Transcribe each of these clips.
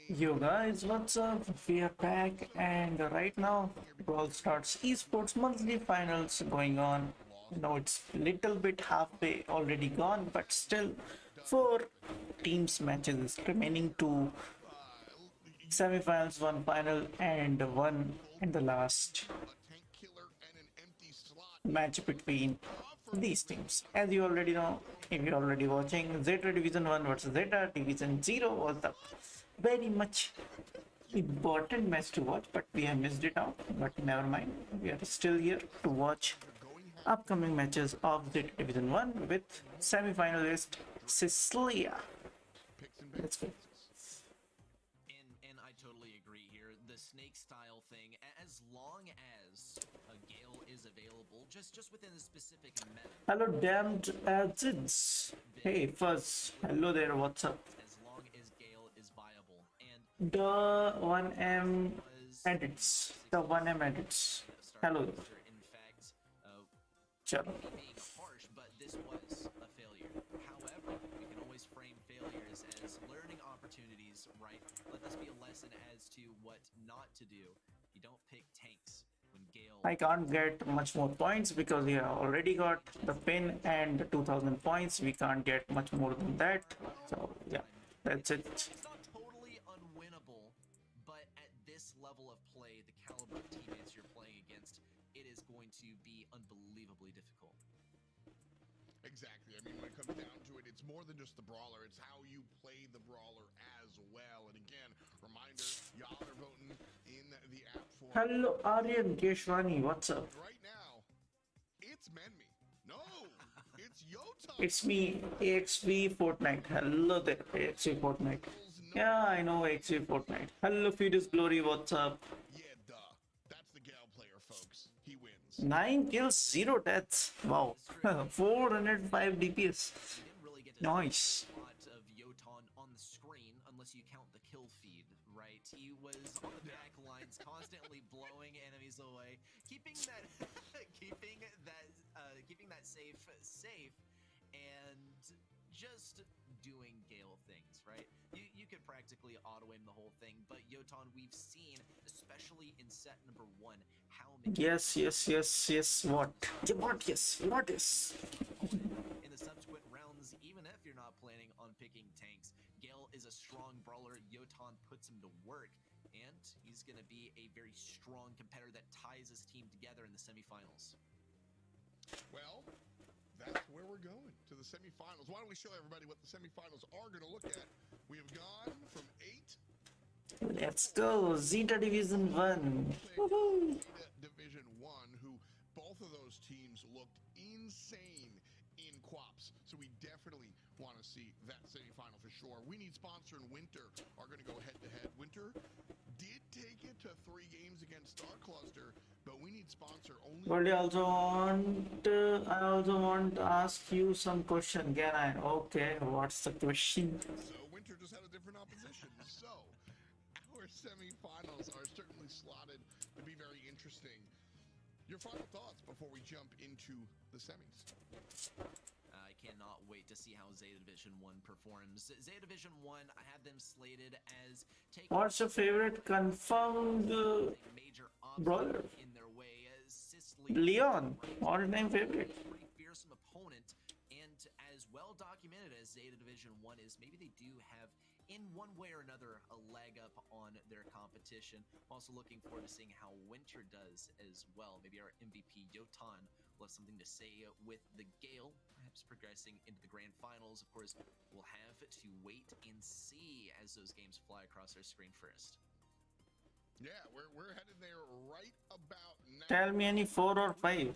Yo guys, what's up? We are back, and right now Brawl starts esports monthly finals going on. It's little bit halfway already gone, but still four teams matches remaining, two semifinals, one final, and one in the last match between these teams. As you already know, if you're already watching, Zeta Division 1 versus Zeta Division 0 was the very much important match to watch, but we have missed it out. But never mind, we are still here to watch upcoming matches of Zeta Division 1 with semi-finalist Sicilia. Let's go. And I totally agree here. The snake style thing, as long as a Gale is available, just within a specific meta, Hello, damned acids. Hey, Fuzz. Hello there, what's up? as long as Gale is viable. And The 1M was edits. The 1M edits. start Hello. roster. In fact, Chalo. me being harsh, but this was a failure. However, we can always frame failures as learning opportunities, right? Let this be a lesson as to what not to do. You don't pick tanks when Gale. I can't get much more points because we have already got the pin and the 2000 points. We can't get much more than that. So, yeah, that's it. It's not totally unwinnable, but at this level of play, the caliber of teammates you're playing against, it is going to be unbelievably difficult. Exactly. I mean, when it comes down to it, it's more than just the brawler. It's how you play the brawler as well. And again, reminder, y'all are voting in the app for Hello, Aryan Keshwani. What's up? right now. It's Menme. No, it's Yota. It's me, AXV Fortnite. Hello there, AXV Fortnite. Yeah, I know AXV Fortnite. Hello, Furious Glory. What's up? Yeah, duh. That's the Gale player, folks. He wins. 9 kills, 0 deaths. Wow. 405 DPS. You didn't really get to Nice. see a lot of Yoton on the screen unless you count the kill feed, right? He was on the back lines, constantly blowing enemies away, keeping that keeping that safe, and just doing Gale things, right? You could practically auto aim the whole thing, but Yoton, we've seen, especially in set number 1, how many Yes, yes, yes, yes. What? Yeah, what? Yes, what is? in the subsequent rounds, even if you're not planning on picking tanks. Gale is a strong brawler. Yoton puts him to work, and he's going to be a very strong competitor that ties his team together in the semifinals. Well, that's where we're going, to the semifinals. Why don't we show everybody what the semifinals are going to look at? We have gone from 8. Let's go. Zeta Division 1. Woohoo. Division 1, who both of those teams looked insane in quaps. So we definitely want to see that semifinal for sure. We Need Sponsor and Winter are going to go head-to-head. Winter did take it to 3 games against Star Cluster, but We Need Sponsor only... But I also want to ask you some question. Can I? Okay, what's the question? So Winter just had a different opposition. So our semifinals are certainly slotted to be very interesting. Your final thoughts before we jump into the semis? I cannot wait to see how Zeta Division 1 performs. Zeta Division 1, I have them slated as taking What's your favorite confirmed a major brawler? obstacle in their way. As Sicily, Leon, all-time favorite. pretty fearsome opponent, and as well documented as Zeta Division 1 is, maybe they do have, in one way or another, a leg up on their competition. I'm also looking forward to seeing how Winter does as well. Maybe our MVP Yotan will have something to say with the Gale, perhaps progressing into the grand finals. Of course, we'll have to wait and see as those games fly across our screen first. Yeah, we're headed there right about now. Tell me any 4 or 5.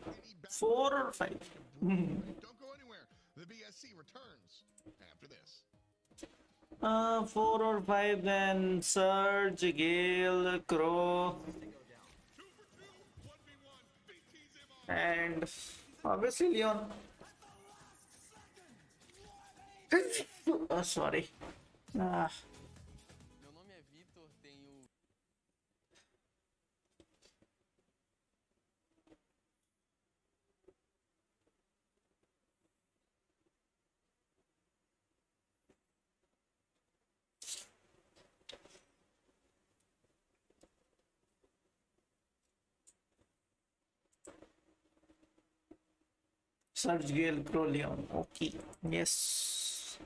4 or 5. Don't go anywhere. The BSC returns after this. 4 or 5, then Surge, Gale, Crow, and obviously Leon. Oh, sorry. Ah. Meu nome é Vitor, tenho Surge Gale Crowleon. Okay. Yes.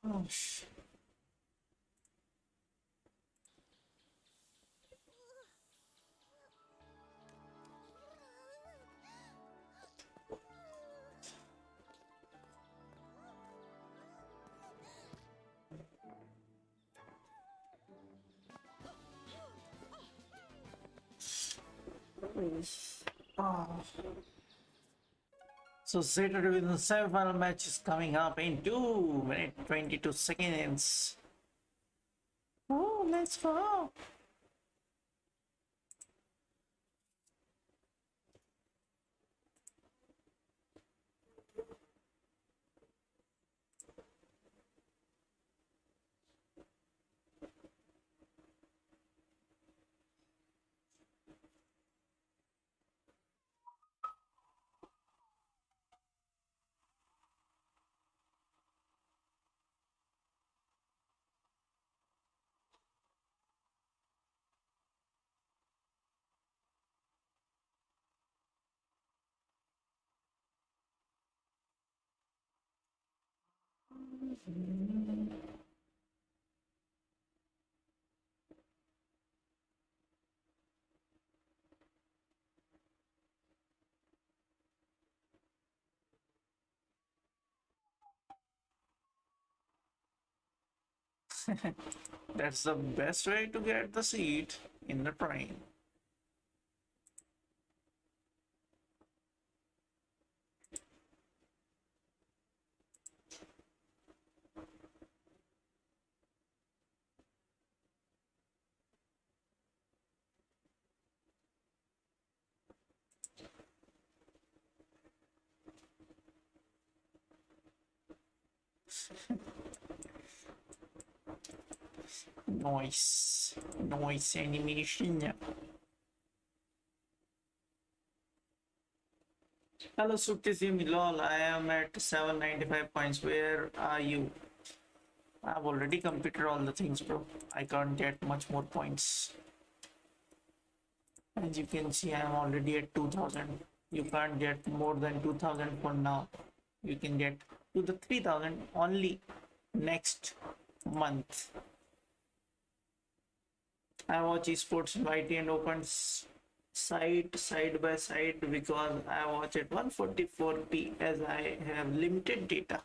Oh, oh. So Zeta Division semi-final match is coming up in 2 minutes 22 seconds. Oh, let's go. That's the best way to get the seat in the train. Nice. Nice animation. Hello, Suktizim lol. I am at 795 points. Where are you? I've already completed all the things, bro. I can't get much more points. As you can see, I am already at 2000. You can't get more than 2000 for now. You can get to the 3000 only next month. I watch esports YT and opens side by side because I watch at 144p as I have limited data.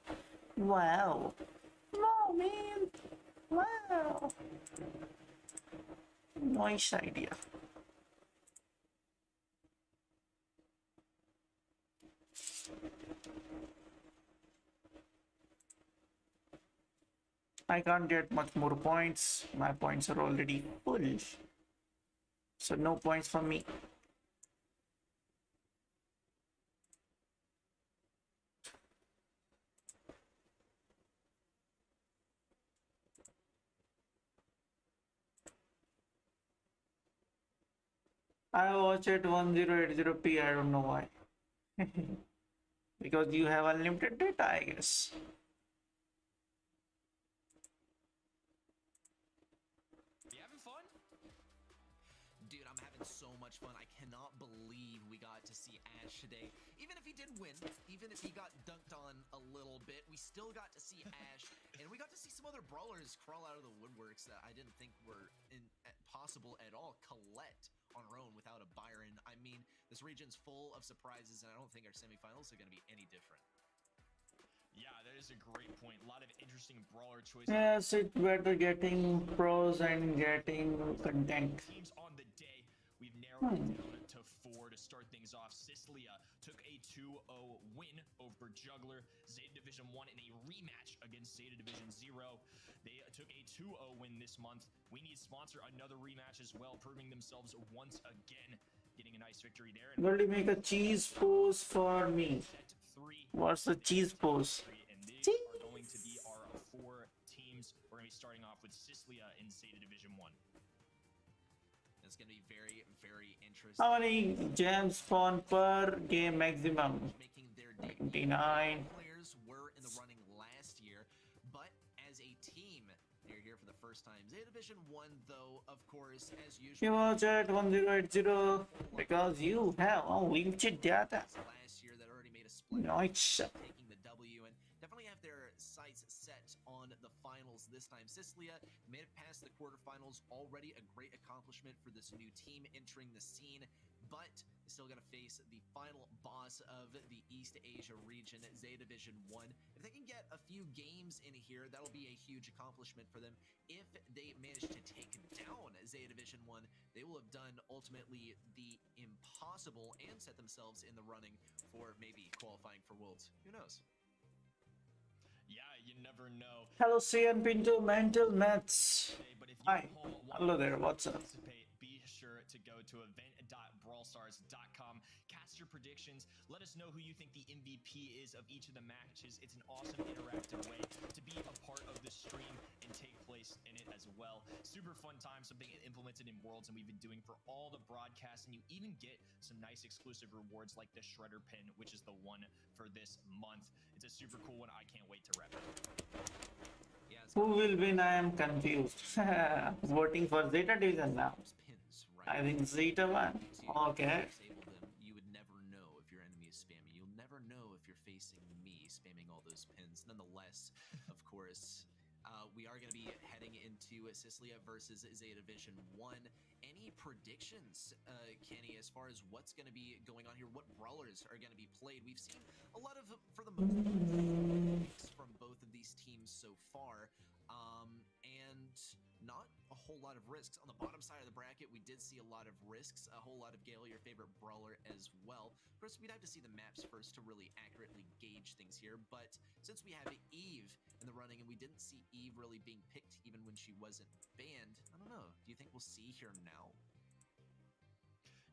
Wow. Wow, man. Wow. Nice idea. I can't get much more points. My points are already full. So no points for me. I watch at 1080p. I don't know why. Because you have unlimited data, I guess. You having fun? Dude, I'm having so much fun. I cannot believe we got to see Ash today. Even if he did win, even if he got dunked on a little bit, we still got to see Ash. And we got to see some other brawlers crawl out of the woodworks that I didn't think were possible at all. Colette on her own without a Byron. I mean, this region's full of surprises, and I don't think our semifinals are going to be any different. Yeah, that is a great point. A lot of interesting brawler choices. Yes, it's better getting pros and getting content. Teams on the day, we've narrowed it down to 4 to start things off. Sicilia took a 2-0 win over Juggler. Zeta Division 1 in a rematch against Zeta Division 0. They took a 2-0 win this month. We need to sponsor another rematch as well, proving themselves once again, getting a nice victory there. Will you make a cheese pose for me? Set 3. What's the cheese pose? And these are going to be our 4 teams teams. We're going to be starting off with Sicily in Zeta Division 1. It's going to be very, very interesting. How many gems spawn per game maximum? Making their debut. 29. Players were in the running last year, but as a team, they're here for the first time. Zeta Division 1, though, of course, as usual. You watch at 1080 because you have unlimited data. Last year that already made a split. Nice. Taking the W and definitely have their sights set on the finals this time. Sicily made it past the quarterfinals, already a great accomplishment for this new team entering the scene, but still going to face the final boss of the East Asia region, Zeta Division 1. If they can get a few games in here, that'll be a huge accomplishment for them. If they manage to take down Zeta Division 1, they will have done ultimately the impossible and set themselves in the running for maybe qualifying for Worlds. Who knows? Yeah, you never know. Hello, CN Pinto, Mental Maths. But if you Hi. at home want Hello there, to what's up? participate, be sure to go to event.brawlstars.com. Cast your predictions. Let us know who you think the MVP is of each of the matches. It's an awesome interactive way to be a part of the stream and take place in it as well. Super fun time, something implemented in Worlds and we've been doing for all the broadcasts, and you even get some nice exclusive rewards like the Shredder pin, which is the one for this month. It's a super cool one. I can't wait to rep it. Yeah, it's Who will win? I am confused. Voting for Zeta Division now. pins, I right? think Zeta won. Okay. Disable them, you would never know if your enemy is spamming. You'll never know if you're facing me spamming all those pins. Nonetheless, of course, we are going to be heading into Sicily versus Zeta Division 1. Any predictions, Kenny, as far as what's going to be going on here? What brawlers are going to be played? We've seen a lot of, for the most part, from both of these teams so far, and not a whole lot of risks. On the bottom side of the bracket, we did see a lot of risks, a whole lot of Gale, your favorite brawler, as well. Of course, we'd have to see the maps first to really accurately gauge things here, but since we have Eve in the running and we didn't see Eve really being picked even when she wasn't banned, I don't know. Do you think we'll see here now?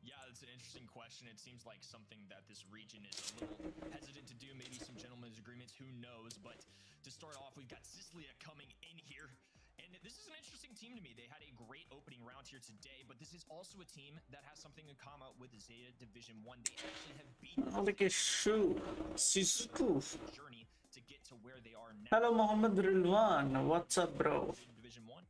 Yeah, that's an interesting question. It seems like something that this region is a little hesitant to do. Maybe some gentlemen's agreements, who knows? But to start off, we've got Sicily coming in here. And this is an interesting team to me. They had a great opening round here today, but this is also a team that has something in common with Zeta Division 1. They actually have beaten Like a shoe. Sisu. journey to get to where they are now. Hello, Mohammed Rilwan. What's up, bro? Zeta Division 1.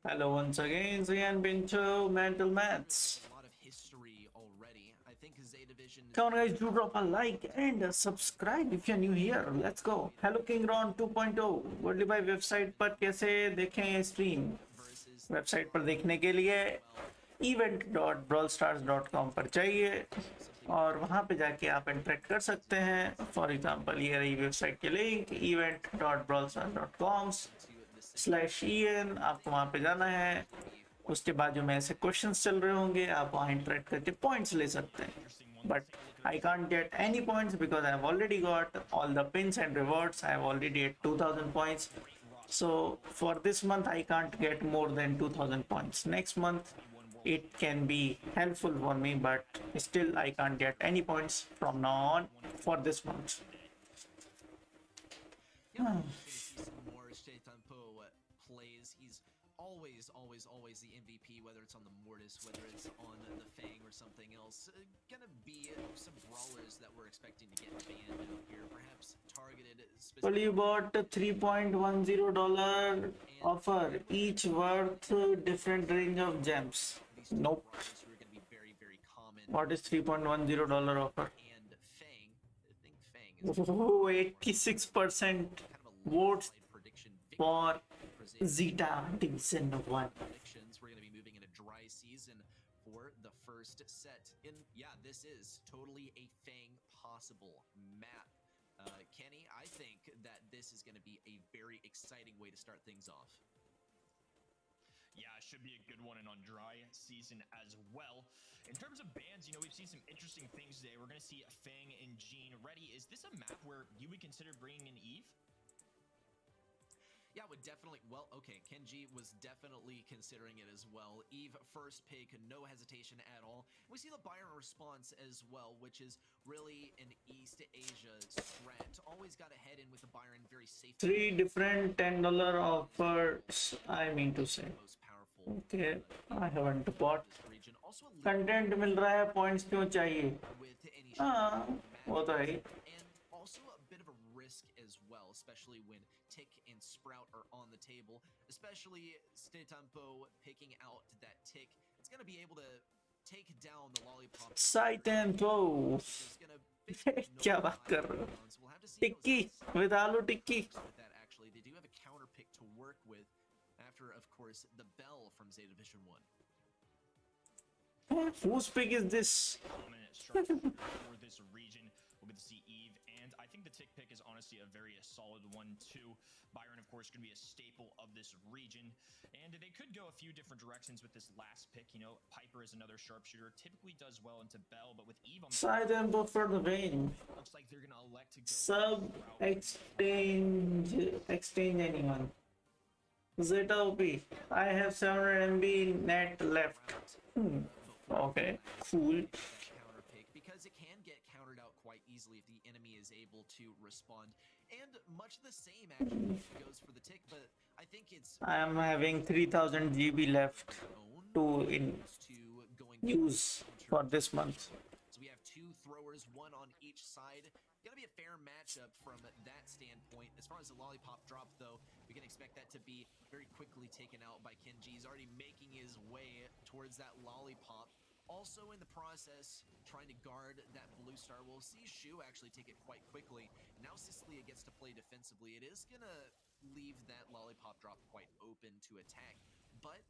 Hello once again, CN Pinto, Mental Maths. A lot of history already. I think Zeta Division is Come on guys, do drop a like and a subscribe if you're new here. Let's go. Hello King Ron 2.0. World by website पर कैसे देखें stream? versus website पर देखने के लिए event.brawlstars.com पर जाइए और वहां पे जाके आप इंटरेक्ट कर सकते हैं. फॉर एग्जांपल ये रही वेबसाइट के लिंक event.brawlstars.com/en. आपको वहां पे जाना है. उसके बाजू में ऐसे क्वेश्चंस चल रहे होंगे, आप वहां इंटरेक्ट करके पॉइंट्स ले सकते हैं. But I can't get any points because I have already got all the pins and rewards. I have already at 2000 points. So for this month I can't get more than 2000 points. Next month it can be helpful for me, but still I can't get any points from now on for this month. yeah, we're gonna see some more Zeta plays. He's always the MVP, whether it's on the Mortis, whether it's on the Fang or something else. Gonna be some brawlers that we're expecting to get banned out here, perhaps targeted Well, specifically. you bought a $3.10 offer, each worth different range of gems. These two Nope. brawlers who are gonna be very, very common. What is $3.10 offer? And Fang, I think Fang is Oh, 86% kind of a votes landslide prediction victory for for Zeta. Zeta Division 1. Predictions. We're going to be moving into dry season for the first set. And yeah, this is totally a Fang possible map. Kenny, I think that this is going to be a very exciting way to start things off. Yeah, it should be a good one and on dry season as well. In terms of bans, we've seen some interesting things today. We're going to see Fang and Jean ready. Is this a map where you would consider bringing in Eve? Yeah, would definitely. Well, okay, Kenji was definitely considered considering it as well. Eve first pick, no hesitation at all. We see the Byron response as well, which is really an East Asia strat. Always got to head in with the Byron, very safe. 3 different $10 offers, I mean to say. Most powerful Okay, I haven't bought. this region. Also a little content मिल रहा है, points क्यों चाहिए? with any हाँ, वो तो है ही. and also a bit of a risk as well, especially when Tick and Sprout are on the table, especially Stetampo picking out that Tick. It's going to be able to take down the Lollipop. Saitempo. There's gonna basically no क्या बात कर रहे हो? so we'll have to see how tikki Zeta with आलू टिक्की. with that. Actually, they do have a counter pick to work with after, of course, the Bell from Zeta Division 1. Whose pick is this? Dominant structure for this region. We'll get to see Eve, and I think the tick pick is honestly a very solid one too. Byron, of course, going to be a staple of this region, and they could go a few different directions with this last pick. You know, Piper is another sharpshooter, typically does well into Bell, but with Eve on the Saitempo for the win. looks like they're going to elect to go Sub exchange anyone. Zeta OP. I have 700 MB net left. Okay, cool. Counter pick, because it can get countered out quite easily if the enemy is able to respond. And much the same actually goes for the Tick, but I think it's I am having 3000 GB left own to in to going use for this month. So we have two throwers, one on each side. Gonna be a fair matchup from that standpoint. As far as the lollipop drop, though, we can expect that to be very quickly taken out by Kenji. He's already making his way towards that lollipop. Also in the process, trying to guard that blue star. We'll see Shu actually take it quite quickly. Now Sicilia gets to play defensively. It is gonna leave that lollipop drop quite open to attack. But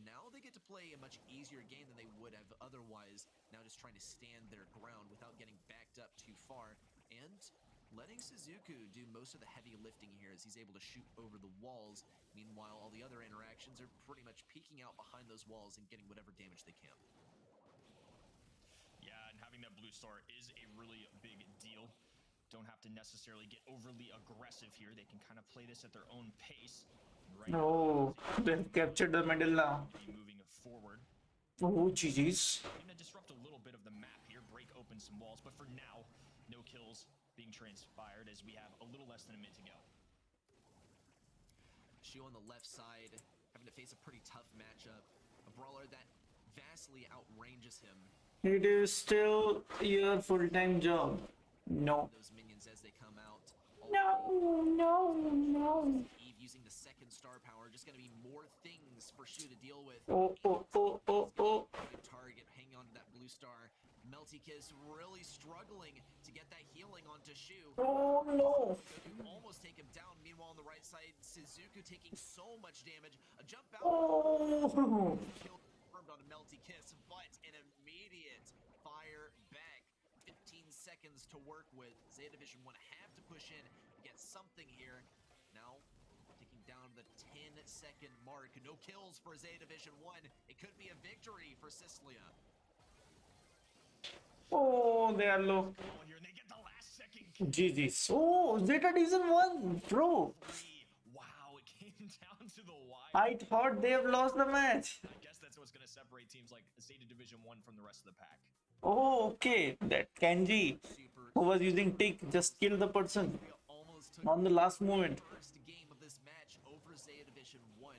now they get to play a much easier game than they would have otherwise. Now just trying to stand their ground without getting backed up too far. And letting Suzuku do most of the heavy lifting here as he's able to shoot over the walls. Meanwhile, all the other interactions are pretty much peeking out behind those walls and getting whatever damage they can. Yeah, and having that blue star is a really big deal. Don't have to necessarily get overly aggressive here. They can kind of play this at their own pace. Right Oh, they've captured the middle now. be moving forward. Oh, GG's. Gonna disrupt a little bit of the map here, break open some walls, but for now, no kills being transpired as we have a little less than a minute to go. Shu on the left side, having to face a pretty tough matchup. A brawler that vastly outranges him. It is still your full-time job. No. Those minions as they come out. No. Eve using the second star power, just gonna be more things for Shu to deal with. Oh. Good target, hanging on to that blue star. Melty Kiss really struggling to get that healing onto Shu. Oh no. Almost take him down. Meanwhile, on the right side, Suzuku taking so much damage. A jump out. Oh. Kill confirmed on a Melty Kiss, but an immediate fire back. 15 seconds to work with. Zeta Division 1 have to push in to get something here. Now, ticking down the 10-second mark. No kills for Zeta Division 1. It could be a victory for Sicilia. Oh, they are low. Oh, here and they get the last second kill. GG's. Oh, Zeta Division 1, bro. Wow, it came down to the wire. I thought they have lost the match. I guess that's what's going to separate teams like Zeta Division 1 from the rest of the pack. Oh, okay. That Kenji, Super. who was using tick, just killed the person Almost took on the last moment. first game of this match over Zeta Division 1,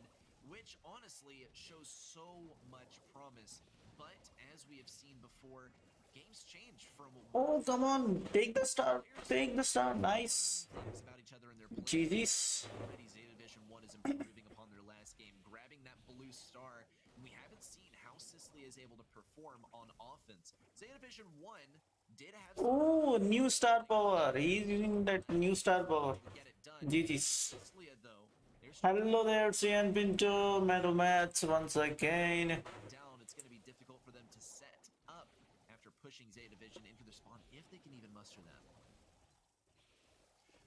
which honestly shows so much promise. But as we have seen before, games change from Oh, come on. Take the star. Take the star. Nice. things about each other in their play. GG's. Already Zeta Division 1 is improving upon their last game, grabbing that blue star. And we haven't seen how Sicily is able to perform on offense. Zeta Division 1 did have some Oh, new star power. He's using that new star power. to get it done. GG's. Sicilia, though, they're Hello there, CN Pinto. Metal Mats once again. down. It's going to be difficult for them to set up after pushing Zeta Division into their spawn, if they can even muster that.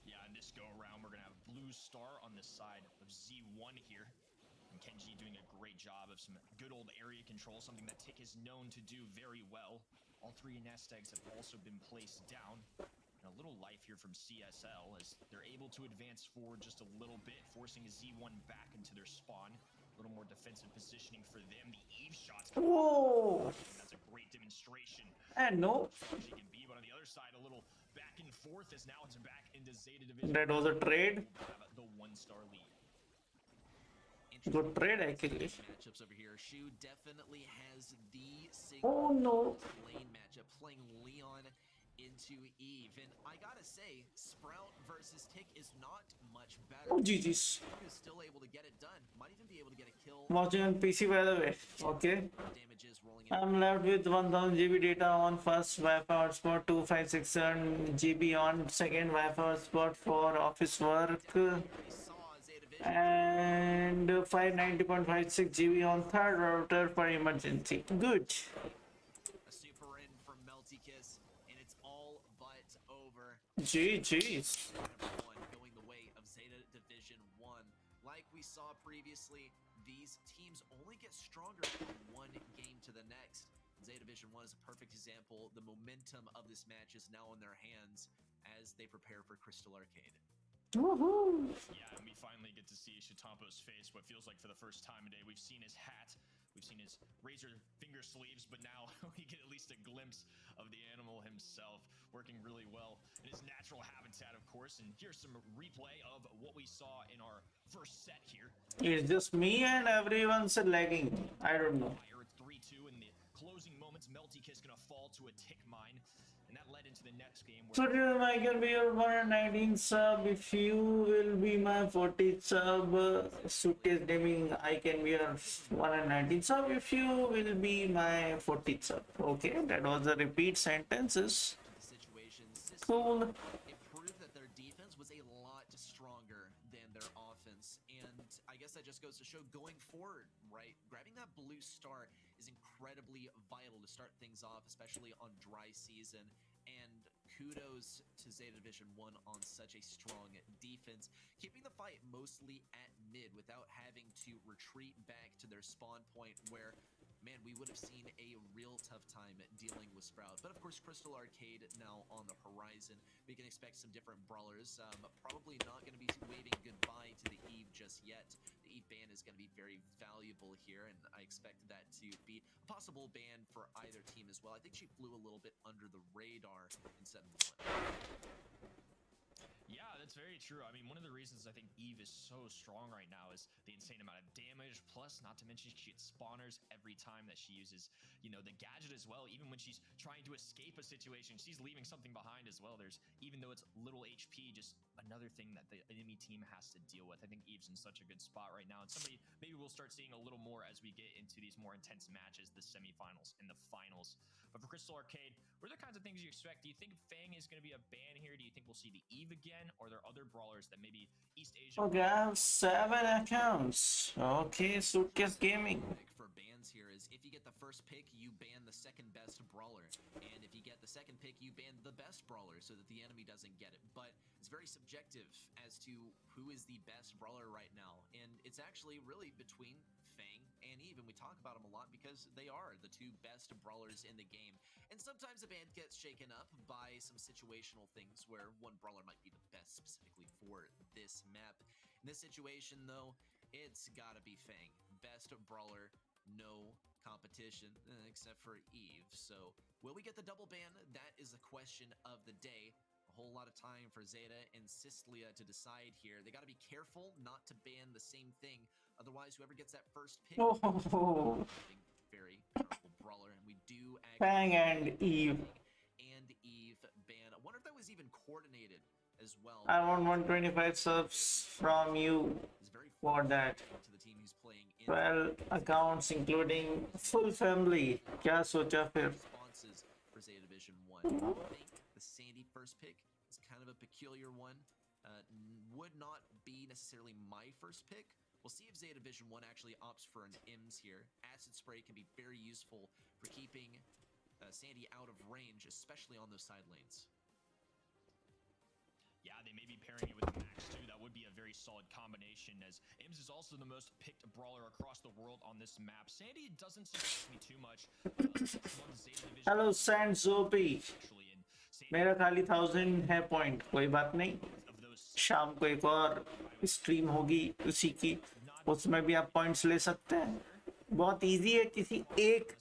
Yeah, and this go around, we're going to have Blue Star on the side of Z1 here. And Kenji doing a great job of some good old area control, something that Tick is known to do very well. All three nest eggs have also been placed down. And a little life here from CSL as they're able to advance forward just a little bit, forcing Z1 back into their spawn. little more defensive positioning for them. The Eve shots. Oh, That's a great demonstration. and no, She can be, but on the other side, a little back and forth as now it's back into Zeta Division. that was a trade. Have the 1-star lead. Good trade, actually. Matchups over here. Shu definitely has the Oh no. lane matchup, playing Leon into Eve. And I gotta say, Sprout versus Tick is not much better. Oh, GG's. Who's still able to get it done. Might even be able to get a kill. Watching on PC, by the way. Okay. Damages rolling in. I'm left with 1000 GB data on first Wi-Fi hotspot, 2567 GB on second Wi-Fi hotspot for office work, We saw Zeta Vision and 590.56 GB on third router for emergency. Good. a super in from Melty Kiss, and it's all but over. GG's. Number one going the way of Zeta Division 1. Like we saw previously, these teams only get stronger from one game to the next. Zeta Division 1 is a perfect example. The momentum of this match is now in their hands as they prepare for Crystal Arcade. Woohoo. Yeah, and we finally get to see Shitampo's face, what feels like for the first time today. We've seen his hat, we've seen his razor finger sleeves, but now we get at least a glimpse of the animal himself, working really well in his natural habitat, of course. And here's some replay of what we saw in our first set here. It's just me and everyone's lagging. I don't know. Fire 3-2 in the closing moments. Melty Kiss gonna fall to a tick mine, and that led into the next game. So till I can be your 119 sub, if you will be my 40 sub, Suitcase Gaming, I can be your 119 sub if you will be my 40 sub. Okay, that was the repeat sentences. Situations. Cool. It proved that their defense was a lot stronger than their offense. And I guess that just goes to show going forward, right? Grabbing that blue star is incredibly vital to start things off, especially on dry season. And kudos to Zeta Division 1 on such a strong defense, keeping the fight mostly at mid without having to retreat back to their spawn point where, man, we would have seen a real tough time dealing with Sprout. But of course, Crystal Arcade now on the horizon. We can expect some different brawlers. Probably not going to be waving goodbye to the Eve just yet. The Eve ban is going to be very valuable here, and I expect that to be a possible ban for either team as well. I think she flew a little bit under the radar in 7-1. Yeah, that's very true. I mean, one of the reasons I think Eve is so strong right now is the insane amount of damage, plus not to mention she gets spawners every time that she uses, you know, the gadget as well. Even when she's trying to escape a situation, she's leaving something behind as well. There's, even though it's little HP, just another thing that the enemy team has to deal with. I think Eve's in such a good spot right now, and somebody maybe we'll start seeing a little more as we get into these more intense matches, the semifinals and the finals. But for Crystal Arcade, what are the kinds of things you expect? Do you think Fang is going to be a ban here? Do you think we'll see the Eve again? Or are there other brawlers that maybe East Asia... Okay, I have 7 accounts. Okay, Suitcase Gaming. For bans here is if you get the first pick, you ban the second best brawler, and if you get the second pick, you ban the best brawler so that the enemy doesn't get it. But it's very subjective as to who is the best brawler right now, and it's actually really between Fang and Eve, and we talk about them a lot because they are the two best brawlers in the game. And sometimes the band gets shaken up by some situational things where one brawler might be the best specifically for this map. In this situation, though, it's gotta be Fang. Best brawler, no competition, except for Eve. So, will we get the double ban? That is the question of the day. A whole lot of time for Zeta and Sicily to decide here. They gotta be careful not to ban the same thing. Otherwise, whoever gets that first pick, Oh, very powerful brawler, and we do actually Fang and Eve. and Eve ban. I wonder if that was even coordinated as well. I want 125 subs from you It's very for that. to the team who's playing in 12 accounts including full family. Kya socha fir? responses for Zeta Division 1. I think the Sandy first pick is kind of a peculiar one. Would not be necessarily my first pick. We'll see if Zeta Division 1 actually opts for an IMS here. Acid Spray can be very useful for keeping Sandy out of range, especially on those side lanes. Yeah, they may be pairing it with Max too. That would be a very solid combination, as Ims is also the most picked brawler across the world on this map. Sandy doesn't surprise me too much. Hello Sand Zopi. मेरा खाली 1000 है point, कोई बात नहीं, शाम को एक और स्ट्रीम होगी उसी की, उसमें भी आप पॉइंट्स ले सकते हैं। बहुत इजी है, किसी एक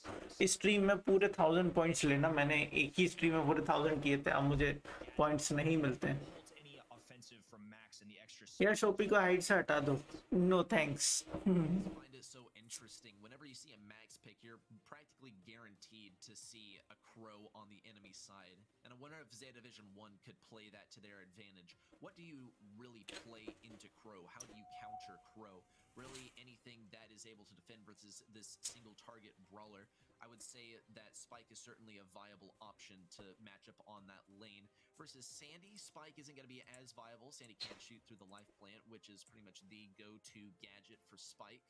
स्ट्रीम में पूरे 1000 पॉइंट्स लेना। मैंने एक ही स्ट्रीम में पूरे 1000 किए थे, अब मुझे पॉइंट्स नहीं मिलते हैं। Hold any offensive from Max in the extra या शॉपी को हाइट से हटा दो, no thanks. Find it so interesting. Whenever you see a max pick, you're practically guaranteed to see a crow on the enemy side. And I wonder if Zeta Division 1 could play that to their advantage. What do you really play into crow? How do you counter crow? Really anything that is able to defend versus this single target brawler. I would say that Spike is certainly a viable option to match up on that lane. Versus Sandy, Spike isn't going to be as viable. Sandy can't shoot through the life plant, which is pretty much the go-to gadget for Spike.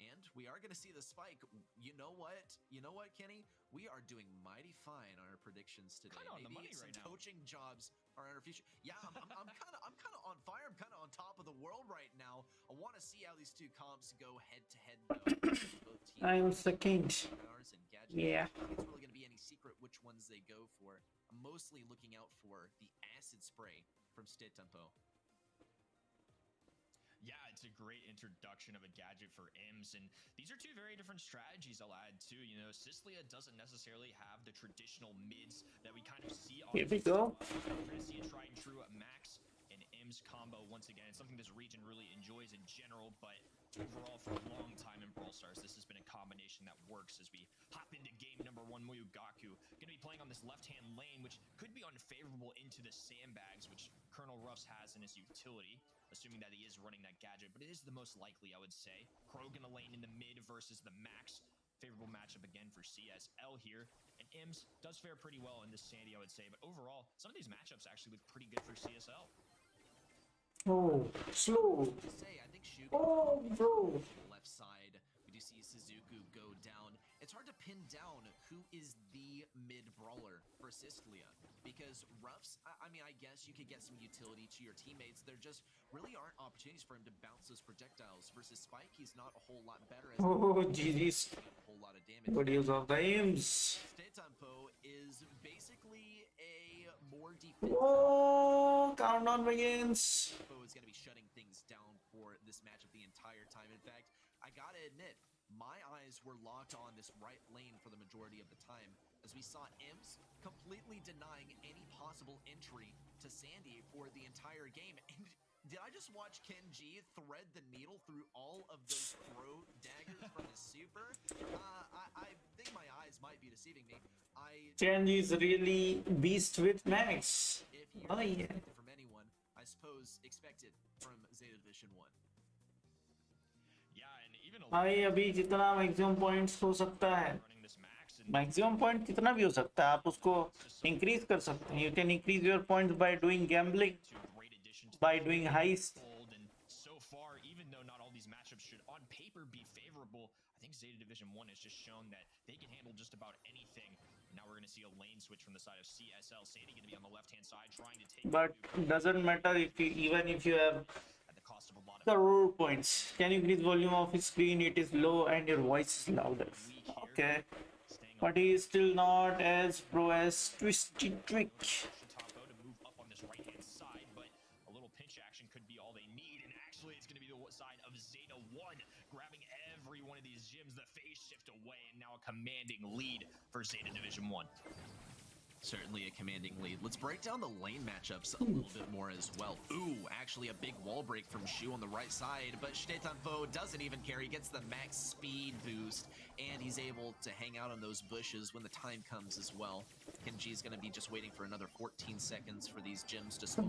And we are going to see the Spike. You know what? You know what, Kenny? We are doing mighty fine on our predictions today. Kinda on the money some right now. coaching jobs are in our future. Yeah, I'm kind of on fire. I'm kind of on top of the world right now. I want to see how these two comps go head to head. Both teams. I'm second. Powers and gadgets. Yeah. I don't think it's really going to be any secret which ones they go for. I'm mostly looking out for the acid spray from Stetampo. Yeah, it's a great introduction of a gadget for Ims, and these are two very different strategies I'll add too. You know, Sicily doesn't necessarily have the traditional mids that we kind of see on Here we go. We're going to see a tried and true Max and Ims combo once again. It's something this region really enjoys in general, but overall for a long time in Brawl Stars, this has been a combination that works as we hop into game number 1. Muyugaku going to be playing on this left-hand lane, which could be unfavorable into the sandbags, which Colonel Ruffs has in his utility, assuming that he is running that gadget, but it is the most likely, I would say. Crow gonna lane in the mid versus the Max. Favorable matchup again for CSL here. And Ims does fare pretty well in this Sandy, I would say, but overall, some of these matchups actually look pretty good for CSL. Oh, slow. Say, I think Shu Oh, bro. left side. We do see Suzuku go down. It's hard to pin down who is the mid brawler for Siclia because Ruffs, I mean, I guess you could get some utility to your teammates. There just really aren't opportunities for him to bounce those projectiles. Versus Spike, he's not a whole lot better as Oh, GG's. a whole lot of damage. Good use of the aims. Stetampo is basically a more defensive. Oh, countdown begins. Stetampo is going to be shutting things down for this matchup the entire time. In fact, I gotta admit, my eyes were locked on this right lane for the majority of the time, as we saw Ims completely denying any possible entry to Sandy for the entire game. And did I just watch Kenji thread the needle through all of those throw daggers from his super? I think my eyes might be deceiving me. Kenji is really beast with Max. If you Oh, yeah. expect it from anyone, I suppose expect it from Zeta Division 1. Yeah, and even भाई अभी जितना maximum points हो सकता है, running this Max and maximum point कितना भी हो सकता है, आप उसको इंक्रीज कर सकते हैं. You can increase your points by doing gambling, two great additions by doing heist. fold, and so far, even though not all these matchups should on paper be favorable, I think Zeta Division 1 has just shown that they can handle just about anything. Now we're going to see a lane switch from the side of CSL. Sadie going to be on the left-hand side trying to take But doesn't matter if you, even if you have at the cost of a lot of crore points. Can you increase volume of his screen? It is low and your voice is louder. Okay. staying on But he is still not as pro as Twisty Trick. Shitapo to move up on this right-hand side, but a little pinch action could be all they need, and actually it's going to be the side of Zeta 1 grabbing every one of these gyms, the phase shift away, and now a commanding lead for Zeta Division 1. Certainly a commanding lead. Let's break down the lane matchups a little bit more as well. Ooh, actually a big wall break from Shu on the right side, but Stetampo doesn't even care. He gets the max speed boost, and he's able to hang out on those bushes when the time comes as well. Kenji's going to be just waiting for another 14 seconds for these gems to spawn.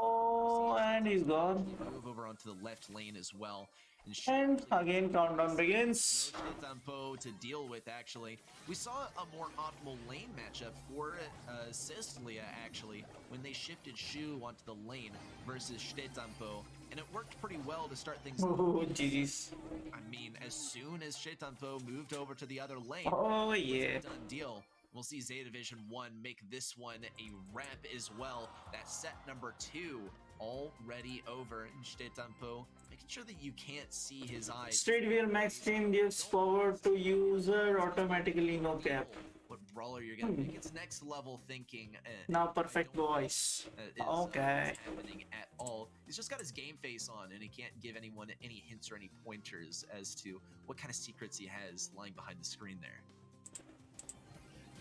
Oh, and he's gone. Move over onto the left lane as well. And again, countdown begins. No tempo to deal with, actually. We saw a more optimal lane matchup for Siclia, actually, when they shifted Shu onto the lane versus Stetampo, and it worked pretty well to start things off. Oh, jeez. I mean, as soon as Stetampo moved over to the other lane, Oh, it's yeah. a done deal. We'll see Zeta Division 1 make this one a wrap as well. That's set number 2 already over. Stetampo making sure that you can't see his eyes. Straight wheel max chain gives power to user automatically, no cap. What brawler you're gonna pick. It's next level thinking. Now I perfect don't think voice. is Okay. happening at all. He's just got his game face on, and he can't give anyone any hints or any pointers as to what kind of secrets he has lying behind the screen there.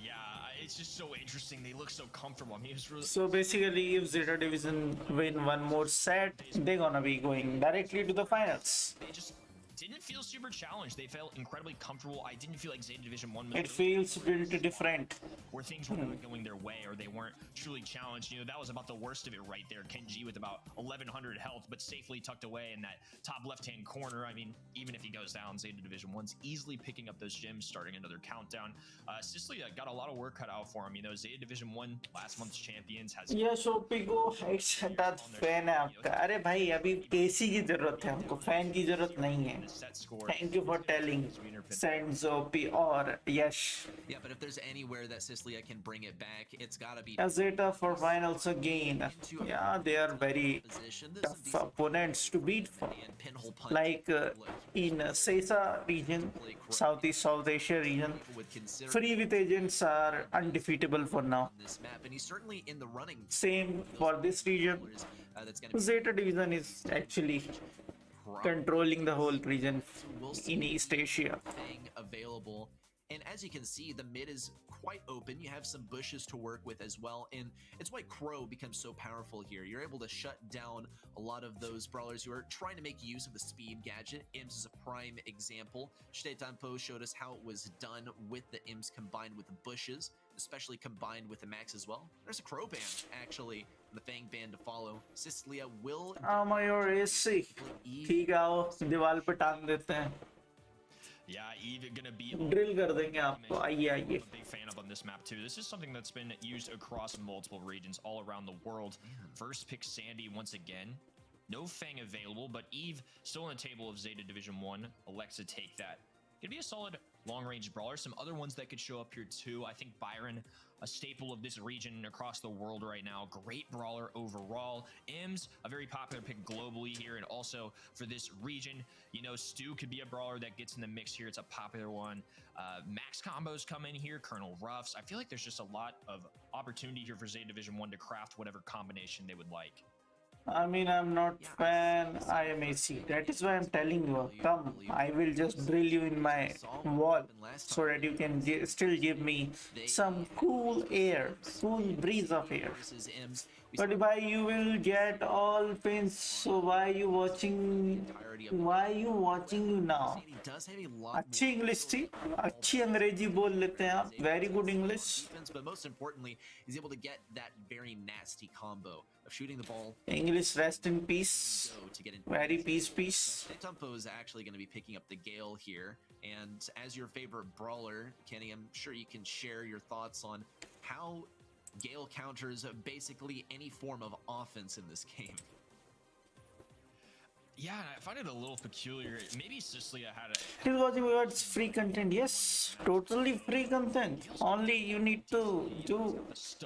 Yeah, it's just so interesting. They look so comfortable. I mean, it's really. So basically, if Zeta Division win one more set, they're gonna be going directly to the finals. They just didn't feel super challenged. They felt incredibly comfortable. I didn't feel like Zeta Division 1 was It feels built different. where things were not going their way or they weren't truly challenged. You know, that was about the worst of it right there. Kenji with about 1100 health, but safely tucked away in that top left-hand corner. I mean, even if he goes down, Zeta Division 1's easily picking up those gems, starting another countdown. Sicily got a lot of work cut out for him. You know, Zeta Division 1, last month's champions, has... ये Shopee को headset fan है आपका. अरे भाई अभी AC की जरूरत है हमको, फैन की जरूरत नहीं है. set score. Thank you for telling Sanzopi or Yash. Yeah, but if there's anywhere that Sicilia can bring it back, it's gotta be Zeta for finals again. Yeah, they are very position. There's some tough decent opponents to beat for. and pinhole punch. Like in Sesa region, Southeast South Asia region, Would consider free with agents are undefeatable for now. this map, and he's certainly in the running. Same for this region. That's gonna be Zeta division is actually controlling the whole region in East Asia. thing available. And as you can see, the mid is quite open. You have some bushes to work with as well. And it's why Crow becomes so powerful here. You're able to shut down a lot of those brawlers who are trying to make use of the speed gadget. Imps is a prime example. Shitetampo showed us how it was done with the Imps combined with the bushes, especially combined with the Max as well. There's a Crow band, actually, and the Fang band to follow. Sicilia will... Amayor AC. ठीक है आओ दीवार पे टांग देते हैं. Yeah, Eve gonna be drill कर देंगे आपको. आइए आइए. a big fan of on this map too. This is something that's been used across multiple regions all around the world. First pick Sandy once again. No Fang available, but Eve still on the table of Zeta Division 1. Elects to take that. Gonna be a solid long-range brawler. Some other ones that could show up here too. I think Byron, a staple of this region and across the world right now. Great brawler overall. Ims, a very popular pick globally here and also for this region. You know, Stu could be a brawler that gets in the mix here. It's a popular one. Max combos come in here. Colonel Ruffs. I feel like there's just a lot of opportunity here for Zeta Division 1 to craft whatever combination they would like. I mean, I'm not fan. I am AC. That is why I'm telling you. Come, I will just drill you in my wall so that you can still give me some cool air, cool breeze of air. versus Imps. We But why you will get all pins? So why you watching? Why you watching you now? Sandy does have a lot अच्छी English थी, अच्छी अंग्रेजी बोल लेते हैं आप. Very good English. defense, but most importantly, he's able to get that very nasty combo of shooting the ball English rest in peace. go to get in. Very peace. Tempo is actually going to be picking up the Gale here, and as your favorite brawler, Kenny, I'm sure you can share your thoughts on how Gale counters basically any form of offense in this game. Yeah, I find it a little peculiar. Maybe Sicilia had a... Still watching what's free content. Yes, totally free content. Only you need to do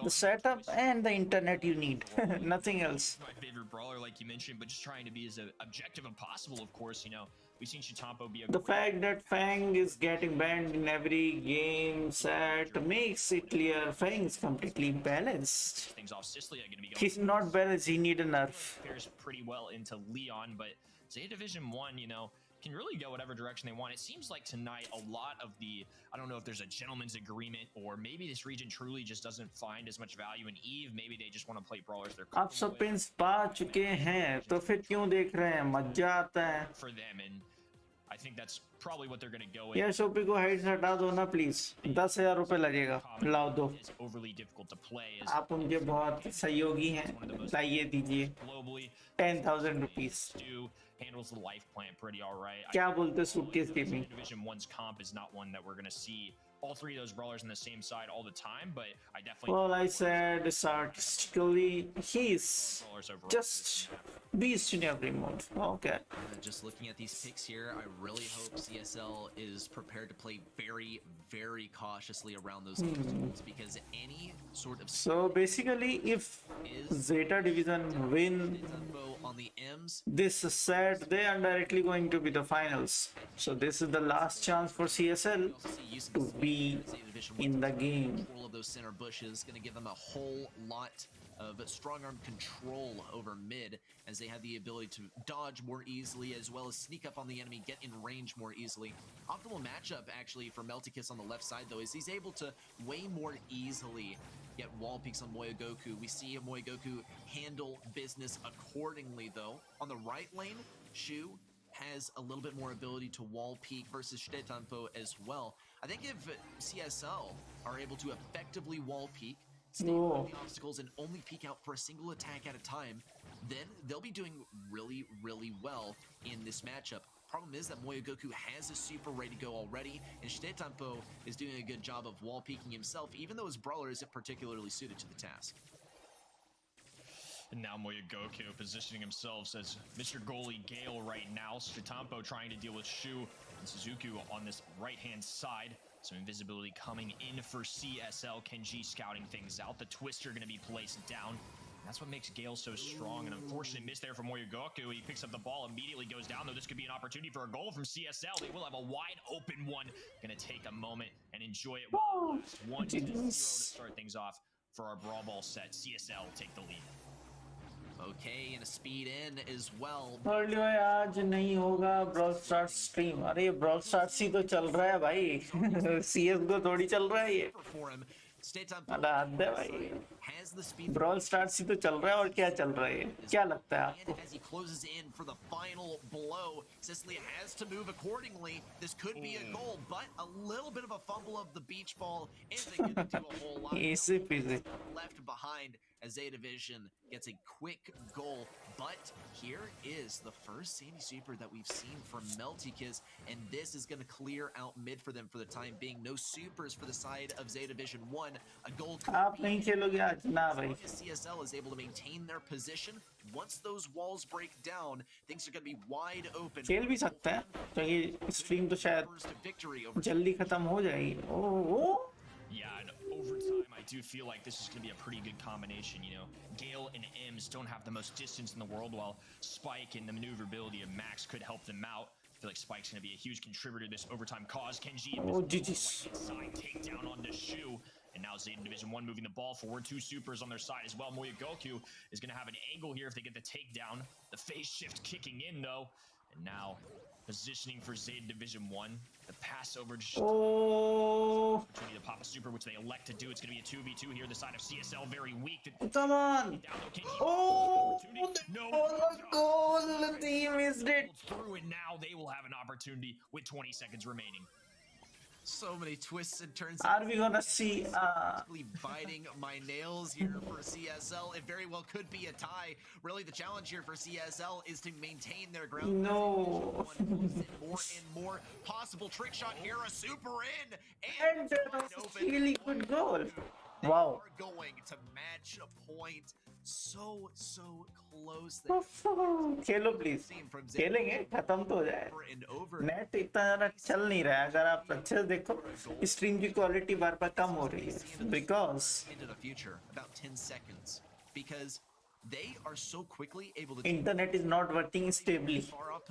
the setup and the internet you need. Nothing else. My favorite brawler, like you mentioned, but just trying to be as objective as possible, of course. You know, we've seen Shitampo be a The fact that Fang is getting banned in every game set makes it clear Fang is completely balanced. things off. Sicilia going to be going He's not balanced, he need a nerf. pairs pretty well into Leon, but Zeta Division 1, you know, can really go whatever direction they want. It seems like tonight a lot of the, I don't know if there's a gentleman's agreement or maybe this region truly just doesn't find as much value in Eve. Maybe they just want to play brawlers they're आप सब comfortable with pins पा चुके हैं तो फिर क्यों देख रहे हैं? मजा आता है. for them, and I think that's probably what they're going to go with. यह शोपी को हाइट से हटा दो ना प्लीज. 10,000 रुपए लगेगा. लाओ दो. Is overly difficult to play as आप उनके बहुत सहयोगी हैं. लाइए दीजिए. globally. 10,000 rupees. Stu handles the life plant pretty all right. क्या बोलते suitcase gaming? Division 1's comp is not one that we're going to see all three of those brawlers on the same side all the time, but I definitely Well, I said artistically, he's brawlers overall. just beast in every mode. Okay. Just looking at these picks here, I really hope CSL is prepared to play very, very cautiously around those obstacles because any sort of So basically, if Zeta Division win tempo on the M's, this set, they are directly going to be the finals. So this is the last chance for CSL also see use of to the be Zeta Division in the game. control of those center bushes, going to give them a whole lot of strong arm control over mid, as they have the ability to dodge more easily, as well as sneak up on the enemy, get in range more easily. Optimal matchup actually for Meltykiss on the left side though is he's able to way more easily get wall peaks on Moyogoku. We see Moyogoku handle business accordingly though. On the right lane, Shu has a little bit more ability to wall peak versus Stetanpo as well. I think if CSL are able to effectively wall peak, stay away from the obstacles, and only peek out for a single attack at a time, then they'll be doing really, really well in this matchup. Problem is that Moyogoku has a super ready to go already, and Stetanpo is doing a good job of wall peeking himself, even though his brawler isn't particularly suited to the task. And now Moyogoku positioning himself as Mr. Goalie Gale right now. Stetanpo trying to deal with Shu and Suzuki on this right-hand side. Some invisibility coming in for CSL. Kenji scouting things out. The Twister going to be placed down. That's what makes Gale so strong. An unfortunate miss there from Moyogoku. He picks up the ball, immediately goes down, though this could be an opportunity for a goal from CSL. They will have a wide open one. Going to take a moment and enjoy it. While 1-0 to start things off for our Brawl Ball set. CSL take the lead. Okay, and a speed in as well. बोलियो आज नहीं होगा brawl star stream. अरे brawl stars ही तो चल रहा है भाई. CS:GO थोड़ी चल रहा है ये. अला हद है भाई. ब्रॉल स्टार्स ही तो चल रहा है और क्या चल रहा है. क्या लगता है आपको? As he closes in for the final blow, Sicily has to move accordingly. This could be a goal, but a little bit of a fumble of the beach ball isn't going to do a whole lot. Easy peasy. Left behind as Zeta Division gets a quick goal. But here is the first Sandy Super that we've seen from Meltykiss, and this is going to clear out mid for them for the time being. No supers for the side of Zeta Division 1. A goal आप नहीं खेलोगे आज ना भाई. CSL is able to maintain their position. Once those walls break down, things are going to be wide open. खेल भी सकता है. तो ये स्ट्रीम तो शायद जल्दी खत्म हो जाएगी. ओह. Yeah, and over time, I do feel like this is going to be a pretty good combination, you know. Gale and Ems don't have the most distance in the world, while Spike and the maneuverability of Max could help them out. I feel like Spike's going to be a huge contributor to this overtime cause. Kenji and side takedown onto Shu. And now Zeta Division 1 moving the ball forward. Two supers on their side as well. Moyogoku is going to have an angle here if they get the takedown. The phase shift kicking in, though. And now positioning for Zeta Division 1. The pass over to opportunity to pop a super, which they elect to do. It's going to be a 2v2 here. The side of CSL very weak. Come on. Oh, no goal. He missed it. Through, and now they will have an opportunity with 20 seconds remaining. So many twists and turns. Are we gonna see biting my nails here for CSL? It very well could be a tie. Really, the challenge here for CSL is to maintain their ground. No. More and more possible trick shot here. A super in, and that was a really good goal. Wow. They are going to match a point. So close. Khelo please. खेलेंगे. खत्म तो हो जाए. Net इतना ज़्यादा चल नहीं रहा है. अगर आप अच्छे से देखो स्ट्रीम की क्वालिटी बार-बार कम हो रही है. Because into the future about 10 seconds because they are so quickly able to. Internet is not working stably.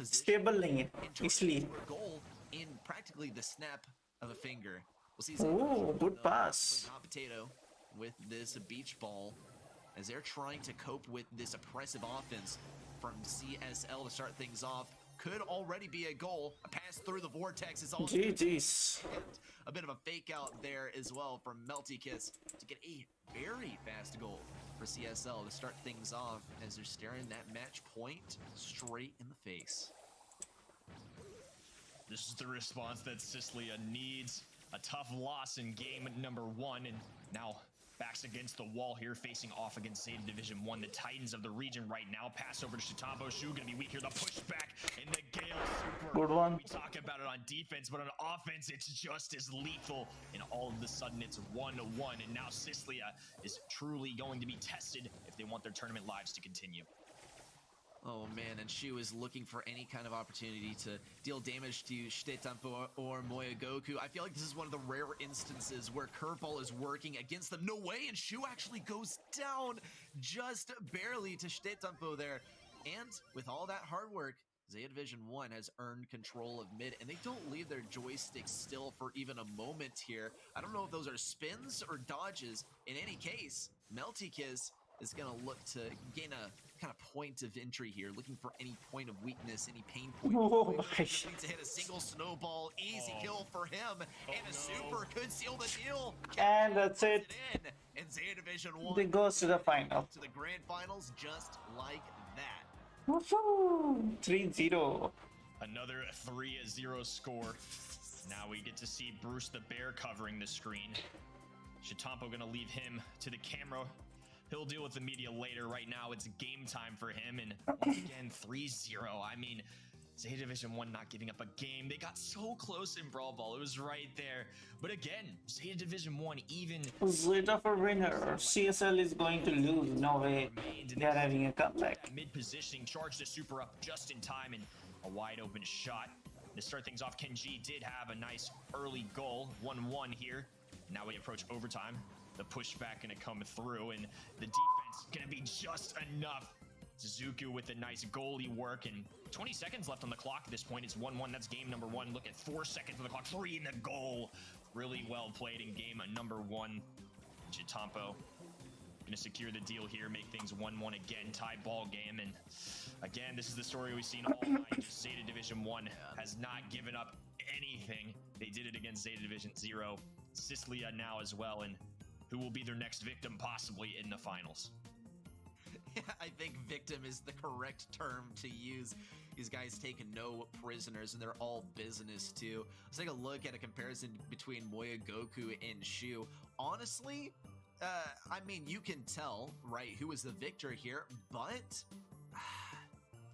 Stable नहीं है. इसलिए. Goal in practically the snap of a finger. We'll see. Oh, good pass. Hot potato with this beach ball. As they're trying to cope with this oppressive offense from CSL to start things off. Could already be a goal. A pass through the vortex is also GG's. A bit of a fake out there as well from Meltykiss to get a very fast goal for CSL to start things off as they're staring that match point straight in the face. This is the response that Sicily needs. A tough loss in game number 1, and now backs against the wall here, facing off against Zeta Division 1, the Titans of the region right now. Pass over to Stetanpo. Shu gonna be weak here. The pushback and the Gale super. Good one. We talk about it on defense, but on offense, it's just as lethal. And all of a sudden, it's 1-1. And now Sicily is truly going to be tested if they want their tournament lives to continue. Oh man, and Shu is looking for any kind of opportunity to deal damage to Stetanpo or Moyogoku. I feel like this is one of the rare instances where Curveball is working against them. No way, and Shu actually goes down just barely to Stetanpo there. And with all that hard work, Zeta Division 1 has earned control of mid, and they don't leave their joystick still for even a moment here. I don't know if those are spins or dodges. In any case, Melty Kiss is going to look to gain a kind of point of entry here, looking for any point of weakness, any pain point. Oh my Just needs to hit a single snowball, easy kill for him, and a super could seal the deal. And that's it. In, and Zeta Division 1 They goes to the final. to the grand finals just like that. Woohoo! 3-0. Another 3-0 score. Now we get to see Bruce the Bear covering the screen. Shitampo gonna leave him to the camera. He'll deal with the media later. Right now, it's game time for him. And once again, 3-0. I mean, Zeta Division 1 not giving up a game. They got so close in Brawl Ball. It was right there. But again, Zeta Division 1 even... Zeta for winner. CSL is going to lose. No way. They're having a comeback. Mid-positioning, charged the super up just in time, and a wide open shot. To start things off, Kenji did have a nice early goal. 1-1 here. Now we approach overtime. The pushback gonna come through, and the defense gonna be just enough. Suzuki with a nice goalie work, and 20 seconds left on the clock at this point. It's 1-1. That's game number 1. Look at 4 seconds on the clock. 3 in the goal. Really well played in game number 1. Chitampo gonna secure the deal here, make things 1-1 again. Tie ball game, and again, this is the story we've seen all night. Just Zeta Division 1 has not given up anything. They did it against Zeta Division 0. Sicily now as well, and who will be their next victim possibly in the finals. I think victim is the correct term to use. These guys take no prisoners, and they're all business too. Let's take a look at a comparison between Moya Goku and Shu. Honestly, I mean, you can tell, right, who is the victor here, but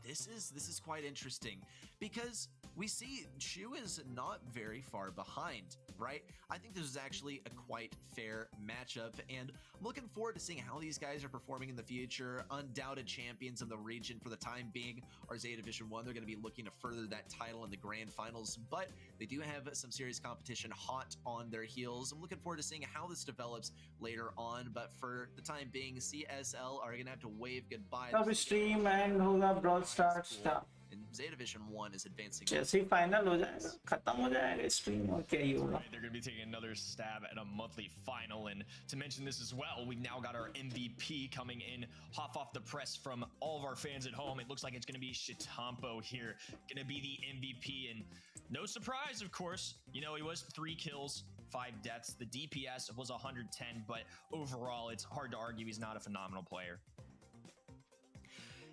this is quite interesting because we see Shu is not very far behind, right? I think this is actually a quite fair matchup, and I'm looking forward to seeing how these guys are performing in the future. Undoubted champions in the region for the time being are Zeta Division 1. They're going to be looking to further that title in the grand finals, but they do have some serious competition hot on their heels. I'm looking forward to seeing how this develops later on, but for the time being, CSL are going to have to wave goodbye. अब stream and होगा Brawl Stars stuff. And Zeta Division 1 is advancing. जैसे ही final हो जाएगा, खत्म हो जाएगा stream और क्या ही होगा. Right, they're going to be taking another stab at a monthly final, and to mention this as well, we've now got our MVP coming in, hot off the press from all of our fans at home. It looks like it's going to be Shitampo here, going to be the MVP, and no surprise, of course. You know, he was 3 kills, 5 deaths. The DPS was 110, but overall, it's hard to argue he's not a phenomenal player.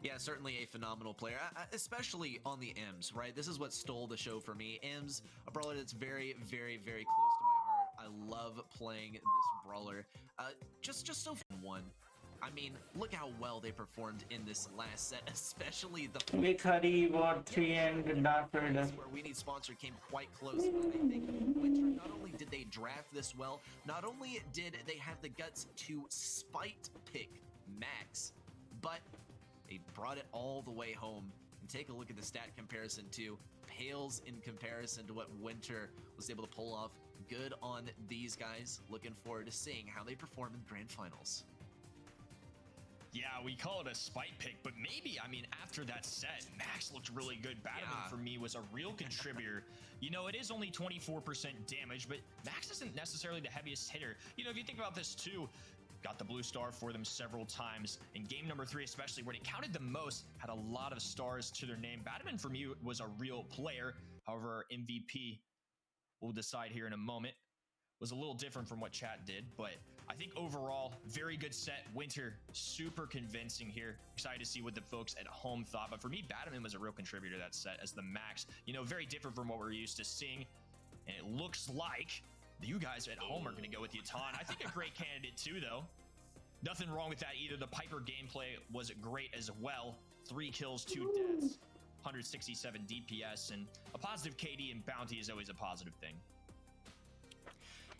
Yeah, certainly a phenomenal player, especially on the M's, right? This is what stole the show for me. M's, a brawler that's very, very, very close to my heart. I love playing this brawler. Just so fun. I mean, look how well they performed in this last set, especially the Big Hurry, Ward 3 and Dark Raider. where We Need Sponsor came quite close. But I think Winter, not only did they draft this well, not only did they have the guts to spite pick Max, but they brought it all the way home. And take a look at the stat comparison too. Pales in comparison to what Winter was able to pull off. Good on these guys. Looking forward to seeing how they perform in the grand finals. Yeah, we call it a spite pick, but maybe, I mean, after that set, Max looked really good. Batman, for me, was a real contributor. You know, it is only 24% damage, but Max isn't necessarily the heaviest hitter. You know, if you think about this too, got the blue star for them several times. In game number 3 especially, where they counted the most, had a lot of stars to their name. Batman, for me, was a real player. However, our MVP, we'll decide here in a moment, was a little different from what chat did, but I think overall, very good set. Winter, super convincing here. Excited to see what the folks at home thought, but for me, Batman was a real contributor to that set as the Max. You know, very different from what we're used to seeing, and it looks like you guys at home are going to go with Yatan. I think a great candidate too, though. Nothing wrong with that either. The Piper gameplay was great as well. 3 kills, 2 deaths, 167 DPS, and a positive KD and bounty is always a positive thing.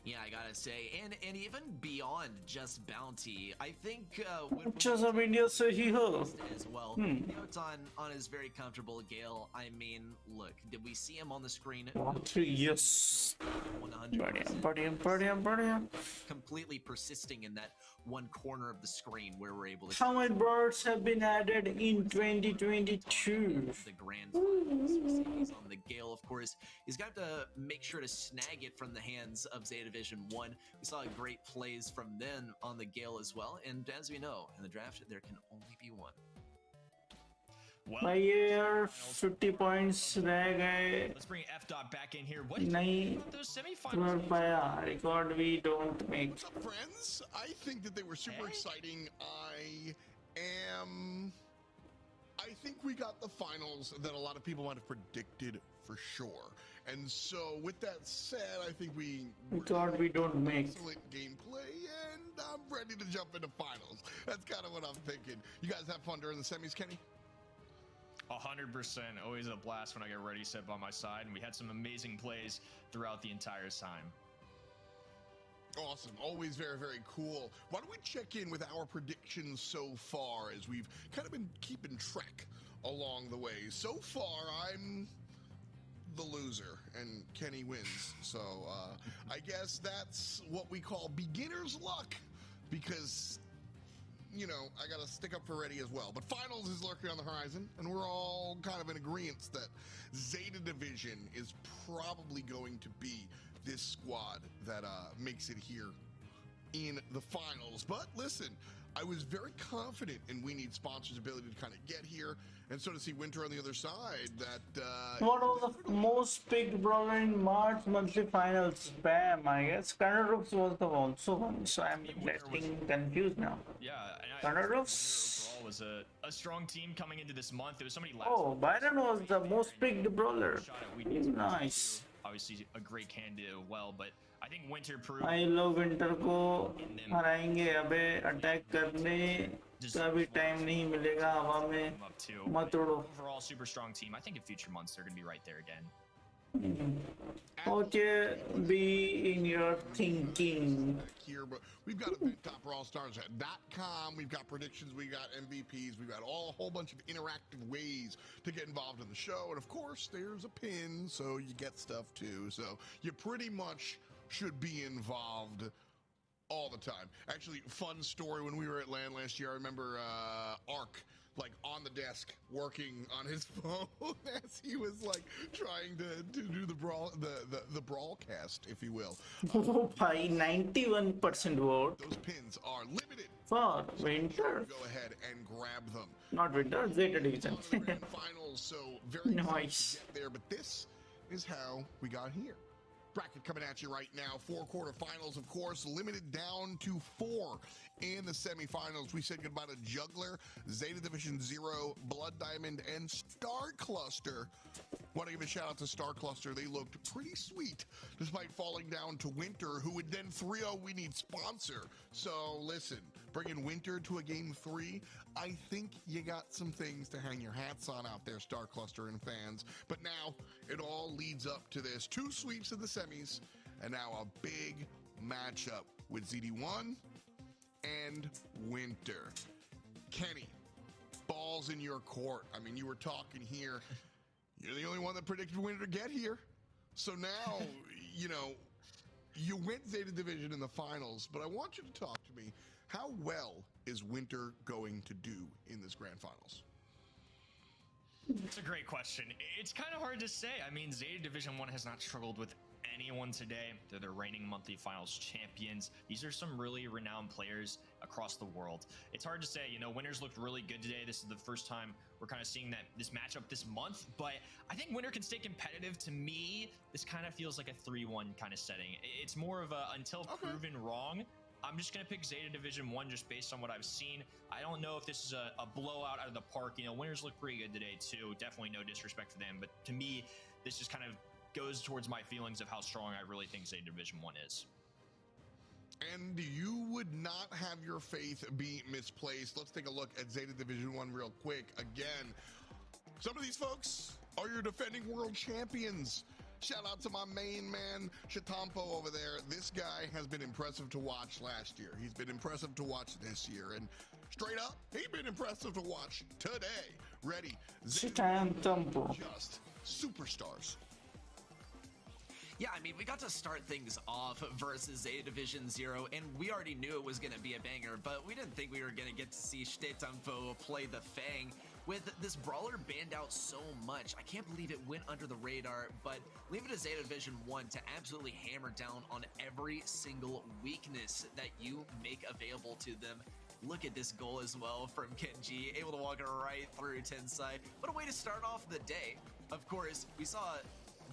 Yeah, I gotta say, and even beyond just bounty, I think when अच्छा सब India से ही हो. as well, Hmm. you know, it's on his very comfortable Gale. I mean, look, did we see him on the screen? Yes. 100%. बढ़िया. Completely persisting in that one corner of the screen where we're able to. How many birds have been added in 2022? The grand finals. We see he's on the Gale, of course. He's got to make sure to snag it from the hands of Zeta Division 1. We saw great plays from them on the Gale as well. And as we know, in the draft, there can only be one. Well, My year 50 points रह गए. let's bring F Dot back in here. What did you नहीं think about those semifinals? कर पाया. Record we don't make. What's up, friends? I think that they were super Hey. exciting. I think we got the finals that a lot of people might have predicted for sure. And so, with that said, I think we Record we don't make. excellent gameplay, and I'm ready to jump into finals. That's kind of what I'm thinking. You guys have fun during the semis, Kenny? 100%. Always a blast when I get ready set by my side, and we had some amazing plays throughout the entire time. Awesome. Always very, very cool. Why don't we check in with our predictions so far, as we've kind of been keeping track along the way. So far, I'm the loser, and Kenny wins. So I guess that's what we call beginner's luck, because, you know, I got to stick up for Reddy as well. But finals is lurking on the horizon, and we're all kind of in agreement that Zeta Division is probably going to be this squad that makes it here in the finals. But listen, I was very confident in We Need Sponsors' ability to kind of get here, and so to see Winter on the other side, that What was the most picked brawler in March monthly finals? Bam, I guess. Goldirock was the also one, so I'm getting confused now. Yeah, and Goldirock? overall was a strong team coming into this month. There was somebody last Oh, Byron was the most picked brawler. shot at We Need Sponsors Nice. too. Obviously a great candidate as well, but I think Winter proved भाई लोग winter को हराएंगे. अबे attack करने का भी time नहीं मिलेगा हवा में. him up too. मत But उड़ो. overall, super strong team. I think in future months they're going to be right there again. Okay, be in your thinking. here, but we've got eventtopbrawlstars.com. We've got predictions, we got MVPs, we've got a whole bunch of interactive ways to get involved in the show, and of course there's a pin, so you get stuff too. So you pretty much should be involved all the time. Actually, fun story, when we were at LAN last year, I remember Ark, like, on the desk working on his phone as he was like trying to do the Brawlcast, if you will. Oh, भाई 91% vote Those pins are limited. for winter. Go ahead and grab them. Not winter, Zeta Division. On the grand finals, so very excited Nice. to get there. But this is how we got here. Bracket coming at you right now. 4 quarterfinals, of course, limited down to 4 in the semifinals. We said goodbye to Juggler, Zeta Division 0, Blood Diamond, and Star Cluster. Want to give a shout out to Star Cluster. They looked pretty sweet, despite falling down to Winter, who would then 3-0 We Need Sponsor. So listen, bringing Winter to a game 3, I think you got some things to hang your hats on out there, Star Cluster and fans. But now it all leads up to this. 2 sweeps in the semis, and now a big matchup with ZD1 and Winter. Kenny, balls in your court. I mean, you were talking here. You're the only one that predicted Winter to get here. So now, you know, you went Zeta Division in the finals, but I want you to talk to me. How well is Winter going to do in this grand finals? It's a great question. It's kind of hard to say. I mean, Zeta Division 1 has not struggled with anyone today. They're the reigning monthly finals champions. These are some really renowned players across the world. It's hard to say, you know, Winners looked really good today. This is the first time we're kind of seeing this matchup this month, but I think Winner can stay competitive. To me, this kind of feels like a 3-1 kind of setting. It's more of a until proven wrong. I'm just going to pick Zeta Division 1 just based on what I've seen. I don't know if this is a blowout out of the park. You know, Winners look pretty good today too. Definitely no disrespect for them, but to me, this just kind of goes towards my feelings of how strong I really think Zeta Division 1 is. And you would not have your faith be misplaced. Let's take a look at Zeta Division 1 real quick. Again, some of these folks are your defending world champions. Shout out to my main man, Shatampo over there. This guy has been impressive to watch last year. He's been impressive to watch this year. And straight up, he's been impressive to watch today. Ready? Shatampo. Just superstars. Yeah, I mean, we got to start things off versus Zeta Division 0, and we already knew it was going to be a banger, but we didn't think we were going to get to see Stetampo play the Fang. With this brawler banned out so much, I can't believe it went under the radar, but leave it to Zeta Division 1 to absolutely hammer down on every single weakness that you make available to them. Look at this goal as well from Kenji, able to walk right through Tensai. What a way to start off the day. Of course, we saw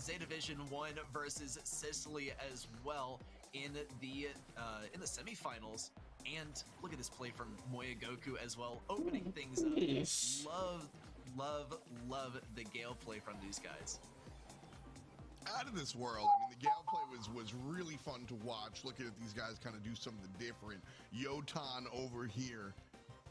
Zeta Division 1 versus Sicily as well in the semifinals. And look at this play from Moya Goku as well, opening things up. Yes. Love the Gale play from these guys. Out of this world. I mean, the Gale play was really fun to watch. Looking at these guys kind of do something different. Yotan over here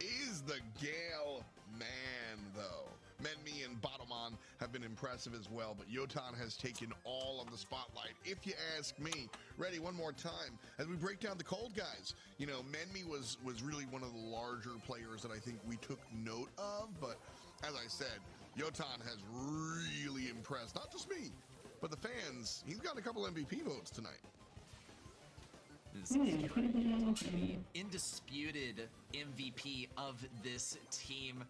is the Gale man, though. Menmi and Batomon have been impressive as well, but Yotan has taken all of the spotlight, if you ask me. Ready, one more time, as we break down the cold guys. You know, Menmi was really one of the larger players that I think we took note of, but as I said, Yotan has really impressed, not just me, but the fans. He's got a couple MVP votes tonight. This is the indisputed MVP of this team.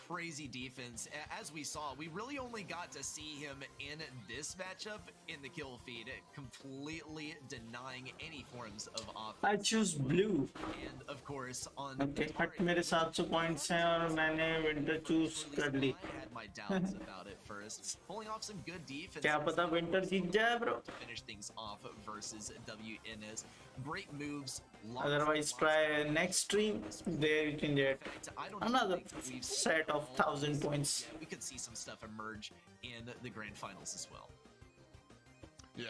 Crazy defense. As we saw, we really only got to see him in this matchup in the kill feed, completely denying any forms of offense. I choose blue. And of course, on Okay, but मेरे 700 points हैं और मैंने winter choose कर ली. I had my doubts about it first. Pulling off some good defense. क्या पता winter जीत जाए bro. To finish things off versus WNS. Great moves. Otherwise, try next stream. There you can get I don't another think we've seen set of all 1,000 this. points. Yeah, we could see some stuff emerge in the grand finals as well. Yeah,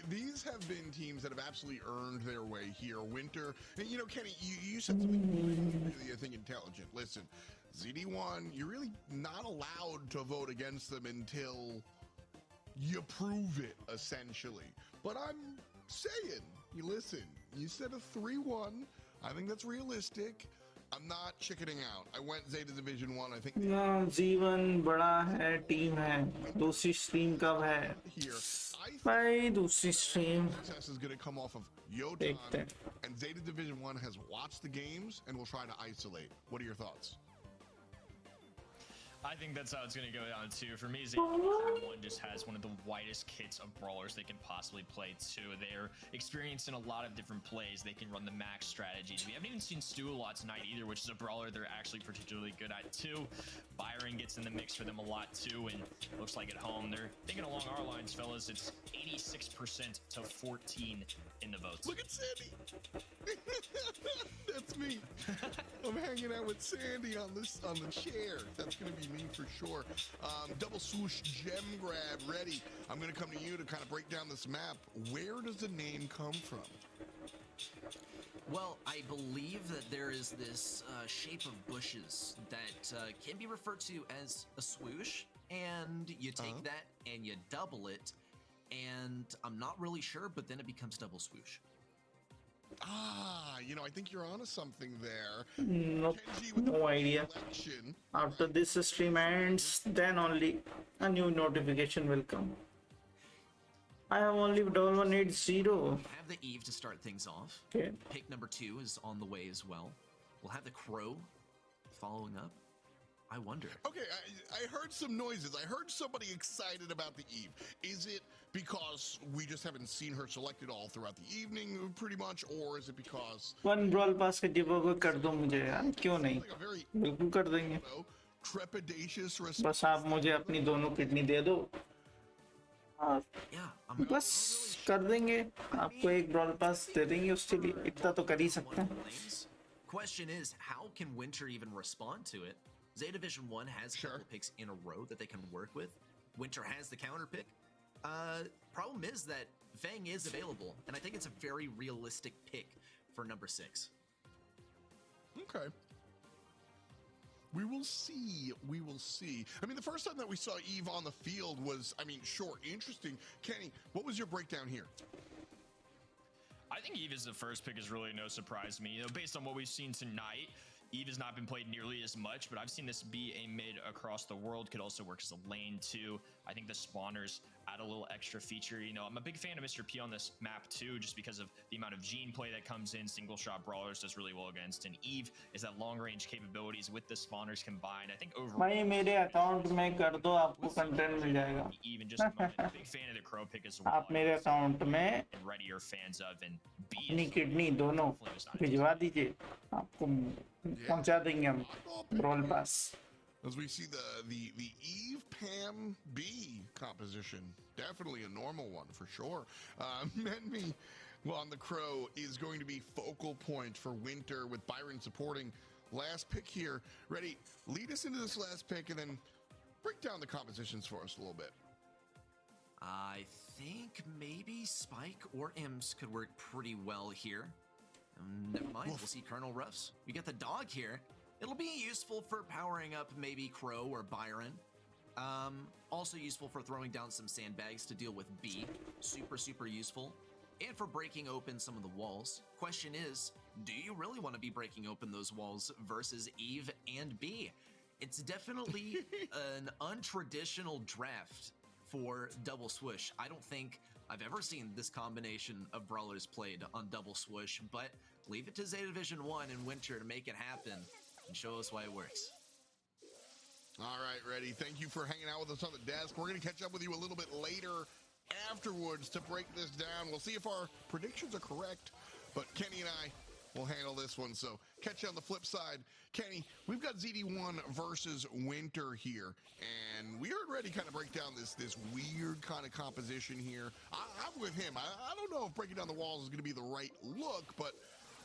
these have been teams that have absolutely earned their way here. Winter, and you know, Kenny, you said something really, I think, intelligent. Listen, ZD1, you're really not allowed to vote against them until you prove it, essentially. But I'm saying, you listen, you said a 3-1. I think that's realistic. I'm not chickening out. I went Zeta Division 1. I think No, G1 बड़ा है, team है. दूसरी stream कब है? here. I भाई दूसरी stream success is going to come off of Yotan, देखते हैं. and Zeta Division 1 has watched the games and will try to isolate. What are your thoughts? I think that's how it's going to go down too. For me, Zeta Division 1 just has one of the widest kits of brawlers they can possibly play too. They're experienced in a lot of different plays. They can run the max strategies. We haven't even seen Stu a lot tonight either, which is a brawler they're actually particularly good at too. Byron gets in the mix for them a lot too, and looks like at home they're thinking along our lines, fellas. It's 86% to 14 in the votes. Look at Sandy. That's me. I'm hanging out with Sandy on the chair. That's gonna be me for sure. Double swoosh gem grab ready. I'm gonna come to you to kind of break down this map. Where does the name come from? Well, I believe that there is this shape of bushes that can be referred to as a swoosh, and you take that and you double it, and I'm not really sure, but then it becomes double swoosh. Ah, you know, I think you're onto something there. Nope, Kenji with the no idea. selection. After this stream ends, then only a new notification will come. I have only 1180. Have the Eve to start things off. Okay. Pick number 2 is on the way as well. We'll have the Crow following up. I wonder. Okay, I heard some noises. I heard somebody excited about the Eve. Is it because we just haven't seen her selected all throughout the evening, pretty much, or is it because One brawl pass का give कर दो मुझे यार, क्यों नहीं? like a very बिल्कुल कर देंगे. trepidatious response? बस आप मुझे अपनी दोनों किडनी दे दो. हाँ, Yeah, I'm बस कर देंगे. आपको एक brawl pass दे देंगे उसके लिए. इतना तो कर ही सकते हैं. Question is, how can Winter even respond to it? Zeta Division 1 has a couple picks in a row that they can work with. Winter has the counter pick. Problem is that Fang is available, and I think it's a very realistic pick for number 6. Okay. We will see. We will see. I mean, the first time that we saw Eve on the field was, I mean, sure, interesting. Kenny, what was your breakdown here? I think Eve as the first pick is really no surprise to me. You know, based on what we've seen tonight, Eve has not been played nearly as much, but I've seen this be a mid across the world. Could also work as a lane too. I think the spawners add a little extra feature. You know, I'm a big fan of Mr. P on this map too, just because of the amount of gene play that comes in. Single shot brawlers does really well against, and Eve is that long range capabilities with the spawners combined. I think overall, भाई मेरे account में कर दो, आपको content मिल जाएगा. Eve in just a moment. Big fan of the crow pick as well. आप मेरे account में And readier fans of, and B अपनी is किडनी दोनों भिजवा दीजिए, आपको पहुंचा देंगे हम brawl pass. As we see the Eve Pam B composition, definitely a normal one for sure. Menme, well, on the Crow is going to be focal point for Winter with Byron supporting. Last pick here. Ready? Lead us into this last pick and then break down the compositions for us a little bit. I think maybe Spike or Imps could work pretty well here. Never mind, we'll see Colonel Ruffs. We got the dog here. It'll be useful for powering up maybe Crow or Byron. Also useful for throwing down some sandbags to deal with B. Super useful. And for breaking open some of the walls. Question is, do you really want to be breaking open those walls versus Eve and B? It's definitely an untraditional draft for Double Swoosh. I don't think I've ever seen this combination of brawlers played on Double Swoosh, but leave it to Zeta Division 1 and Winter to make it happen and show us why it works. All right, Ready. Thank you for hanging out with us on the desk. We're going to catch up with you a little bit later afterwards to break this down. We'll see if our predictions are correct, but Kenny and I will handle this one. So catch you on the flip side. Kenny, we've got ZD1 versus Winter here, and we heard Ready kind of break down this weird kind of composition here. I'm with him. I don't know if breaking down the walls is going to be the right look, but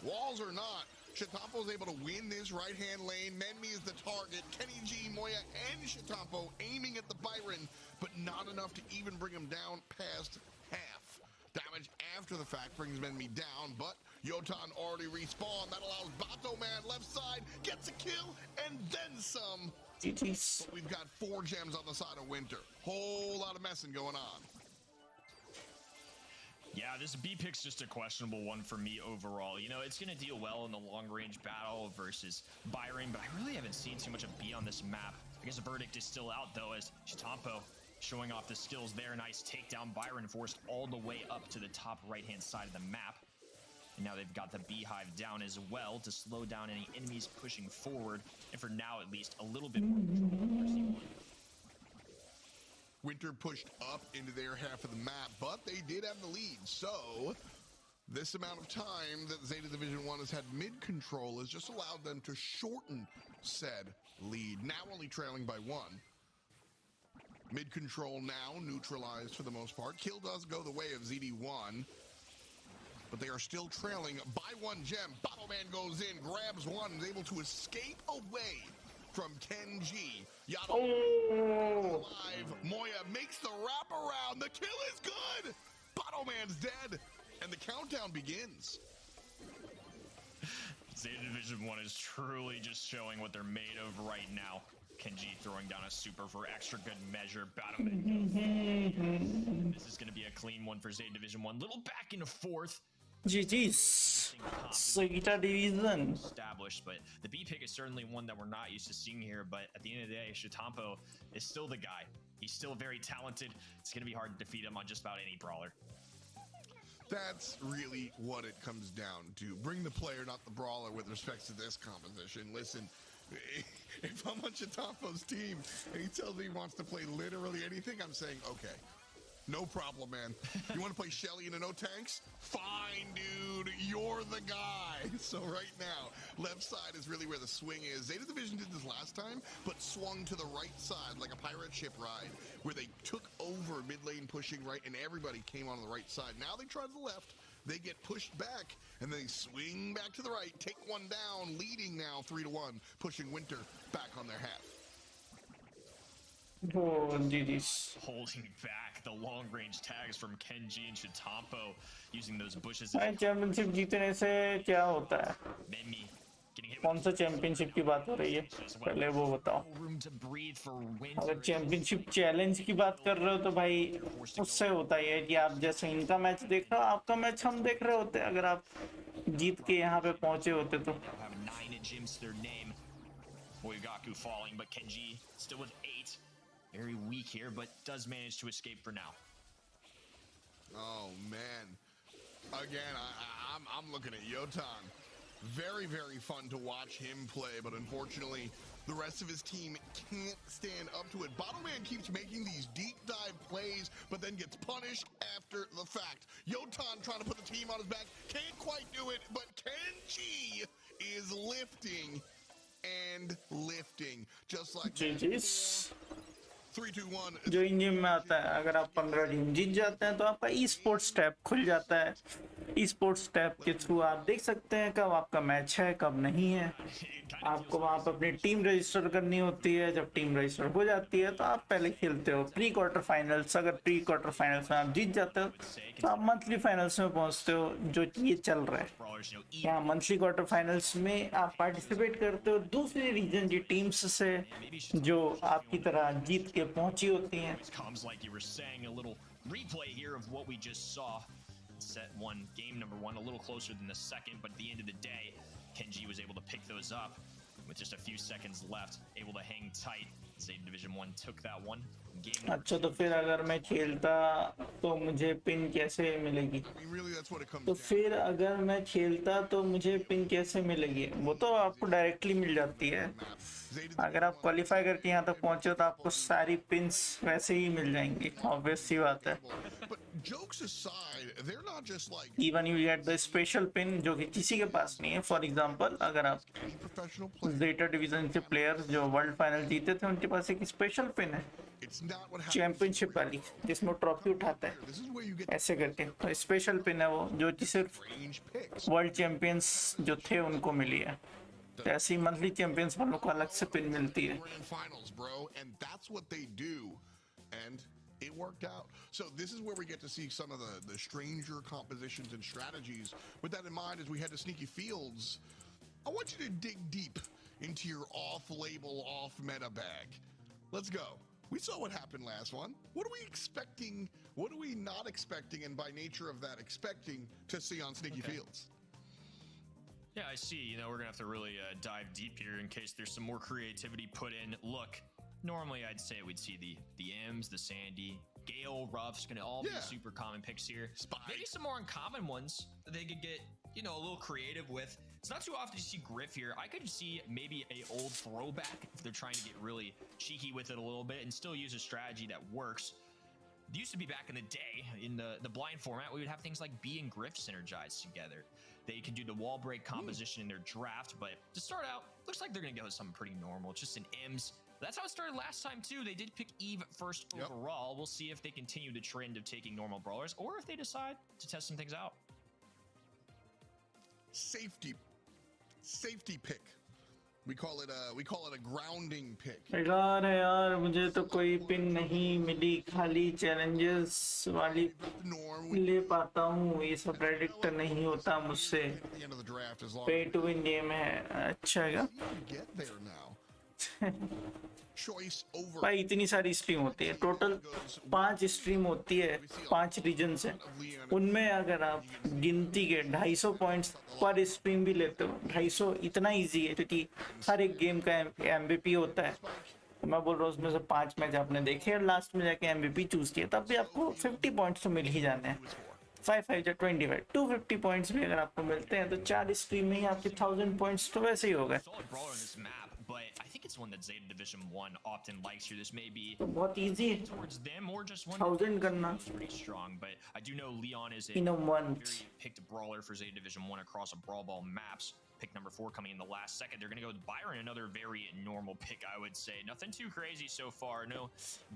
walls or not, Shitampo is able to win this right-hand lane. Menme is the target. Kenny G, Moya, and Shitampo aiming at the Byron, but not enough to even bring him down past half. Damage after the fact brings Menme down, but Yotan already respawned. That allows Bato Man left side, gets a kill, and then some. GG's. But we've got 4 gems on the side of Winter. Whole lot of messing going on. Yeah, this B pick's just a questionable one for me overall. You know, it's going to deal well in the long-range battle versus Byron, but I really haven't seen too much of B on this map. I guess the verdict is still out, though, as Shitampo showing off the skills there. Nice takedown. Byron forced all the way up to the top right-hand side of the map. And now they've got the beehive down as well to slow down any enemies pushing forward. And for now, at least, a little bit more control. Winter pushed up into their half of the map, but they did have the lead. So this amount of time that Zeta Division 1 has had mid-control has just allowed them to shorten said lead, now only trailing by 1. Mid-control now neutralized for the most part. Kill does go the way of ZD1, but they are still trailing by 1 gem. Bottle Man goes in, grabs one, is able to escape away from Ken G. Yato alive. Moya makes the wraparound. The kill is good. Bottle Man's dead, and the countdown begins. Zeta Division 1 is truly just showing what they're made of right now. Kenji throwing down a super for extra good measure. This is going to be a clean one for Zeta Division 1. Little back and forth. GG's. Zeta Division. Established, but the B pick is certainly one that we're not used to seeing here. But at the end of the day, Shitampo is still the guy. He's still very talented. It's going to be hard to defeat him on just about any brawler. That's really what it comes down to. Bring the player, not the brawler, with respect to this composition. Listen, if I'm on Shitampo's team and he tells me he wants to play literally anything, I'm saying, okay, no problem, man. You want to play Shelly in a no tanks? Fine, dude. You're the guy. So right now, left side is really where the swing is. Zeta Division did this last time, but swung to the right side like a pirate ship ride, where they took over mid lane pushing right, and everybody came on the right side. Now they try to the left. They get pushed back, and then they swing back to the right, take one down, leading now 3-1, pushing Winter back on their half. Oh, GG's. Holding back the long-range tags from Kenji and Shitampo, using those bushes. भाई championship जीतने से क्या होता है? Menme Getting hit कौन with सा championship की बात हो रही है, पहले वो बताओ। no room to breathe for Winter. अगर चैंपियनशिप चैलेंज की बात कर रहे हो तो भाई उससे होता ही है कि आप जैसे इनका मैच देख रहे हो, आपका मैच हम देख रहे होते, अगर आप जीत के यहाँ पे पहुंचे होते तो। Now have 9 gyms to their name. Boygaku falling, but Kenji still with 8. Very weak here, but does manage to escape for now. Oh man. Again, I'm looking at Yotan. Very, very fun to watch him play, but unfortunately, the rest of his team can't stand up to it. Bottleman keeps making these deep dive plays, but then gets punished after the fact. Yotan trying to put the team on his back, can't quite do it, but Kenji is lifting and lifting, just like GG's 3, 2, 1. जो इन game में आता है, अगर आप 15 game जीत जाते हैं तो आपका ई स्पोर्ट्स टैब खुल जाता है। ई स्पोर्ट्स टैब के थ्रू आप देख सकते हैं कब आपका मैच है, कब नहीं है। आपको वहां पर अपनी टीम रजिस्टर करनी होती है। जब टीम रजिस्टर हो जाती है तो आप पहले खेलते हो प्री क्वार्टर फाइनल्स। अगर प्री क्वार्टर फाइनल्स में आप जीत जाते हो तो आप मंथली फाइनल्स में पहुंचते हो, जो ये चल रहा है। यहाँ मंथली क्वार्टर फाइनल्स में आप पार्टिसिपेट करते हो दूसरी रीजन की टीम्स से जो आपकी तरह जीत के पहुंची होती हैं। Comes like you were saying, a little replay here of what we just saw. Set 1, game number 1, a little closer than the second, but at the end of the day, Kenji was able to pick those up with just a few seconds left, able to hang tight. Zeta Division 1 took that one. Game number अच्छा, तो फिर अगर मैं खेलता तो मुझे pin कैसे मिलेगी? I mean, really, that's what it comes तो down to. फिर अगर मैं खेलता तो मुझे पिन कैसे मिलेगी? वो तो आपको डायरेक्टली मिल जाती है। अगर आप क्वालिफाई करके यहाँ तक पहुंचे तो आपको सारी पिन्स वैसे ही मिल जाएंगी, ऑब्वियस सी बात है। But jokes aside, they're not just like even you get the special pin जो कि किसी के पास नहीं है। फॉर एग्जांपल, अगर आप professional players. जेटा डिवीजन के प्लेयर्स जो वर्ल्ड फाइनल जीते थे उनके पास एक स्पेशल पिन है, It's not what happens. Championship वाली, जिसमें ट्रॉफी उठाता है This is where you get ऐसे करके। तो स्पेशल पिन है वो, जो कि सिर्फ range picks. वर्ल्ड चैंपियंस जो थे उनको मिली है। तो ऐसे ही मंथली चैंपियंस वालों को अलग से पिन मिलती है। We're in finals, bro, and that's what they do, and it worked out. So this is where we get to see some of the stranger compositions and strategies. With that in mind, as we head to Sneaky Fields, I want you to dig deep into your off-label, off-meta bag. Let's go. We saw what happened last one. What are we expecting? What are we not expecting? And by nature of that, expecting to see on Sneaky Fields? Yeah, I see. You know, we're gonna have to really dive deep here in case there's some more creativity put in. Look, normally I'd say we'd see the M's, the Sandy, Gale, Ruff's gonna all Yeah. be super common picks here. Spike. Maybe some more uncommon ones that they could get, you know, a little creative with. It's not too often to see Griff here. I could see maybe a old throwback if they're trying to get really cheeky with it a little bit and still use a strategy that works. It used to be back in the day in the blind format, we would have things like B and Griff synergized together. They can do the wall break composition in their draft, but to start out, looks like they're gonna go with something pretty normal, just an M's. That's how it started last time too. They did pick Eve first Yep. overall. We'll see if they continue the trend of taking normal brawlers or if they decide to test some things out. Safety pick. We call it a grounding pick. बेकार है यार, मुझे तो कोई pin नहीं मिली, खाली challenges वाली The norm. ले पाता हूँ। ये सब प्रेडिक्ट नहीं होता मुझसे। At the end of the draft, as long पे as टू विन गेम है। अच्छा क्या we get there now. Choice over. भाई, इतनी सारी स्ट्रीम होती है, टोटल 5 स्ट्रीम होती है, 5 रीजन से। उनमें अगर आप गिनती के 250 पॉइंट्स पर स्ट्रीम भी लेते हो, 250 इतना इजी है क्योंकि हर एक गेम का एमवीपी होता है। तो मैं बोल रहा हूँ उसमें से 5 मैच आपने देखे और लास्ट में जाके एमवीपी चूज किया, तब भी आपको 50 पॉइंट्स तो मिल ही जाने हैं। 5 5 या 25 250 पॉइंट्स भी अगर आपको मिलते हैं तो 4 स्ट्रीम में ही आपके 1000 पॉइंट्स तो वैसे ही हो गए। Solid brawler on this map, but I think it's one that Zeta Division 1 often likes here. This may be तो बहुत इजी है towards them or just one 1000 करना that's pretty strong, but I do know Leon is a in a month। very picked brawler for Zeta Division 1 across a Brawl Ball maps. Pick number 4 coming in the last second. They're going to go with Byron, another very normal pick, I would say. Nothing too crazy so far. No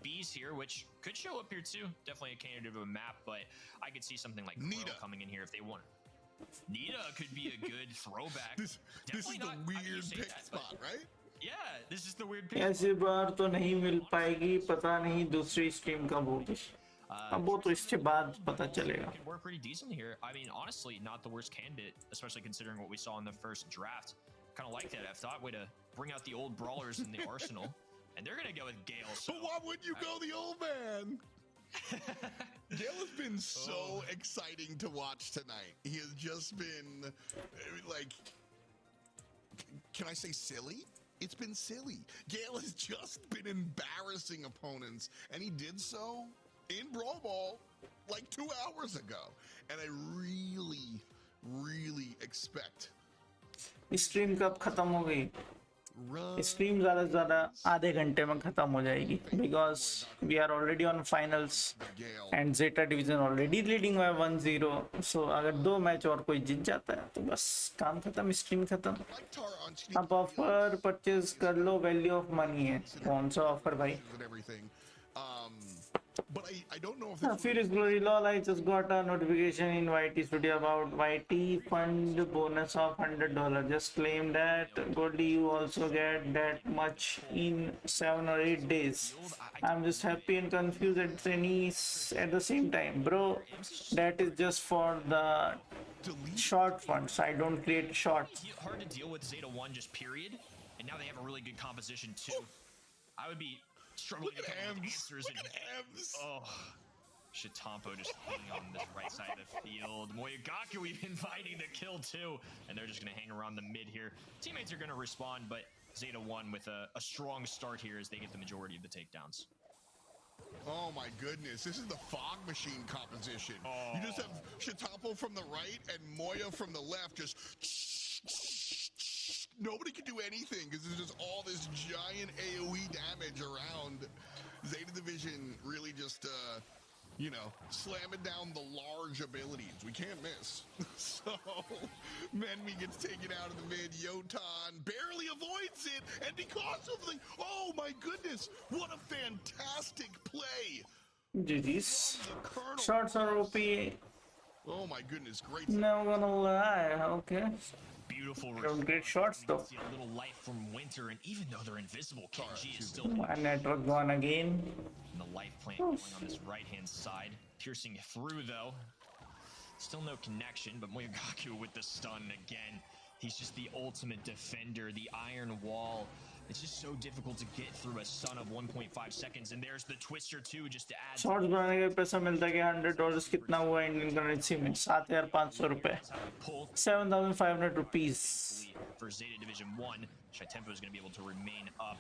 Bs here, which could show up here too. Definitely a candidate of a map, but I could see something like Crow Nita. coming in here if they want. Nita could be a good throwback. This Definitely is the not- I mean, you weird say pick that, but- spot, right? Yeah, this is the weird pick. ऐसी बार तो नहीं मिल पाएगी, पता नहीं दूसरी stream कब होगी। अब वो तो इसके बाद पता चलेगा। Could work pretty decent here. I mean, honestly, not the worst candidate, especially considering what we saw in the first draft. kind of like that. I thought way to bring out the old brawlers in the arsenal, and they're gonna go with Gale. So But why would you go the old man? Gale has been so exciting to watch tonight. He has just been like, can I say silly? It's been silly. Gale has just been embarrassing opponents, and he did so in Brawl Ball like 2 hours ago. And I really, really expect stream कब खत्म हो गई? Stream ज़्यादा से ज़्यादा आधे घंटे में खत्म हो जाएगी because we are already on finals and Zeta division already leading by 1-0. So अगर 2 मैच और कोई जीत जाता है तो बस काम खत्म, स्ट्रीम खत्म. आप ऑफर परचेज कर लो, वैल्यू ऑफ मनी है. कौन सा ऑफर भाई? and everything. But I don't know if Furious Glory lol, I just got a notification in YT Studio about YT fund bonus of $100. Just claim that. Goldie, you also get that much in 7 or 8 days. I'm just happy and confused at the same time. Bro, that is just for the short funds. I don't create shorts. Hard to deal with Zeta 1 just period, and now they have a really good composition too. I would be struggling to come up with answers. Look at Ems. Oh, Shitampo just hanging on this right side of the field. Moyagaku even finding the kill too, and they're just going to hang around the mid here. Teammates are going to respond, but Zeta 1 with a strong start here as they get the majority of the takedowns. Oh my goodness, this is the fog machine composition. You just have Shitampo from the right and Moya from the left, just nobody can do anything because there's just all this giant AoE damage around. Zeta Division really just, you know, slamming down the large abilities. We can't miss. So, Menmi gets taken out of the mid. Yotan barely avoids it. And because of the... Oh, my goodness. What a fantastic play. GG's. The Colonel. Shots are OP. Oh, my goodness. Great. No gonna lie. Okay. Beautiful. Great shots though. See a little life from Winter, and even though they're invisible, KG is still My network gone again. in the life plant going on this right-hand side. Piercing through, though. Still no connection, but Moyagaku with the stun again. He's just the ultimate defender, the iron wall. It's just so difficult to get through a stun of 1.5 seconds, and there's the Twister too, just to add. Shorts बनाने का पैसा मिलता है कि $100 कितना हुआ Indian currency में? 7,500 रुपए. 7,500 rupees. For Zeta Division 1, Shitempo is going to be able to remain up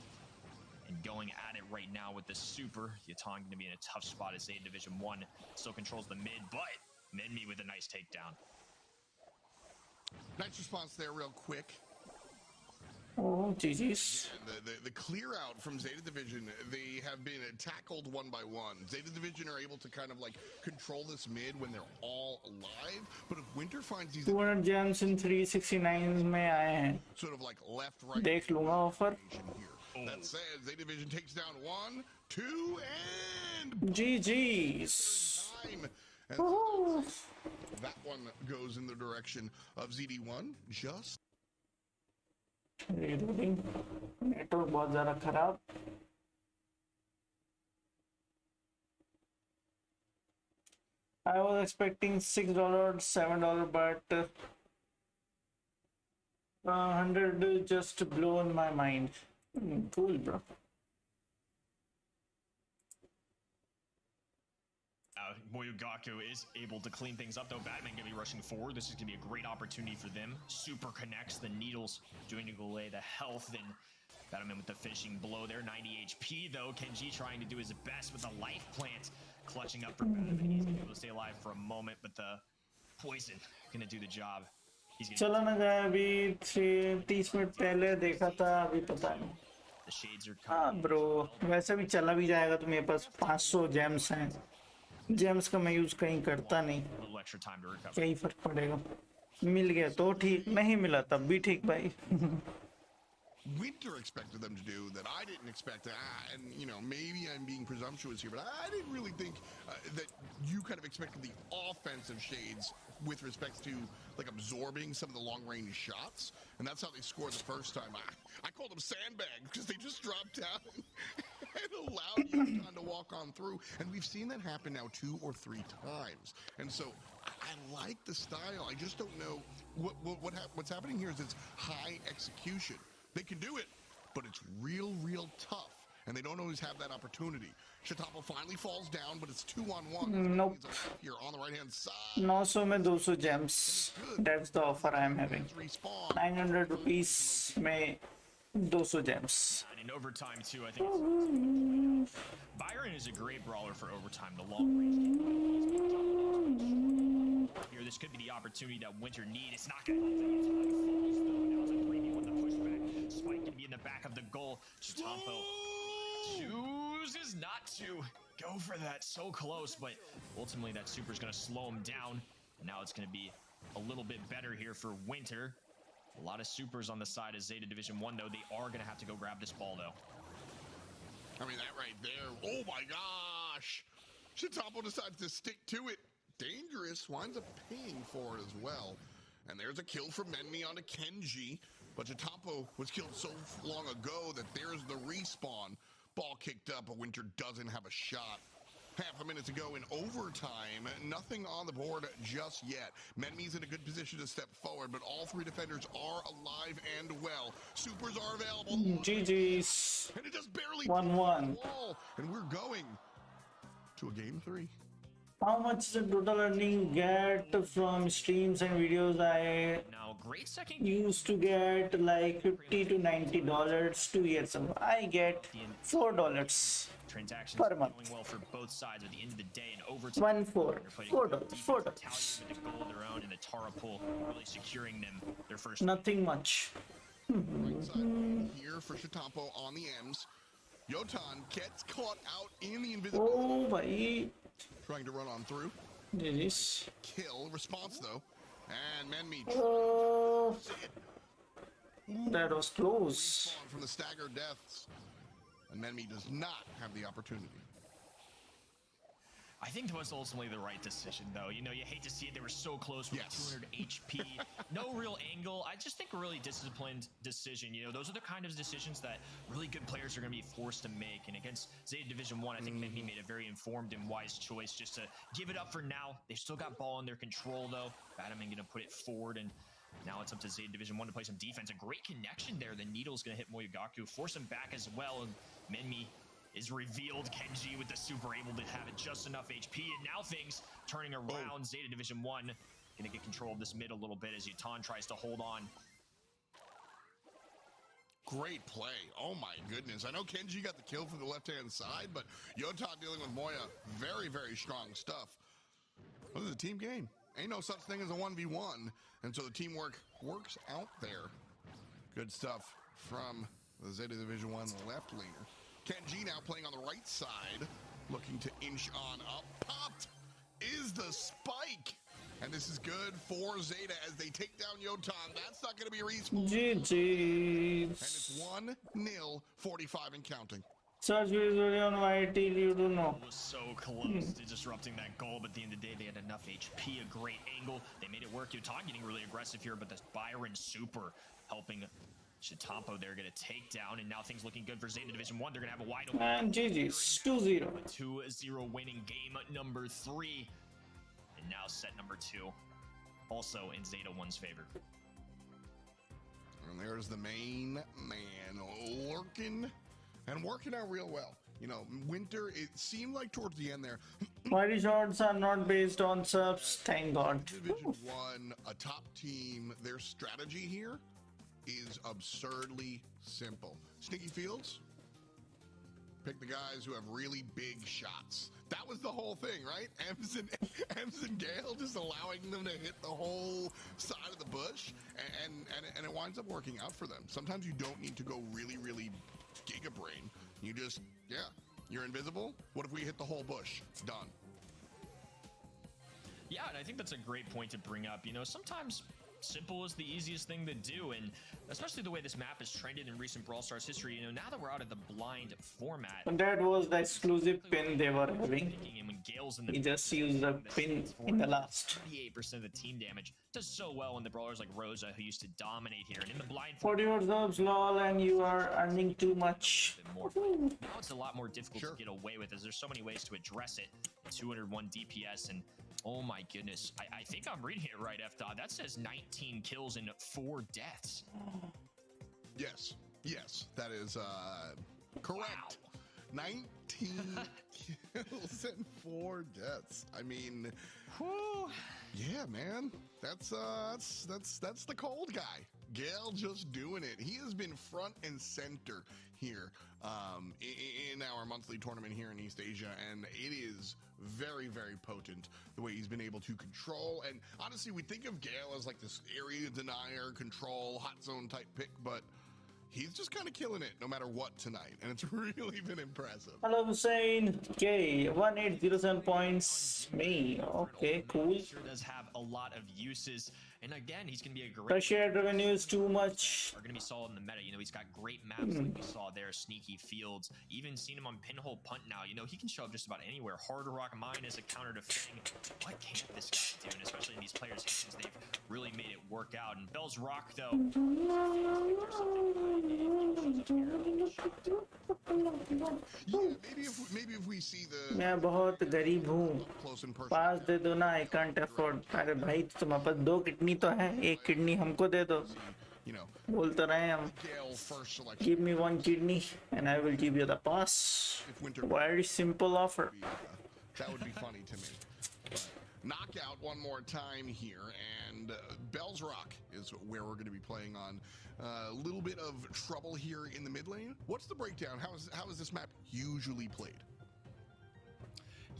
and going at it right now with the super. Yatan going to be in a tough spot as Zeta Division 1 still controls the mid, but Menmi with a nice takedown. Nice response there real quick. Oh, GG's. The clear out from Zeta Division, they have been tackled one by one. Zeta Division are able to kind of like control this mid when they're all alive, but if Winter finds these 200 gems in 369 में आए हैं. sort of like left right देख लूँगा offer. here. That said, Zeta Division takes down 1, 2, and GG's. time. And Oh. that one goes in the direction of ZD1. Just Reloading. Network बहुत ज़्यादा खराब. I was expecting $6, $7, but 100 just blown my mind. Cool, bro. Moyagaku is able to clean things up, though. Batman going to be rushing forward. This is going to be a great opportunity for them. Super connects the needles, doing to go away the health, and Batman with the finishing blow there. 90 HP, though. Kenji trying to do his best with the life plant, clutching up for Batman. He's going to be able to stay alive for a moment, but the poison going to do the job. He's going चला ना गया अभी 30 minute पहले देखा था अभी पता नहीं. The shades are हाँ coming. ब्रो वैसे भी चला भी जाएगा तो मेरे पास 500 जेम्स हैं. जेम्स का मैं यूज कहीं करता नहीं. A little extra time to recover. क्या ही फर्क पड़ेगा. मिल गया तो ठीक, नहीं मिला तब भी ठीक भाई. Winter expected them to do that I didn't expect. And, you know, maybe I'm being presumptuous here, but I didn't really think that you kind of expected the offensive shades with respect to, like, absorbing some of the long-range shots. And that's how they scored the first time. I called them sandbags because they just dropped down and allowed Yotan to walk on through. And we've seen that happen now 2 or 3 times. And so I I like the style. I just don't know what's happening here is it's high execution. They can do it, but it's real tough, and they don't always have that opportunity. Shatapo finally falls down, but it's 2-on-1. Nope. Here on the right-hand side. 900 में 200 gems. That's the offer I am having. Respawn. 900 rupees में 200 gems. And in overtime too, I think it's Byron is a great brawler for overtime. The long range game. Here, this could be the opportunity that Winter need. It's not going to help the time falls though. Now it's a 3v1 the pushback. Spike going to be in the back of the goal. Chitampo chooses not to go for that. So close, but ultimately that super is going to slow him down. And now it's going to be a little bit better here for Winter. A lot of supers on the side of Zeta Division 1, though. They are going to have to go grab this ball, though. I mean, that right there. Oh my gosh. Shatapo decides to stick to it. Dangerous. Winds up paying for it as well. And there's a kill from Menmi onto Kenji. But Shatapo was killed so long ago that there's the respawn. Ball kicked up, but Winter doesn't have a shot. Half a minute to go in overtime. Nothing on the board just yet. Menmi's in a good position to step forward, but all three defenders are alive and well. Supers are available. GG's. And it just barely 1-1. and we're going to a game 3. How much the total earning get from streams and videos? I Now, great second used to get like $50 to $90 2 years ago. I get $4. transactions Per month. going well for both sides at the end of the day and overtime. $4. $4. With the goal of their own and the Tara pull really securing them their first. Nothing much. Right side here for Shatapo on the M's. Yotan gets caught out in the invisible. Oh, bhai. Trying to run on through. GG's. Kill response though. And Menmi Oh, that was close. spawn from the staggered deaths. And Menmi does not have the opportunity. I think that was ultimately the right decision, though. You know, you hate to see it. They were so close with Yes. 200 HP. No real angle. I just think a really disciplined decision. You know, those are the kind of decisions that really good players are going to be forced to make. And against Zeta Division 1, I think Menmi made a very informed and wise choice just to give it up for now. They've still got ball in their control, though. Batman going to put it forward, and now it's up to Zeta Division 1 to play some defense. A great connection there. The Needle's going to hit Moyogaku, force him back as well, and Menmi is revealed. Kenji with the super able to have it just enough HP, and now things turning around. Zeta Division 1 gonna get control of this mid a little bit as Yutan tries to hold on. Great play. Oh my goodness. I know Kenji got the kill from the left-hand side, but Yotan dealing with Moya, very, very strong stuff. This is a team game. Ain't no such thing as a 1v1, and so the teamwork works out there. Good stuff from the Zeta Division 1 left laner. Kenji now playing on the right side, looking to inch on up. Popped is the spike. And this is good for Zeta as they take down Yotan. That's not going to be a respawn. And GG's. it's 1-0, 45 and counting. Search video on YT, you don't know. Was so close to disrupting that goal, but at the end of the day, they had enough HP, a great angle. They made it work. Yutan getting really aggressive here, but this Byron super helping Shatapo there get a takedown, and now things looking good for Zeta Division 1. They're going to have a wide open. And GG's. 2-0. A 2-0 winning game number 3. And now set number 2. Also in Zeta 1's favor. And there's the main man lurking and working out real well. You know, Winter, it seemed like towards the end there, Mighty shots are not based on subs. Thank God. Division 1, a top team, their strategy here is absurdly simple. Sneaky Fields, pick the guys who have really big shots. That was the whole thing, right? Ems and Gale just allowing them to hit the whole side of the bush, and it winds up working out for them. Sometimes you don't need to go really, really gigabrain. You just, yeah, you're invisible. What if we hit the whole bush? Done. Yeah, and I think that's a great point to bring up. You know, sometimes simple is the easiest thing to do, and especially the way this map has trended in recent Brawl Stars history. You know, now that we're out of the blind format, That was the exclusive pin they were having. and when Gale's in the He just used the pin in the last. 38% of the team damage does so well in the brawlers like Rosa, who used to dominate here, and in the blind 44 subs, lol, and you are earning too much. more. Now it's a lot more difficult Sure. to get away with, as there's so many ways to address it. 201 DPS, and Oh my goodness. I think I'm reading it right, F-Dot. That says 19 kills and 4 deaths. Yes, that is correct. 19 kills and 4 deaths. I mean, Whew. yeah, man, that's the cold guy. Gale just doing it. He has been front and center here in our monthly tournament here in East Asia, and it is very, very potent the way he's been able to control. And honestly, we think of Gale as like this area denier, control, hot zone type pick, but he's just kind of killing it no matter what tonight, and it's really been impressive. Hello, Hussein. Okay, 1807 points. Me. Okay, cool. Sure does have a lot of uses, and again, he's going to be a great. The shared revenue is too much. Are going to be solid in the meta. You know, he's got great maps like we saw there, sneaky fields. Even seen him on pinhole punt now. You know, he can show up just about anywhere. Hard rock mine is a counter to Fang. What can't this guy do? And especially in these players' hands, they've really made it work out. And Bell's Rock, though. Yeah, maybe if we see the मैं बहुत गरीब हूँ. close in person. 5 दे दो ना. I can't afford. अरे भाई तुम्हारे पास 2 kidney तो है. 1 किडनी हमको दे दो. You know, बोल तो रहे हैं हम. Gale first selection. Give me 1 kidney and I will give you the pass. If Winter Very simple offer. that would be funny to me. But knockout one more time here, and Bell's Rock is where we're going to be playing on. A little bit of trouble here in the mid lane. What's the breakdown? How is this map usually played?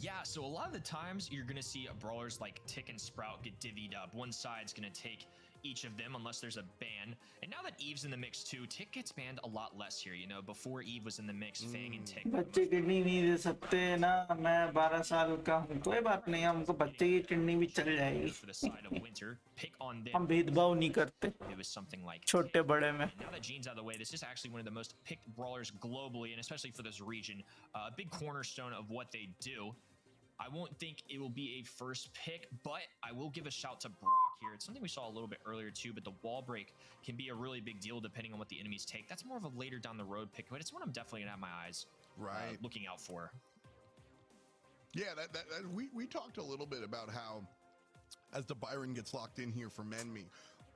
Yeah, so a lot of the times you're going to see brawlers like Tick and Sprout get divvied up. One side's going to take each of them unless there's a ban. And now that Eve's in the mix too, Tick gets banned a lot less here. You know, before Eve was in the mix, Fang and Tick. बच्चे kidney नहीं दे सकते ना. मैं 12 साल का हूँ. कोई बात नहीं. हमको बच्चे की किडनी भी चल जाएगी. For the side of Winter, pick on them. हम भेदभाव नहीं करते. It was something like छोटे बड़े में. now that Jean's out of the way, this is actually one of the most picked brawlers globally, and especially for this region. A big cornerstone of what they do. I won't think it will be a first pick, but I will give a shout to Brock here. It's something we saw a little bit earlier too, but the wall break can be a really big deal depending on what the enemies take. That's more of a later down the road pick, but it's one I'm definitely gonna have my eyes looking out for. Yeah, we talked a little bit about how as the Byron gets locked in here for Menme,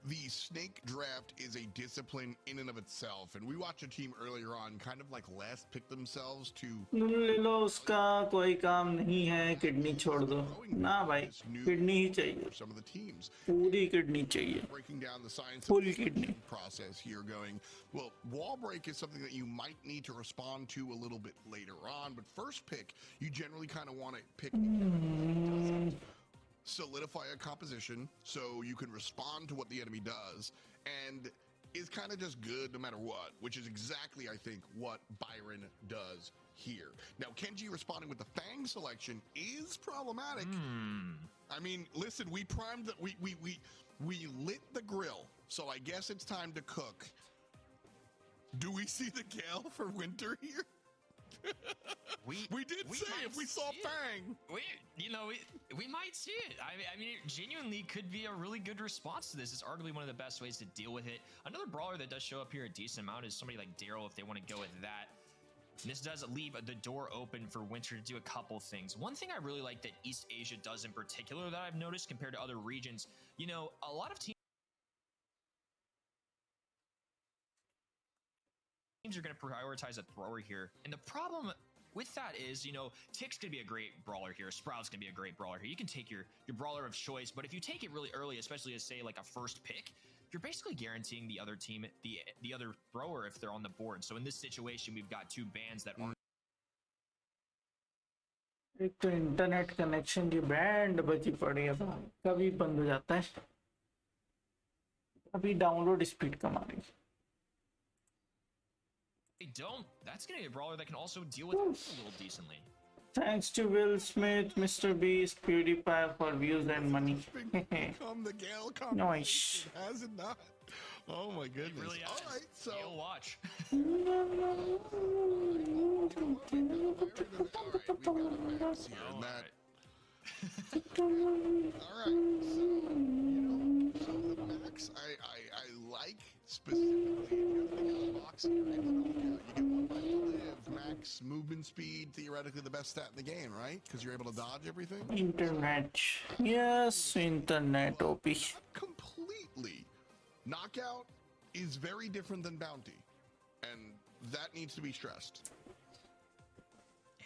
the snake draft is a discipline in and of itself, and we watched a team earlier on kind of like last pick themselves to ले लो उसका कोई काम नहीं है. Kidney छोड़ दो ना भाई. किडनी ही चाहिए. some of the teams. पूरी किडनी चाहिए. Breaking down the science Full of the kidney. process here going, well, wall break is something that you might need to respond to a little bit later on, but first pick, you generally kind of want to pick solidify a composition so you can respond to what the enemy does, and is kind of just good no matter what, which is exactly, I think, what Byron does here. Now, Kenji responding with the Fang selection is problematic. I mean, listen, we primed the, we lit the grill, so I guess it's time to cook. Do we see the Gale for Winter here? We did say if we saw Fang. We might see it. I mean, it genuinely could be a really good response to this. It's arguably one of the best ways to deal with it. Another brawler that does show up here a decent amount is somebody like Daryl if they want to go with that. And this does leave the door open for Winter to do a couple things. One thing I really like that East Asia does in particular that I've noticed compared to other regions, you know, a lot of teams are going to prioritize a thrower here. And the problem with that is, you know, Tick's going to be a great brawler here. Sprout's going to be a great brawler here. You can take your brawler of choice, but if you take it really early, especially as, say, like a first pick, you're basically guaranteeing the other team, the other thrower if they're on the board. So in this situation, we've got two bans that aren't. एक तो internet connection की band बची पड़ी है. कभी बंद हो जाता है, कभी डाउनलोड स्पीड कम आ रही है. They don't. That's going to be a brawler that can also deal with it a little decently. Thanks to Will Smith, Mr. Beast, PewDiePie for views and money. Become the Gale competition, Nice. has it not? Oh my goodness. It really has. All right, so You'll watch. So the Max, I like specifically if you're thinking of box here, you get one by live, Max movement movement speed, theoretically the best stat in the game, right? Because you're able to dodge everything. Internet. Yes, internet OP. Completely. Knockout is very different than bounty, and that needs to be stressed.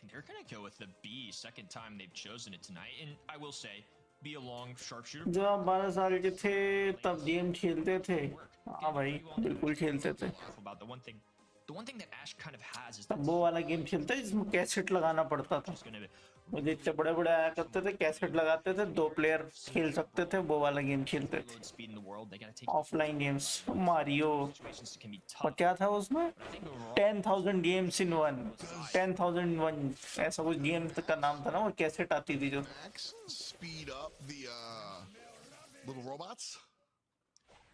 And they're gonna go with the B, second time they've chosen it tonight. And I will say, be a long sharpshooter. जब आप 12 साल के थे तब game खेलते थे हाँ भाई बिल्कुल खेलते थे About the one thing that Ash kind of has is तब वो वाला गेम खेलता है जिसमें कैसेट लगाना पड़ता था वो जितने बड़े बड़े आया करते थे कैसेट लगाते थे 2 प्लेयर खेल सकते थे वो वाला गेम खेलते थे ऑफलाइन गेम्स मारियो और क्या था उसमें 10,000 गेम्स इन वन 10,001 ऐसा कुछ गेम का नाम था ना वो कैसेट आती थी जो Max, speed up the little robots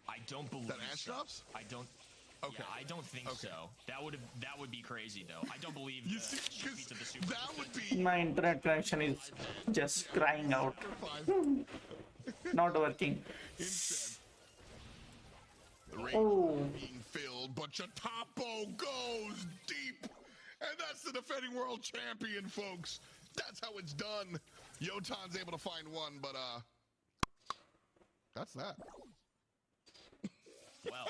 I don't believe that Ash so. drops. I don't. Okay. Yeah, I don't think Okay. so. That would be crazy though. I don't believe You the see, beats of the 'cause super. that would be my internet connection is just crying out fine. not working Instead, the range oh being filled, but Chatapo goes deep, and that's the defending world champion, folks. That's how it's done. Yotan's able to find one, but that's that. Well,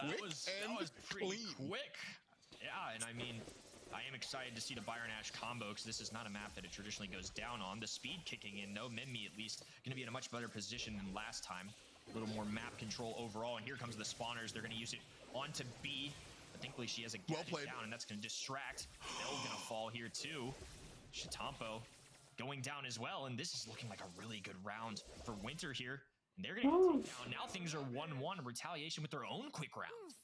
that Quick was and pretty clean. quick. Yeah, and I mean, I am excited to see the Byron Ash combo because this is not a map that it traditionally goes down on. The speed kicking in, though, Mimi at least going to be in a much better position than last time. A little more map control overall, and here comes the spawners. They're going to use it onto B. But thankfully, she has a Well gadget played. down, and that's going to distract. Bell's going to fall here too. Shitampo going down as well, and this is looking like a really good round for Winter here. And they're going to take down. Now things are 1-1. Retaliation with their own quick round.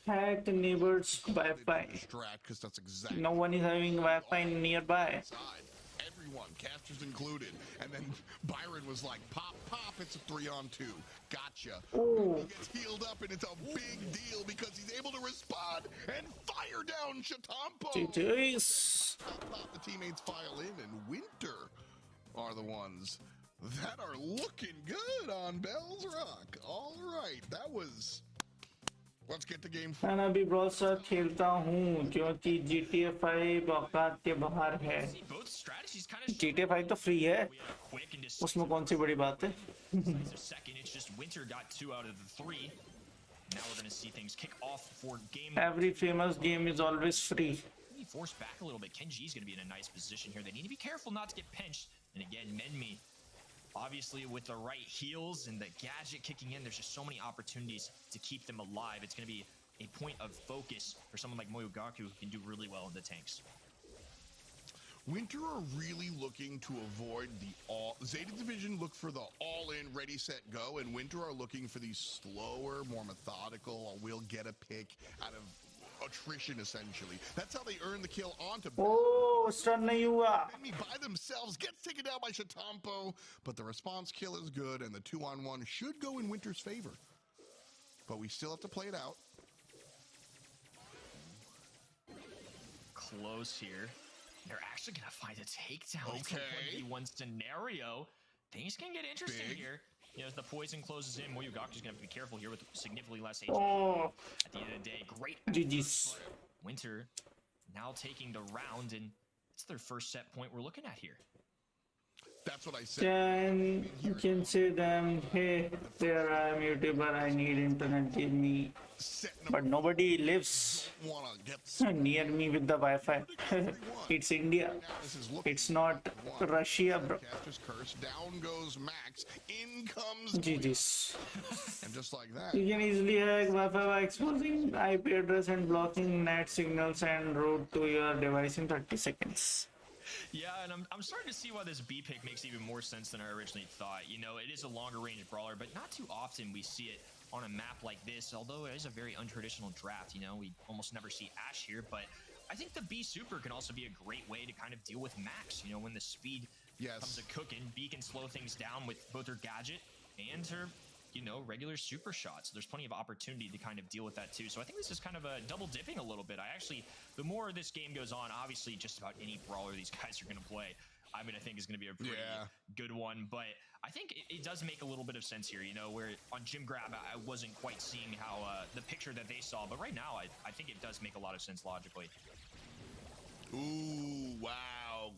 hacked neighbors Wi-Fi Distract, because that's exactly no one is having Wi-Fi nearby side. Everyone, casters included. And then Byron was like, pop, pop, it's a 3-on-2. Gotcha. oh He gets healed up, and it's a big deal because he's able to respond and fire down Shitampo. GG's. Pop, pop, the teammates file in, and Winter are the ones that are looking good on Bell's Rock. All right, that was... Let's get the game. मैं अभी brawl star खेलता हूँ क्योंकि GTA 5 औकात के बाहर है See, both strategies kind of GTA 5 तो फ्री है we had a quick and decisive उसमें कौन सी बड़ी बात है second. It's just Winter got 2 out of the 3. Now we're going to see things kick off for game. every famous game is always free He forced back a little bit. Kenji's going to be in a nice position here. They need to be careful not to get pinched. And again, Menmi, obviously with the right heals and the gadget kicking in, there's just so many opportunities to keep them alive. It's going to be a point of focus for someone like Moyogaku who can do really well in the tanks. Winter are really looking to avoid the all... Zeta Division look for the all-in, ready, set, go, and Winter are looking for the slower, more methodical, we'll get a pick out of attrition, essentially. That's how they earn the kill onto oh stun नहीं हुआ Enemy by themselves, gets taken down by Shitampo, but the response kill is good, and the 2-on-1 should go in Winter's favor. But we still have to play it out. Close here. They're actually going to find a takedown. It's a Okay. 1v1 scenario. Things can get interesting Big. here. You know, as the poison closes in, Moyogaku's going to have to be careful here with significantly less HP. oh At the end of the day, great. GG's Winter now taking the round, and it's their first set point we're looking at here. That's what I said. you can say them hey there I am YouTuber I need internet give me Set but number nobody lives one on get near me with the Wi-Fi it's India This is looking it's not Russia bro Caster's curse. Down goes Max. In comes GG's and just like that. you can easily hack Wi-Fi by exposing IP address and blocking net signals and route to your device in 30 seconds. Yeah, and I'm starting to see why this B pick makes even more sense than I originally thought. You know, it is a longer range brawler, but not too often we see it on a map like this, although it is a very untraditional draft. You know, we almost never see Ash here, but I think the B super can also be a great way to kind of deal with Max. You know, when the speed Yes. comes a cooking, B can slow things down with both her gadget and her, you know, regular super shots. There's plenty of opportunity to kind of deal with that too. So I think this is kind of a double dipping a little bit. I actually, the more this game goes on, obviously just about any brawler these guys are going to play, I mean, I think is going to be a pretty good one. But I think it does make a little bit of sense here, you know, where on Jim Grab, I wasn't quite seeing how the picture that they saw. But right now, I think it does make a lot of sense logically. Ooh, wow.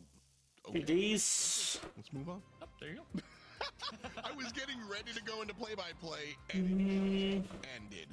It is. Let's move on. Oh, there you go. I was getting ready to go into play-by-play, and it ended.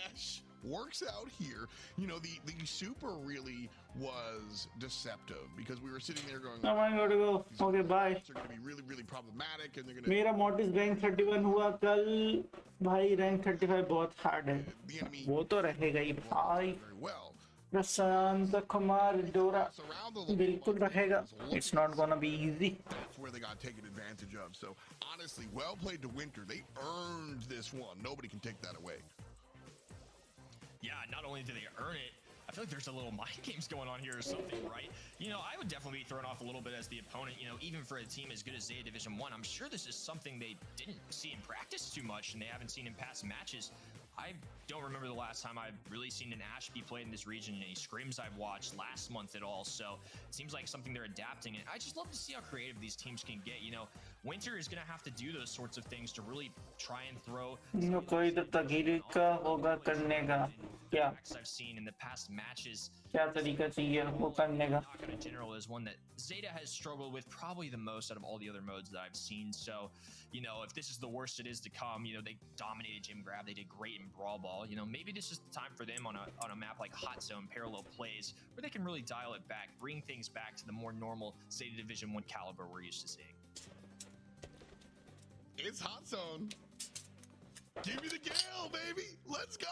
Ash works out here. You know, the super really was deceptive because we were sitting there going, Now I'm going to go. Okay, bye. they're going to be really, really problematic, and they're going to... मेरा mortise rank 31 हुआ कल भाई. Rank 35 बहुत hard है. The enemy वो तो रहेगा ही भाई. very well. प्रशांत कुमार डोरा Around the बिल्कुल रहेगा. It's not gonna be easy. That's where they got taken advantage of. So honestly, well played to Winter. They earned this one. Nobody can take that away. Yeah, not only do they earn it, I feel like there's a little mind games going on here or something, right? You know, I would definitely be thrown off a little bit as the opponent, you know, even for a team as good as Zeta Division 1. I'm sure this is something they didn't see in practice too much and they haven't seen in past matches. I don't remember the last time I've really seen an Ashe be played in this region in any scrims I've watched last month at all. So it seems like something they're adapting. And I just love to see how creative these teams can get. You know, Winter is going to have to do those sorts of things to really try and throw. कोई तो तगीरी का होगा करने का. क्या I've seen in the past matches. क्या तरीका चाहिए वो करने का. Knockout in general is one that Zeta has struggled with probably the most out of all the other modes that I've seen. So, you know, if this is the worst it is to come, you know, they dominated Gym Grab. They did great in Brawl Ball. You know, maybe this is the time for them on a map like Hot Zone, parallel plays, where they can really dial it back, bring things back to the more normal Zeta Division 1 caliber we're used to seeing. It's Hot Zone. Give me the Gale, baby. Let's go.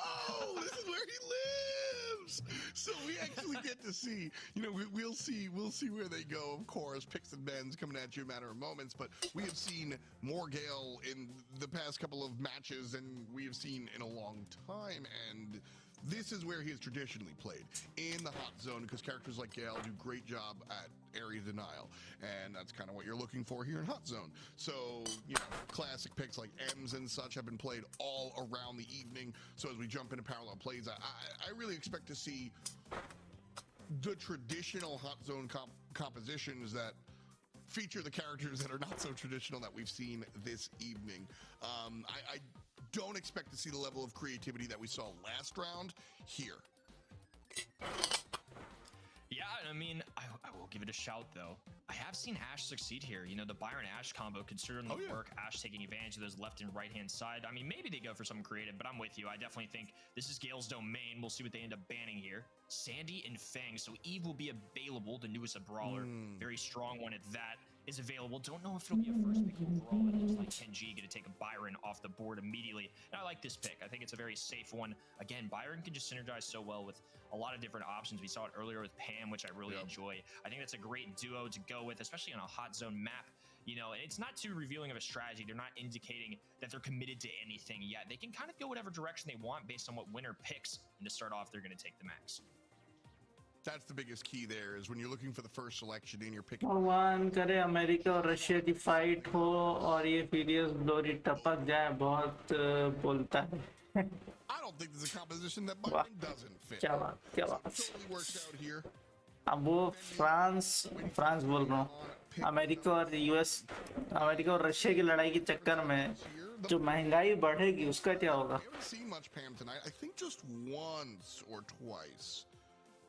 This is where he lives. So we actually get to see, you know, we'll see where they go. Of course, picks and bends coming at you in a matter of moments, but we have seen more Gale in the past couple of matches than we have seen in a long time, and this is where he has traditionally played, in the Hot Zone, because characters like Gale do a great job at area denial, and that's kind of what you're looking for here in Hot Zone. So, you know, classic picks like M's and such have been played all around the evening, so as we jump into parallel plays, I really expect to see the traditional Hot Zone compositions that feature the characters that are not so traditional that we've seen this evening. I don't expect to see the level of creativity that we saw last round here. Yeah, I mean, I will give it a shout, though. I have seen Ashe succeed here. You know, the Byron-Ashe combo could certainly work. Ashe taking advantage of those left and right-hand side. I mean, maybe they go for something creative, but I'm with you. I definitely think this is Gale's domain. We'll see what they end up banning here. Sandy and Fang. So Eve will be available, the newest brawler. Very strong one at that. Is available. Don't know if it'll be a first pick overall. It looks like Kenji going to take a Byron off the board immediately. And I like this pick. I think it's a very safe one. Again, Byron can just synergize so well with a lot of different options. We saw it earlier with Pam, which I really enjoy. I think that's a great duo to go with, especially on a Hot Zone map. You know, and it's not too revealing of a strategy. They're not indicating that they're committed to anything yet. They can kind of go whatever direction they want based on what winner picks. And to start off, they're going to take the max. That's the biggest key there, is when you're looking for the first selection and you're picking. भगवान करे America और Russia की fight हो और ये फीरियस glory टपक जाए. बहुत बोलता है. I don't think there's a composition that Byron doesn't fit. क्या बात. Totally works out here. अब वो फ्रांस बोल रहा हूँ. अमेरिका और यूएस, अमेरिका और रशिया की लड़ाई के चक्कर में जो महंगाई बढ़ेगी उसका क्या होगा. We haven't seen much Pam tonight. I think just once or twice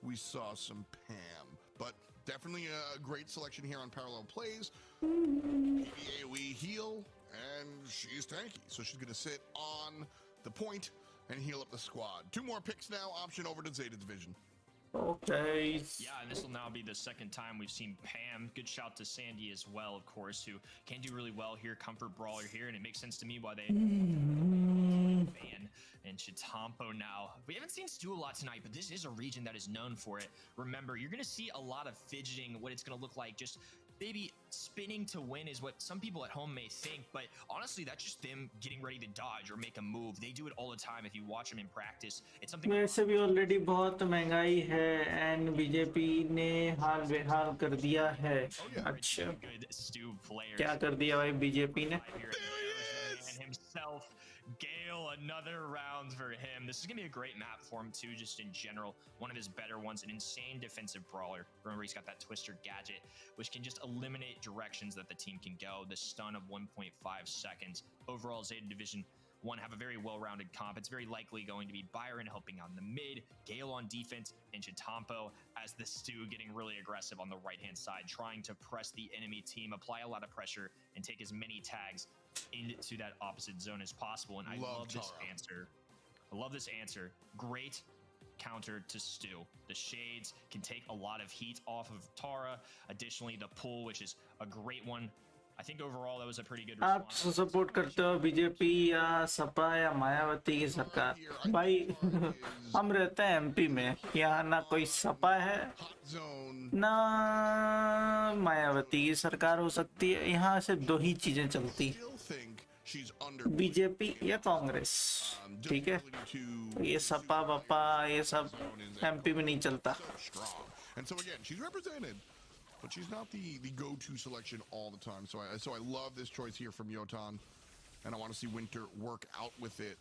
we saw some Pam, but definitely a great selection here on parallel plays. AoE heal, and she's tanky, so she's going to sit on the point and heal up the squad. 2 more picks now, option over to Zeta Division. Okay. Yeah, and this will now be the second time we've seen Pam. Good shout to Sandy as well, of course, who can do really well here. Comfort brawler here, and it makes sense to me why they ban and Chitampo now. We haven't seen Stu a lot tonight, but this is a region that is known for it. Remember, you're going to see a lot of fidgeting, what it's going to look like, just maybe spinning to win is what some people at home may think, but honestly, that's just them getting ready to dodge or make a move. They do it all the time if you watch them in practice. It's something वैसे भी already बहुत महंगाई है and BJP ने हाल बेहाल कर दिया है. अच्छा, good Stu players. क्या कर दिया भाई बीजेपी ने. And himself, Gale, another round for him. This is going to be a great map for him too, just in general. One of his better ones, an insane defensive brawler. Remember, he's got that twister gadget, which can just eliminate directions that the team can go. The stun of 1.5 seconds. Overall, Zeta Division 1 have a very well-rounded comp. It's very likely going to be Byron helping on the mid, Gale on defense, and Chitampo as the Stu getting really aggressive on the right-hand side, trying to press the enemy team, apply a lot of pressure, and take as many tags into that opposite zone as possible. And I love this answer. I love this answer. Great counter to Stu. The shades can take a lot of heat off of Tara. Additionally, the pull, which is a great one. I think overall that was a pretty good आप response. Support करते हो BJP या सपा या मायावती की सरकार? भाई हम रहते हैं एमपी में, यहाँ ना कोई सपा है ना मायावती की सरकार हो सकती है। यहाँ से दो ही चीजें चलती, बीजेपी या कांग्रेस, ठीक है? तो ये सपा बपा ये सब एमपी में नहीं चलता। But she's not the go-to selection all the time. So I love this choice here from Yotan, and I want to see Winter work out with it.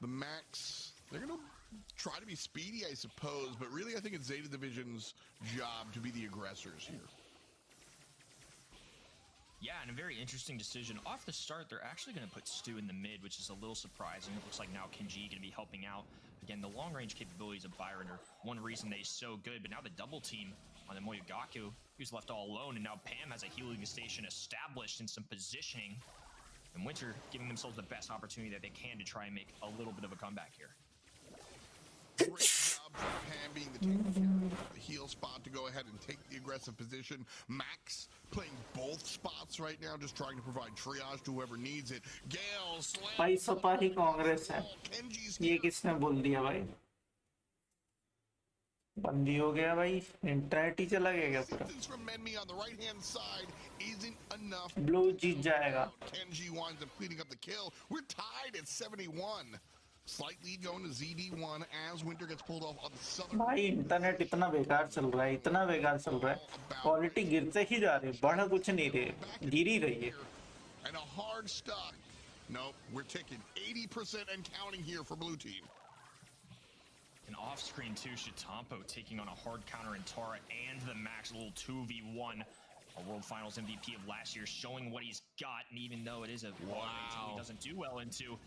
The Max, they're gonna try to be speedy, I suppose, but really I think it's Zeta Division's job to be the aggressors here. Yeah, and a very interesting decision. Off the start, they're actually going to put Stu in the mid, which is a little surprising. It looks like now Kenji going to be helping out. Again, the long-range capabilities of Byron are one reason they're so good, but now the double team on the Moyogaku, who's left all alone, and now Pam has a healing station established and some positioning. And Winter giving themselves the best opportunity that they can to try and make a little bit of a comeback here. Great job from Pam being the tank carry, the heal spot to go ahead and take the aggressive position. Max playing both spots right now, just trying to provide triage to whoever needs it. Gale slams. भाई सपा ही कांग्रेस है, ये किसने बोल दिया भाई? बंदी हो गया भाई, इंटरनेट ही चला गया क्या पूरा? From Menmi on the right-hand side isn't enough. Blue जीत जाएगा। Kenji winds up cleaning up the kill. We're tied at 71. Slight lead going to ZD1 as Winter gets pulled off on the southern. भाई internet इतना बेकार चल रहा है, इतना बेकार चल रहा है, क्वालिटी गिरते ही जा रही है, बढ़ कुछ नहीं रही, गिर ही रही है। And a hard stop. No, we're ticking 80% and counting here for blue team. And off screen too, Chitampo taking on a hard counter in Tara and the Max, a little 2v1. A World Finals MVP of last year, showing what he's got, and even though it is a team he doesn't do well into,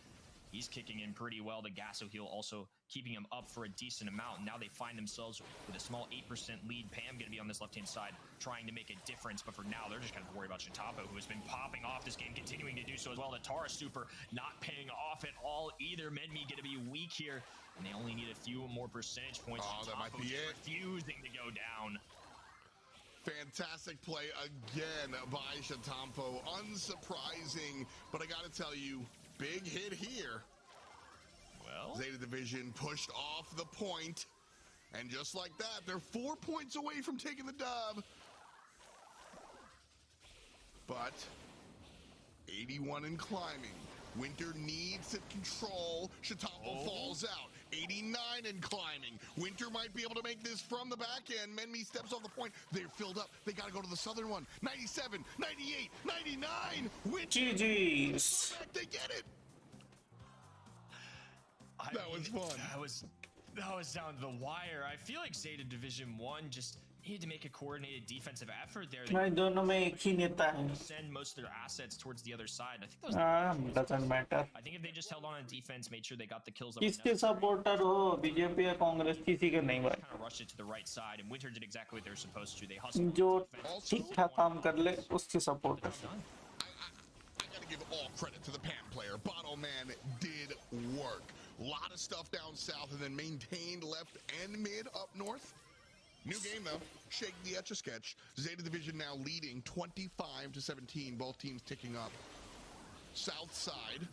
he's kicking in pretty well. The Gasso heal also keeping him up for a decent amount. Now they find themselves with a small 8% lead. Pam going to be on this left-hand side trying to make a difference, but for now they're just kind of worried about Chitampo, who has been popping off this game, continuing to do so as well. The Tara super not paying off at all either. Menmi going to be weak here, and they only need a few more percentage points. Oh, that might be it. Refusing to go down. Fantastic play again by Chitampo. Unsurprising, but I got to tell you, big hit here. Well, Zeta Division pushed off the point, and just like that, they're 4 points away from taking the dub. But 81 and climbing. Winter needs to control. Chitampo falls out. 89 and climbing. Winter might be able to make this from the back end. Menmi steps off the point. They're filled up. They got to go to the southern one. 97, 98, 99. Winter. GG's. They get it. That was fun. That was down to the wire. I feel like Zeta Division 1 just needed to make a coordinated defensive effort there. भाई दोनों में एक ही नेता है। Send most of their assets towards the other side. I think that was doesn't matter. I think if they just held on defense, made sure they got the kills up. किसके supporter हो, BJP या कांग्रेस, किसी के नहीं भाई। Kind of rushed it to the right side, and Winter did exactly what they were supposed to. They hustled. जो ठीक ठाक काम कर ले उसके supporter. I gotta give all credit to the Pam player. Bottle Man did work. A lot of stuff down south and then maintained left and mid up north. New game though, shake the Etch-a-Sketch. Zeta Division now leading 25-17, both teams ticking up. South side,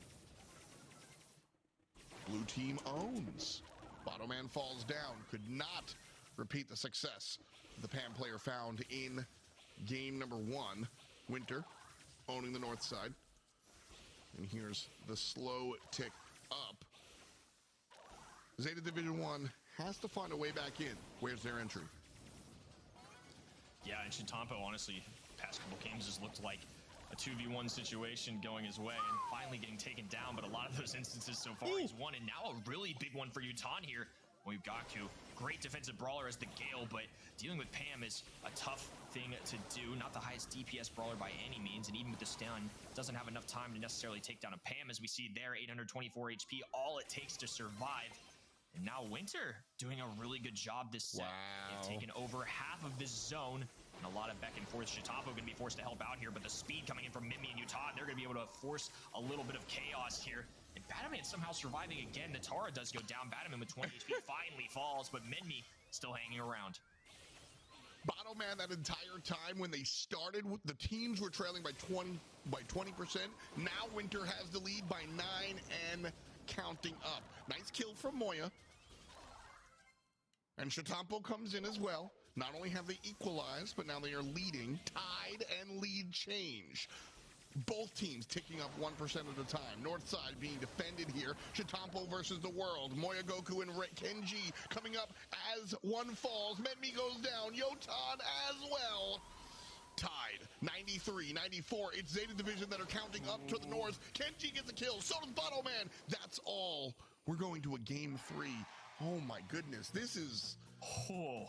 blue team owns. Bottle Man falls down, could not repeat the success the Pam player found in game number 1. Winter owning the north side. And here's the slow tick up. Zeta Division 1 has to find a way back in. Where's their entry? Yeah, and Chitampo, honestly, past couple games has looked like a 2v1 situation going his way and finally getting taken down, but a lot of those instances so far he's won, and now a really big one for Yutan here. We've got to. Great defensive brawler as the Gale, but dealing with Pam is a tough thing to do. Not the highest DPS brawler by any means, and even with the stun, doesn't have enough time to necessarily take down a Pam, as we see there, 824 HP, all it takes to survive. And now Winter doing a really good job this set. They've taken over half of this zone, and a lot of back and forth. Shitapo going to be forced to help out here, but the speed coming in from Mimi and Utah, they're going to be able to force a little bit of chaos here. And Batman somehow surviving again. The Tara does go down. Batman with 20 HP finally falls, but Minmi still hanging around. Bottle Man, that entire time when they started, the teams were trailing by 20%. Now Winter has the lead by 9 and counting up. Nice kill from Moya. And Shatampo comes in as well. Not only have they equalized, but now they are leading. Tied and lead change. Both teams ticking up 1% at a time. North side being defended here. Shatampo versus the world. Moya Goku and Kenji coming up as one falls. Menmi goes down. Yotan as well. Tied. 93, 94. It's Zeta Division that are counting up to the north. Kenji gets a kill. So does Bottle Man. That's all. We're going to a game 3. Oh my goodness. This is... Oh.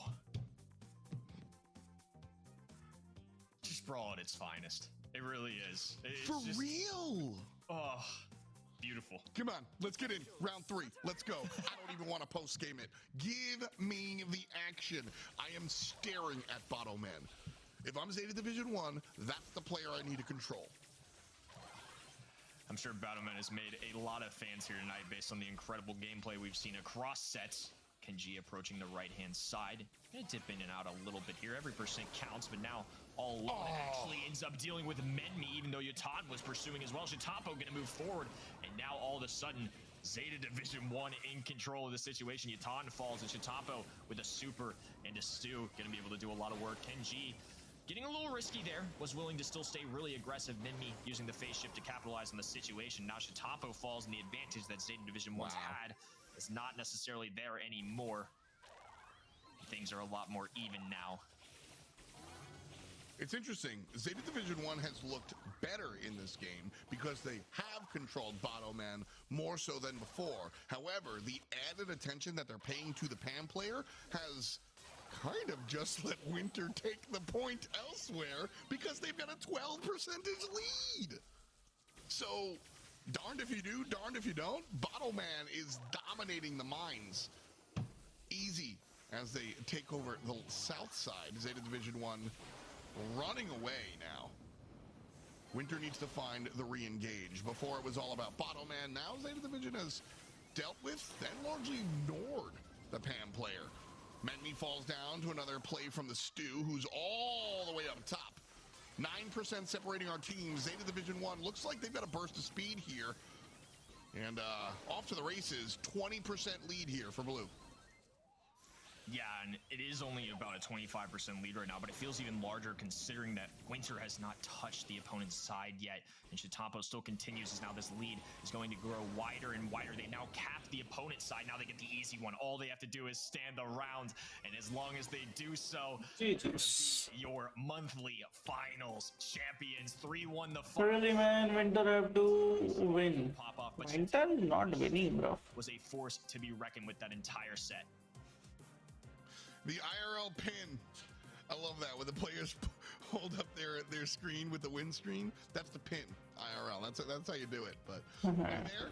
Just Brawl at its finest. It really is. It's For just, real. Oh, beautiful. Come on, let's get in. Round 3. Let's go. I don't even want to post-game it. Give me the action. I am staring at Bottle Man. If I'm Zeta Division 1, that's the player I need to control. I'm sure Battleman has made a lot of fans here tonight based on the incredible gameplay we've seen across sets. Kenji approaching the right-hand side. Gonna dip in and out a little bit here. Every percent counts, but now all alone actually ends up dealing with Menmi, even though Yotan was pursuing as well. Shitapo gonna move forward, and now all of a sudden, Zeta Division 1 in control of the situation. Yotan falls, and Shitapo with a super and a stew gonna be able to do a lot of work. Kenji getting a little risky there, was willing to still stay really aggressive. Minmi using the phase shift to capitalize on the situation. Now Shitapo falls, and the advantage that Zeta Division 1's had is not necessarily there anymore. Things are a lot more even now. It's interesting. Zeta Division 1 has looked better in this game because they have controlled Bottle Man more so than before. However, the added attention that they're paying to the Pam player has kind of just let Winter take the point elsewhere because they've got a 12% lead. So, darned if you do, darned if you don't. Bottle Man is dominating the mines. Easy as they take over the south side. Zeta Division 1 running away now. Winter needs to find the re-engage. Before it was all about Bottle Man. Now Zeta Division has dealt with and largely ignored the Pam player. Menmi falls down to another play from the Stew, who's all the way up top. 9% separating our teams. Zeta Division 1 looks like they've got a burst of speed here. And off to the races. 20% lead here for Blue. Yeah, and it is only about a 25% lead right now, but it feels even larger considering that Winter has not touched the opponent's side yet. And Shitapo still continues as now this lead is going to grow wider and wider. They now cap the opponent's side. Now they get the easy one. All they have to do is stand around, and as long as they do so, Jesus. your monthly finals champions. 3-1 the final. Really, man, Winter have to win. Pop off, but Winter not winning, bro. was a force to be reckoned with that entire set. The IRL pin. I love that when the players hold up their screen with the win screen. That's the pin. IRL. That's how you do it. But right there,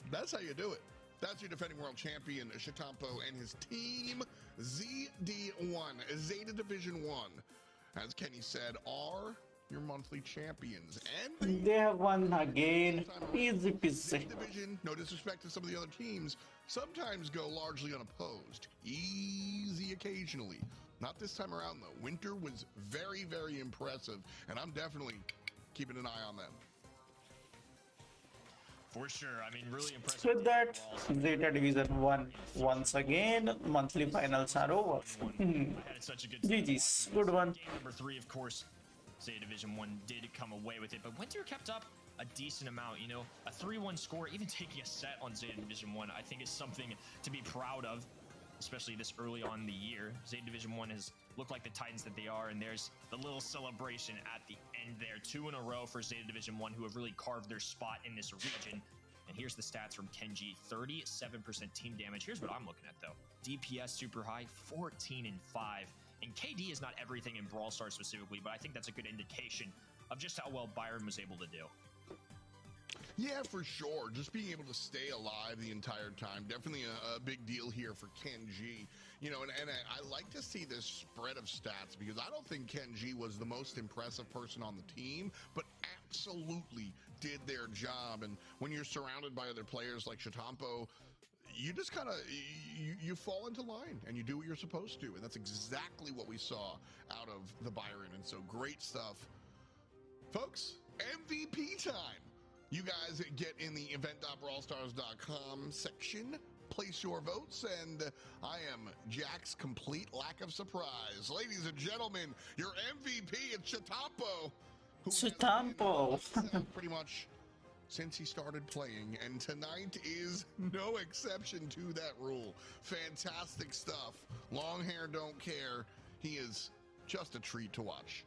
that's how you do it. That's your defending world champion Shatampo and his team ZD1, Zeta Division 1. As Kenny said, are your monthly champions, and They have won again. Easy peasy. Division, no disrespect to some of the other teams, sometimes go largely unopposed. Easy occasionally. Not this time around, though. Winter was very, very impressive, and I'm definitely keeping an eye on them. For sure. I mean, really impressive. With that, Zeta Division 1 once again. Monthly finals are over. Had such a good GG's. Good one. Game number 3, of course, Zeta Division 1 did come away with it, but Winter kept up a decent amount, you know, a 3-1 score, even taking a set on Zeta Division 1, I think is something to be proud of, especially this early on in the year. Zeta Division 1 has looked like the Titans that they are, and there's the little celebration at the end there. 2 in a row for Zeta Division 1, who have really carved their spot in this region. And here's the stats from Kenji: 37% team damage. Here's what I'm looking at though: DPS super high, 14-5. And KD is not everything in Brawl Stars specifically, but I think that's a good indication of just how well Byron was able to do. Yeah, for sure. Just being able to stay alive the entire time, definitely a big deal here for Kenji. You know, and I like to see this spread of stats because I don't think Kenji was the most impressive person on the team, but absolutely did their job. And when you're surrounded by other players like Shatampo, you just kind of you fall into line and you do what you're supposed to, and that's exactly what we saw out of the Byron. And so great stuff, folks. MVP time. You guys get in the event.brawlstars.com section, place your votes, and I am Jack's complete lack of surprise. Ladies and gentlemen, your MVP is Shatampo, who has been pretty much since he started playing, and tonight is no exception to that rule. Fantastic stuff. Long hair don't care. He is just a treat to watch.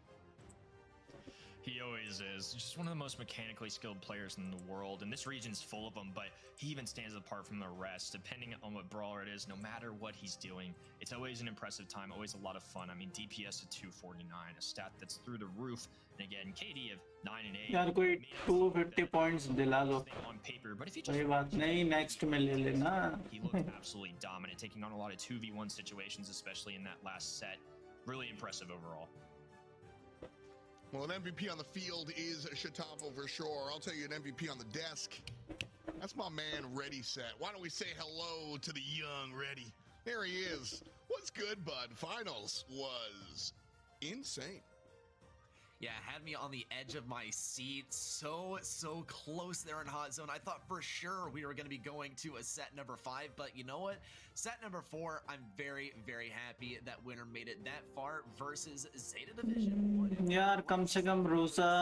He always is. Just one of the most mechanically skilled players in the world, and this region's full of them, but he even stands apart from the rest. Depending on what brawler it is, no matter what he's doing, it's always an impressive time, always a lot of fun. I mean, DPS at 249, a stat that's through the roof. And again, KD of 9 and 8. यार कोई 250 points दिला दो. On paper, but if he कोई बात नहीं, next में ले लेना. He looked absolutely dominant, taking on a lot of 2v1 situations, especially in that last set. Really impressive overall. Well, an MVP on the field is Shatampo for sure. I'll tell you an MVP on the desk. That's my man, Ready Set. Why don't we say hello to the young Ready? There he is. What's good, bud? Finals was insane. Yeah, had me on the edge of my seat. So close there in Hot Zone. I thought for sure we were going to be going to a set number 5, but you know what? Set number 4, I'm very, very happy that winner made it that far versus Zeta Division. यार कम से कम रोजा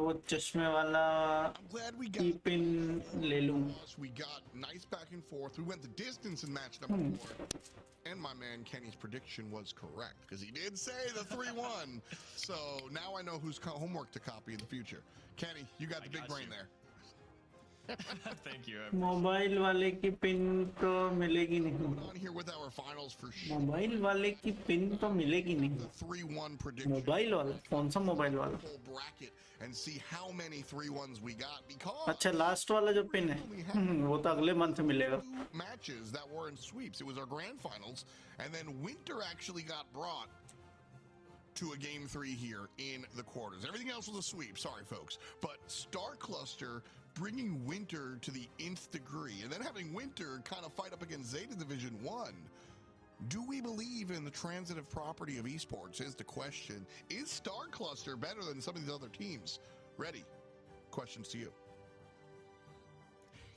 वो चश्मे वाला I'm glad we got कीपिन ले लूं. We got nice back and forth. We went the distance in match number 4. And my man Kenny's prediction was correct because he did say the 3-1. So now I know whose homework to copy in the future. Kenny, you got the big brain there. Thank you. Mobile वाले की pin तो मिलेगी नहीं. On here with our finals for sure. Mobile वाले की pin तो मिलेगी नहीं. The 3-1 prediction. मोबाइल वाला कौन सा मोबाइल वाला? Whole bracket and see how many 3-1s we got because अच्छा लास्ट वाला जो पिन है वो तो अगले मंथ मिलेगा. matches that were in sweeps. It was our grand finals, and then Winter actually got brought to a game 3 here in the quarters. Everything else was a sweep. Sorry, folks. But Star Cluster bringing Winter to the nth degree, and then having Winter kind of fight up against Zeta Division 1. Do we believe in the transitive property of esports is the question. Is Star Cluster better than some of these other teams? Ready? Questions to you.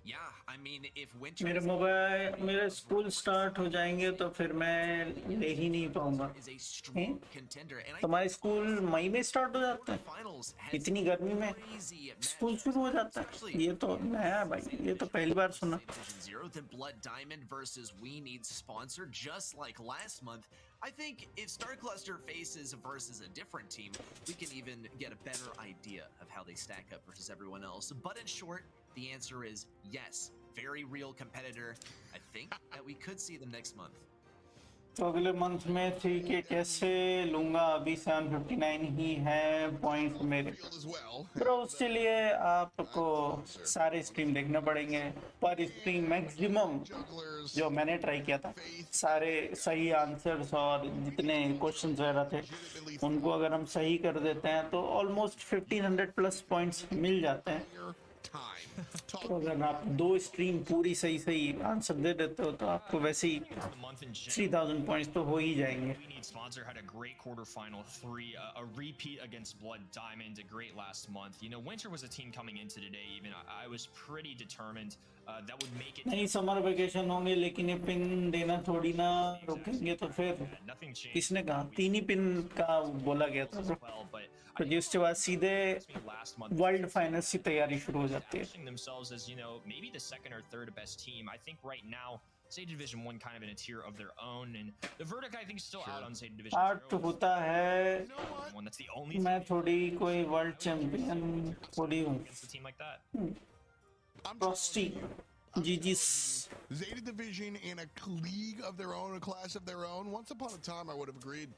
Yeah, I mean, if Winter मेरे mobile मेरे school start हो जाएंगे तो फिर मैं ले ही नहीं पाऊंगा. is a strong contender, and I तुम्हारे स्कूल मई में स्टार्ट हो जाता है. finals has इतनी गर्मी में crazy स्कूल शुरू हो जाता है. ये तो नया है भाई, ये तो पहली बार सुना. Division 0, then Blood Diamond versus We Need Sponsor, just like last month. I think if Star Cluster faces versus a different team, we can even get a better idea of how they stack up versus everyone else. But in short, the answer is yes. Very real competitor. I think that we could see them next month. तो अगले month में 3K कैसे लूंगा? अभी 759 ही है point मेरे. Field as well. Bro उसके लिए आपको सारे स्ट्रीम देखने पड़ेंगे. पर स्ट्रीम मैक्सिमम Jugglers. जो मैंने ट्राई किया था, सारे सही आंसर्स और जितने क्वेश्चंस वगैरह थे उनको अगर हम सही कर देते हैं तो ऑलमोस्ट 1500 प्लस पॉइंट्स मिल जाते हैं. Time. तो अगर आप 2 स्ट्रीम पूरी सही आंसर दे देते हो तो आपको वैसे ही The month in 3000 पॉइंट्स तो हो ही जाएंगे. We Need Sponsor had a great quarterfinal 3, a repeat against Blood Diamond, a great last month. You know, Winter was a team coming into today. Even I was pretty determined that would make it. नहीं summer vacation होंगे लेकिन ये pin देना थोड़ी ना रोकेंगे तो फिर Nothing changed. किसने कहा? 3 ही पिन का बोला गया था. Well, but तो जिसके बाद सीधे last month वर्ल्ड फाइनल्स की तैयारी शुरू हो जाती है. establishing themselves as, you know, maybe the second or third best team. I think right now Zeta Division 1 kind of in a tier of their own, and the verdict I think is still out on Zeta Division 0. Art होता है. One that's the only मैं थोड़ी कोई world champion थोड़ी हूँ. against a team like that. I'm Frosty. GG's. Zeta Division in a league of their own, a class of their own. Once upon a time, I would have agreed.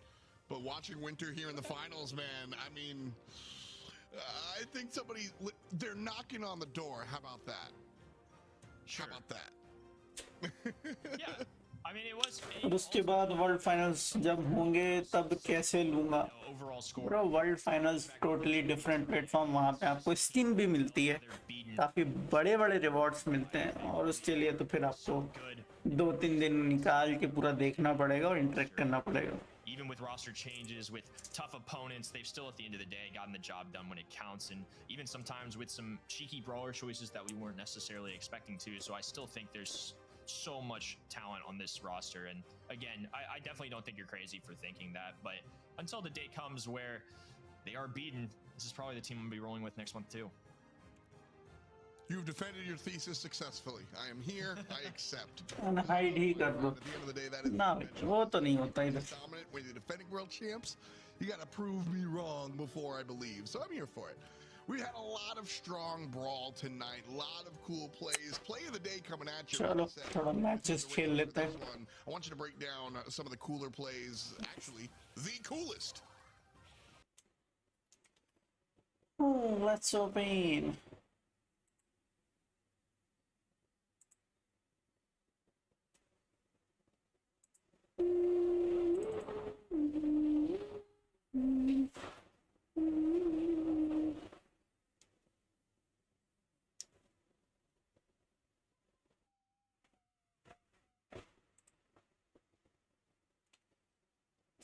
But watching Winter here in the finals, man, I mean, I think they're knocking on the door. How about that? Sure. How about that? Yeah. I mean, it was. और उसके बाद world finals जब होंगे तब कैसे लूंगा Overall score. Bro world finals totally different platform वहाँ पे आपको स्किन भी मिलती है काफी बड़े बड़े रिवॉर्ड्स मिलते हैं और उसके लिए तो फिर आपको 2-3 दिन निकाल के पूरा देखना पड़ेगा और इंटरेक्ट करना पड़ेगा Even with roster changes, with tough opponents, they've still at the end of the day gotten the job done when it counts, and even sometimes with some cheeky brawler choices that we weren't necessarily expecting to. So I still think there's so much talent on this roster, and again, I definitely don't think you're crazy for thinking that, but until the day comes where they are beaten, this is probably the team I'm gonna be rolling with next month too. You've defended your thesis successfully. I am here. I accept. Hide ही कर दो At the end of the day, that is ना the convention. वो तो नहीं होता इधर Dominant when you're defending world champs. You got to prove me wrong before I believe. So I'm here for it. We had a lot of strong brawl tonight. A lot of cool plays. Play of the day coming at you. चलो like I said. थोड़ा matches खेल लेते हैं This one, I want you to break down some of the cooler plays. Actually, the coolest. Let's open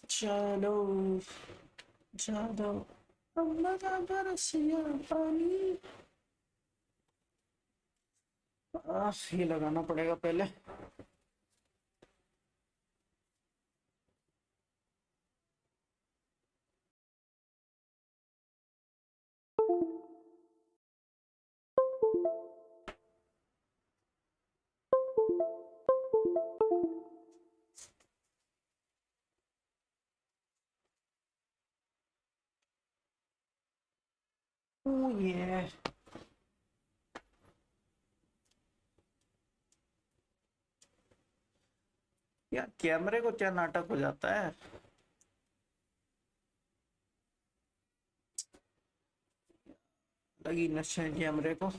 चलो चलो अम्मा का बरसिया पानी ये लगाना पड़ेगा पहले Oh yeah. यार कैमरे को क्या नाटक हो जाता है लगी नशे कैमरे को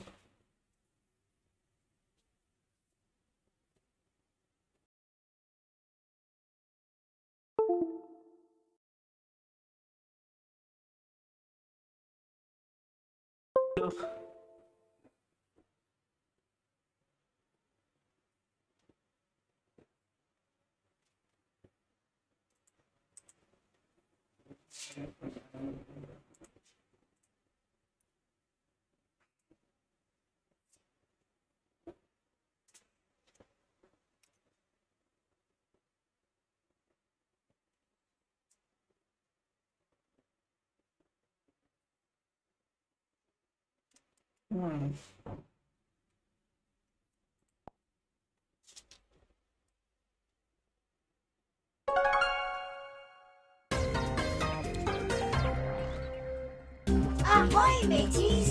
Ahoy, mateys!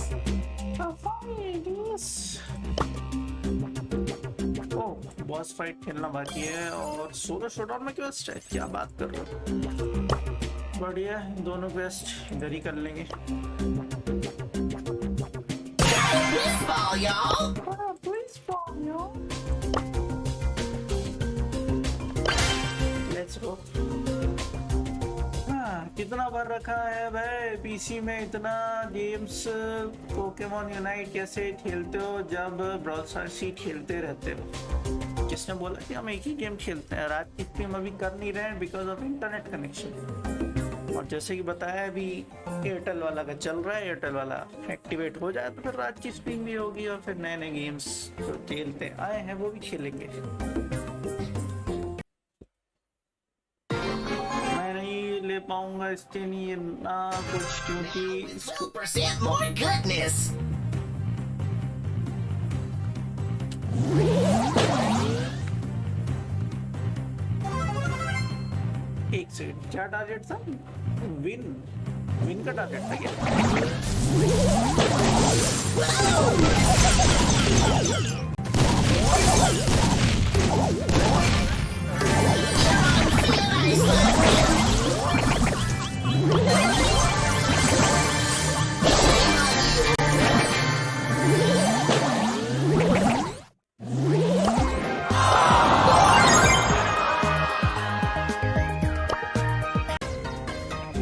बॉस फाइट खेलना बाकी है और सोलो शोडाउन में क्वेस्ट है क्या बात कर रहे हो बढ़िया दोनों क्वेस्ट इधर ही कर लेंगे Please fall, y'all! Let's go कितना बार रखा है भाई पीसी में इतना गेम्स पोकेमॉन यूनाइट कैसे खेलते हो जब ब्रॉल स्टार्स ही खेलते रहते हो किसने बोला कि हम एक ही गेम खेलते हैं रात की स्ट्रीम अभी कर नहीं रहे हैं बिकॉज ऑफ इंटरनेट कनेक्शन और जैसे कि बताया अभी एयरटेल वाला का चल रहा है एयरटेल वाला एक्टिवेट हो जाए तो फिर रात की स्ट्रीम भी होगी और फिर नए नए गेम्स जो खेलते आए हैं वो भी खेलेंगे ले पाऊंगा इसके लिए ना कुछ क्योंकि 12% more goodness! एक सेकंड क्या टारगेट था विन विन का टारगेट था क्या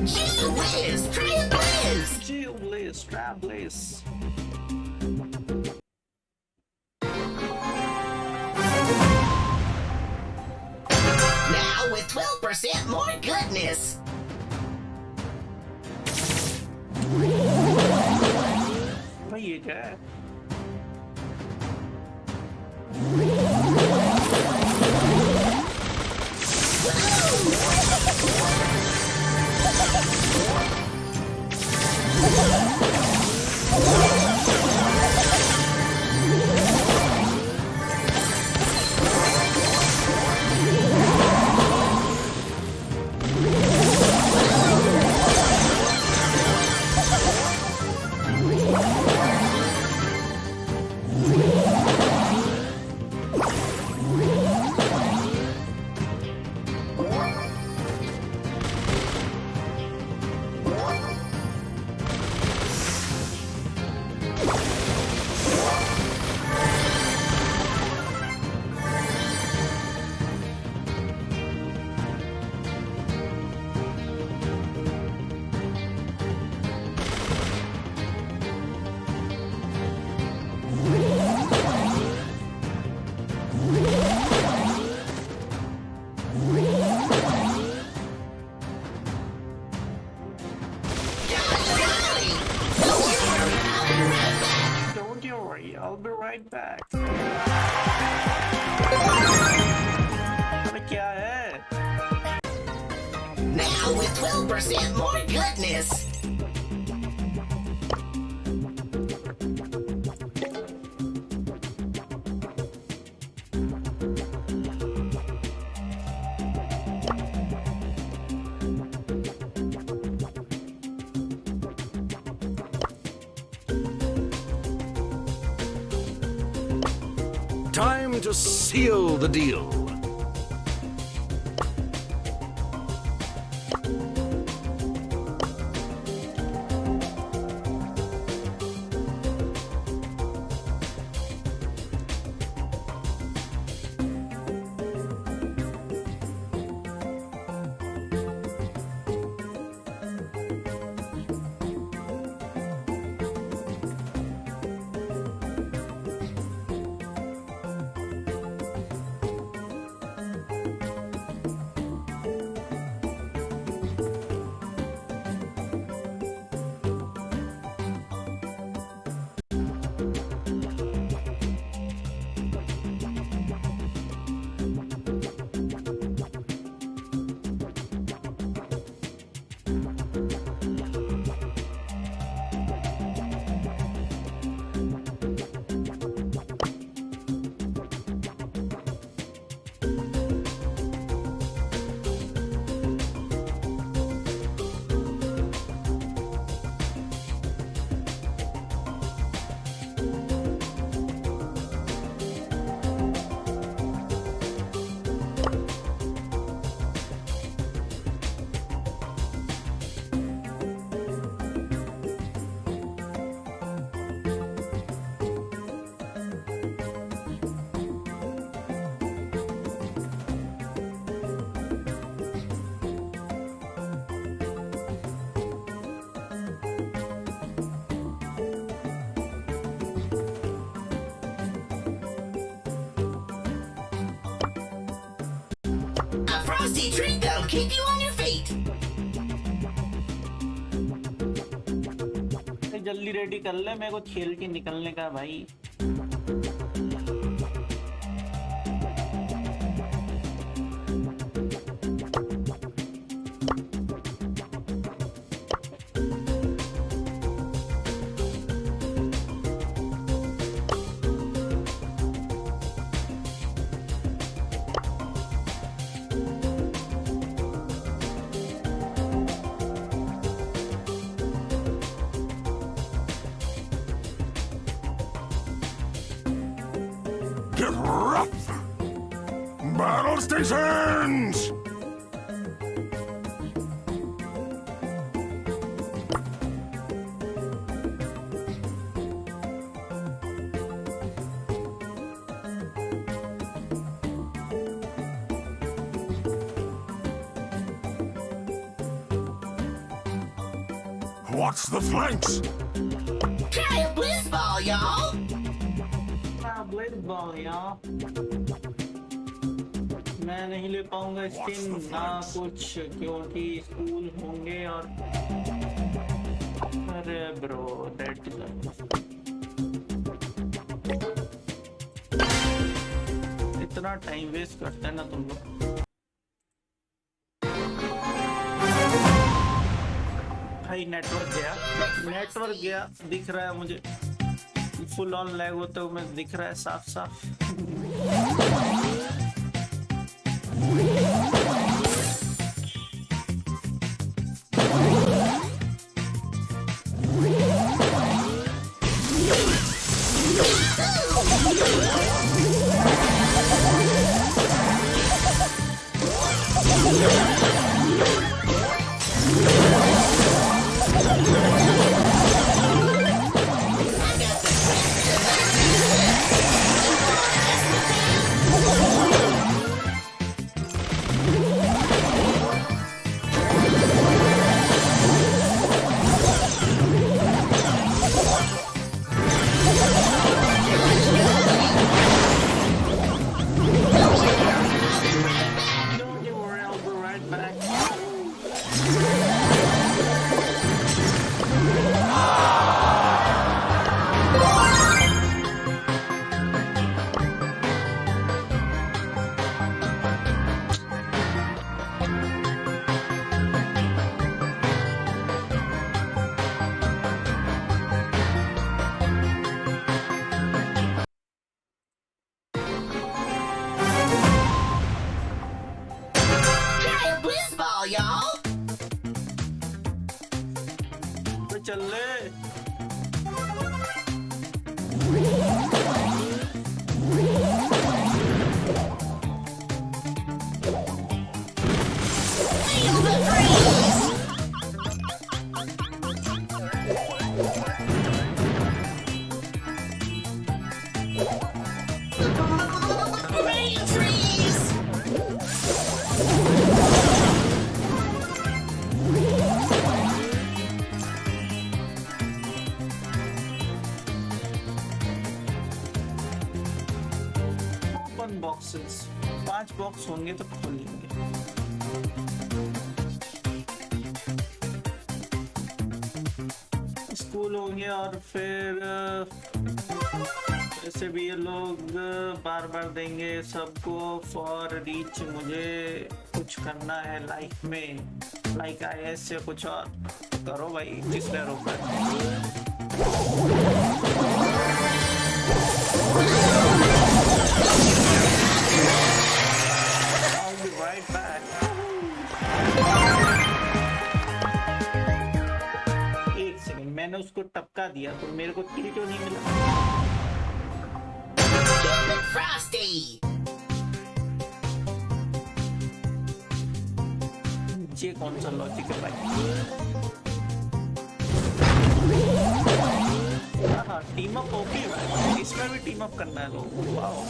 Gee whiz, try a whiz. Geoblaze, Trablaze. Now with 12% more goodness. भाई ये क्या है? Don't you worry, I'll be right back. अबे क्या है? Now with 12% more goodness. Time to seal the deal. A frosty treat that'll keep you on your feet. जल्दी ready कर ले, मेरे को खेल के निकलने का भाई। Get rough! Battle stations! What's the flanks? Try a blizz ball, y'all. Blade ball यार मैं नहीं ले पाऊंगा स्किन ना कुछ क्योंकि स्कूल होंगे और अरे ब्रो दैट इतना टाइम वेस्ट करते हैं ना तुम लोग भाई नेटवर्क गया दिख रहा है मुझे फुल ऑन लैग होते हुए मैं दिख रहा है साफ साफ चल ले बॉक्सेस 5 बॉक्स होंगे तो खोल लेंगे स्कूल होंगे और फिर ऐसे भी ये लोग बार बार देंगे सबको फॉर रीच मुझे कुछ करना है लाइफ में लाइक IAS से कुछ और करो भाई जिसने रोका right back. एक सेकंड मैंने उसको टपका दिया तो मेरे को किल क्यों नहीं मिला Frosty. ये कौन सा लॉजिक है भाई हाँ टीम अप ओके इसमें भी टीम अप करना है तो वाओ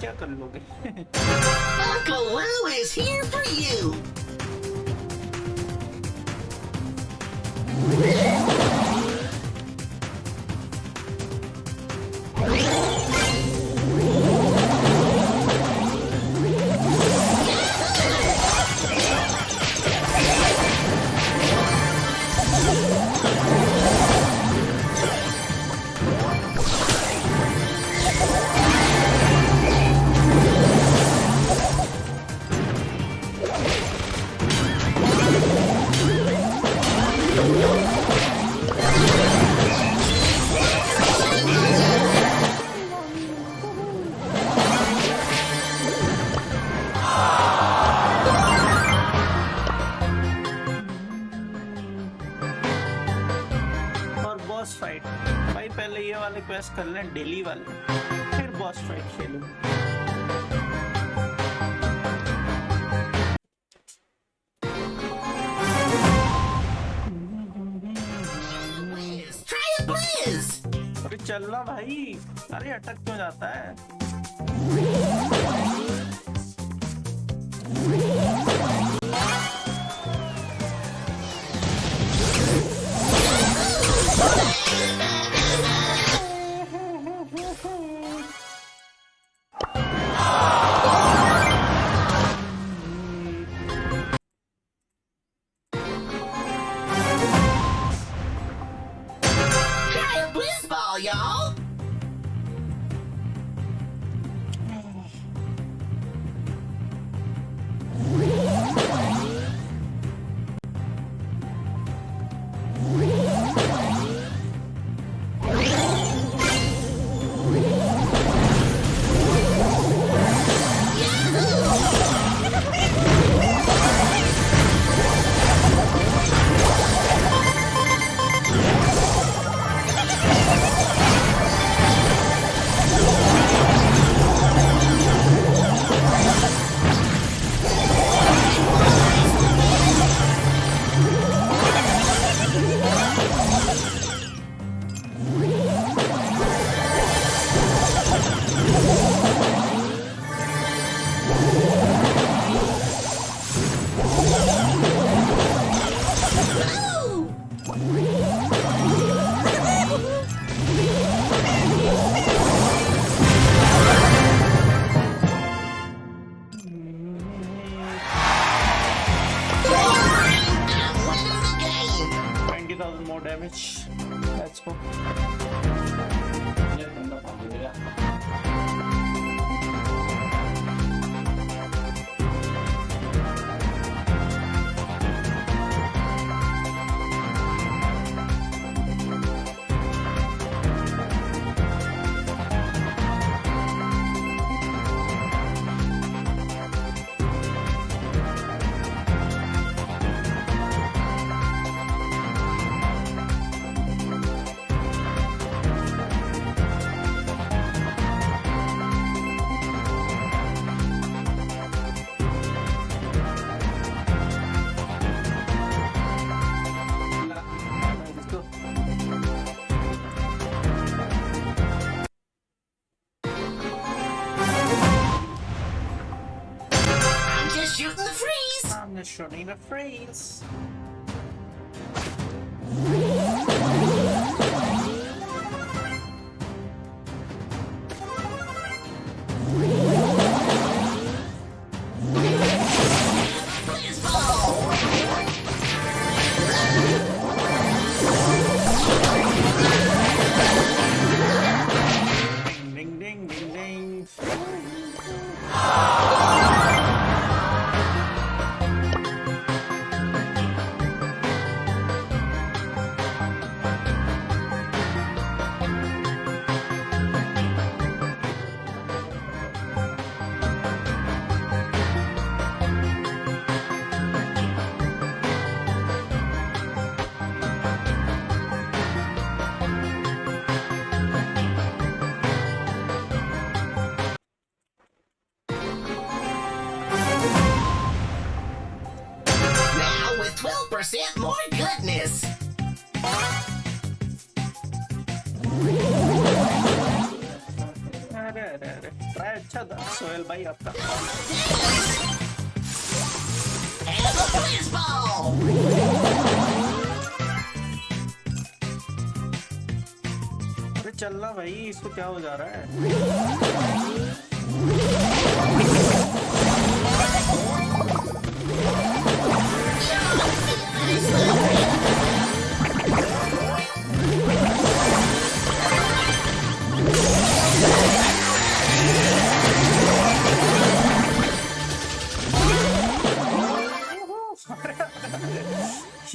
क्या कर लोगे Uncle Lou is here for you. और बॉस फाइट भाई, पहले ये वाले क्वेस्ट कर लें डेली वाले, फिर boss fight Khelo. Blizz, try a blizz. अरे चलना भाई, अरे अटक क्यों जाता है? Try a blizz ball, y'all. more damage. Let's go. Let's go. I'm just shooting the freeze. I'm just shooting the freeze. Baseball. Ding ding ding ding. Now with 12% more goodness. अरे अरे अरे ट्राई अच्छा था सोहेल भाई आपका. And the baseball. अरे चलना भाई, इसको क्या हो जा रहा है?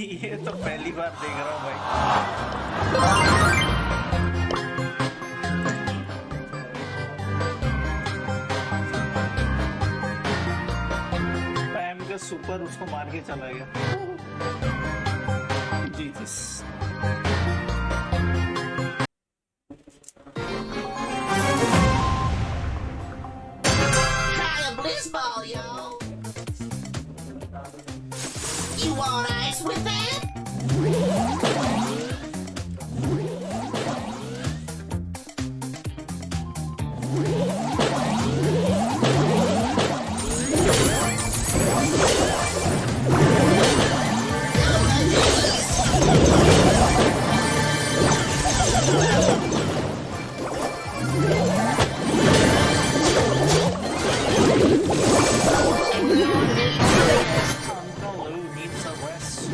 ये तो पहली बार देख रहा हूँ भाई। पैम का सुपर उसको मार के चला गया। Jesus. Try a bliss ball, yo. You want ice with that? Uncle Lou needs a rest.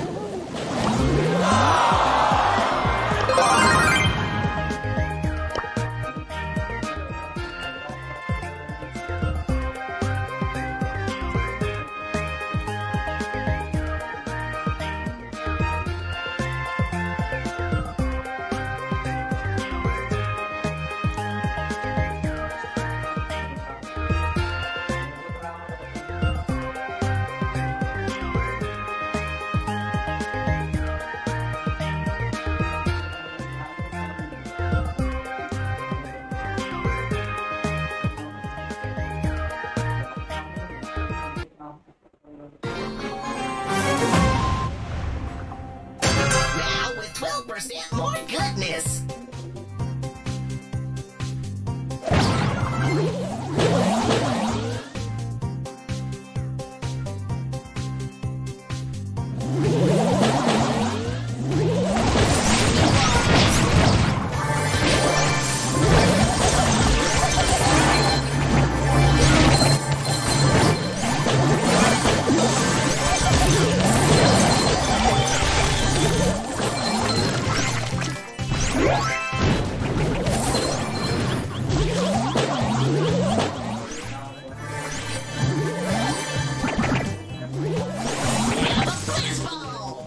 Now with 12% more goodness. Have a bliss ball.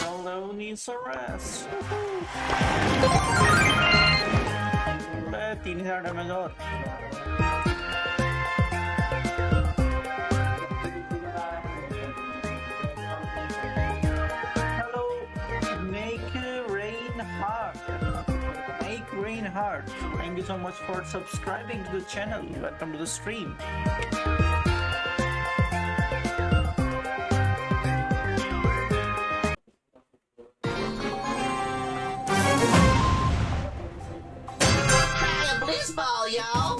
Uncle Lou needs a rest. 3000 damage और। Hello, make rain hard. Make rain hard. Thank you so much for subscribing to the channel. Welcome to the stream. Try a bliss ball, y'all.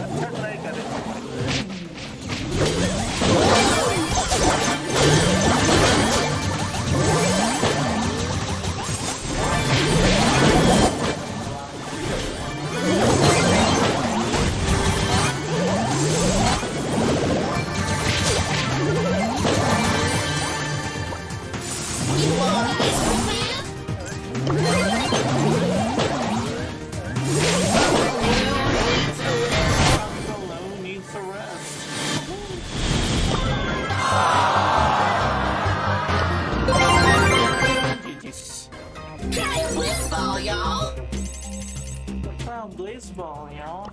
अच्छा try करें। You want ice with that? Uncle Lou needs a rest. GG's. Try a bliss ball, y'all. Well, blaze ball, y'all.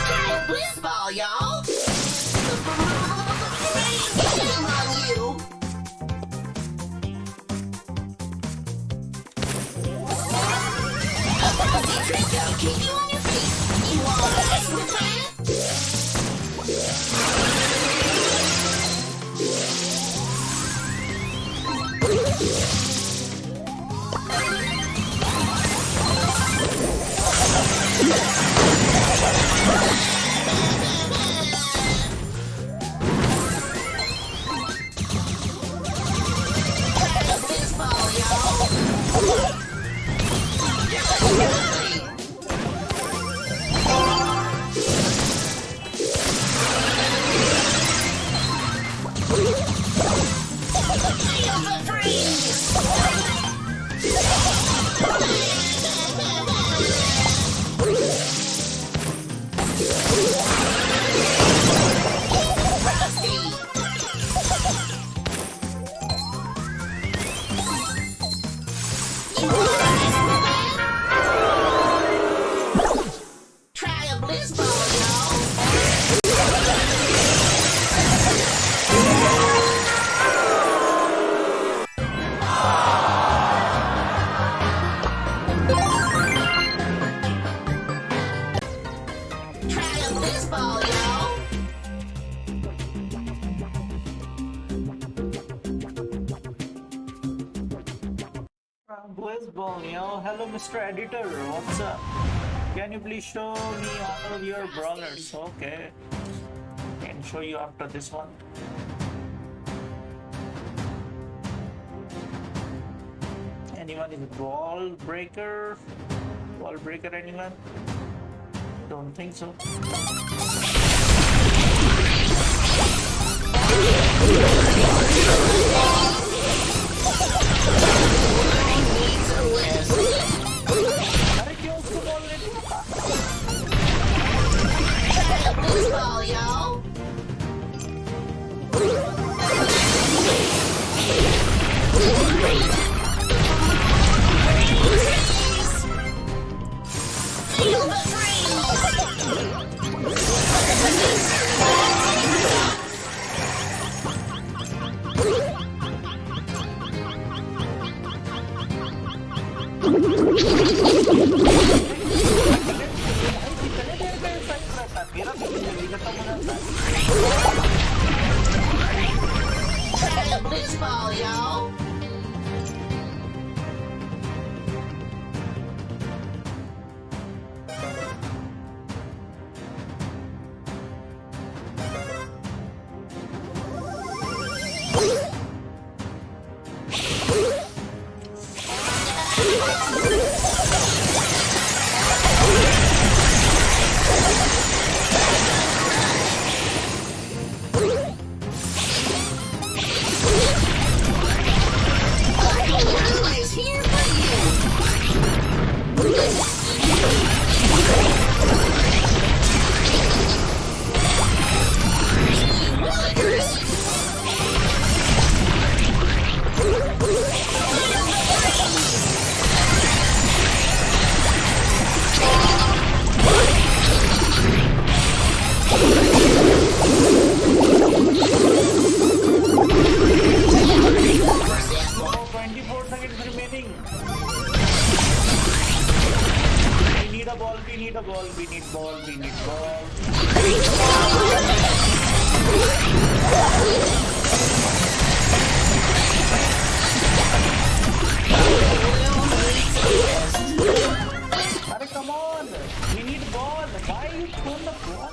Try a bliss ball, y'all. Shame on you. A frosty trick that'll keep you on your feet. You want ice with that? Try a bliss ball, y'all. Try a bliss ball, y'all. Bliss ball, yo. Hello, Mr. Editor. What's up? Can you please show me all of your brawlers? Okay. Can show you after this one. Anyone is Ball Breaker? Ball Breaker, anyone? Don't think so. अरे क्यों उसको ball नहीं दिया? Bliss ball, y'all. Feel the कितने देर का effect रहता है? मेरा तो जल्दी खत्म हो जाता है। Try a bliss ball, y'all. Is here for Oh, 24 seconds remaining. We need a ball, we need a ball, we need ball, we need ball. Arey, come on! We need ball. Why you throw the ball?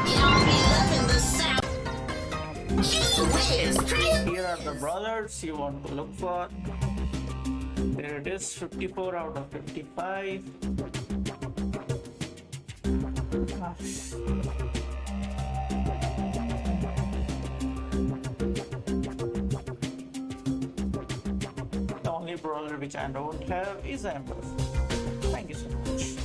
Y'all be loving the sound. Gee whiz, try Here are the brothers you want to look for. There it is, 54 out of 55. Ah. The only brawler which I don't have is Amber. Thank you so much.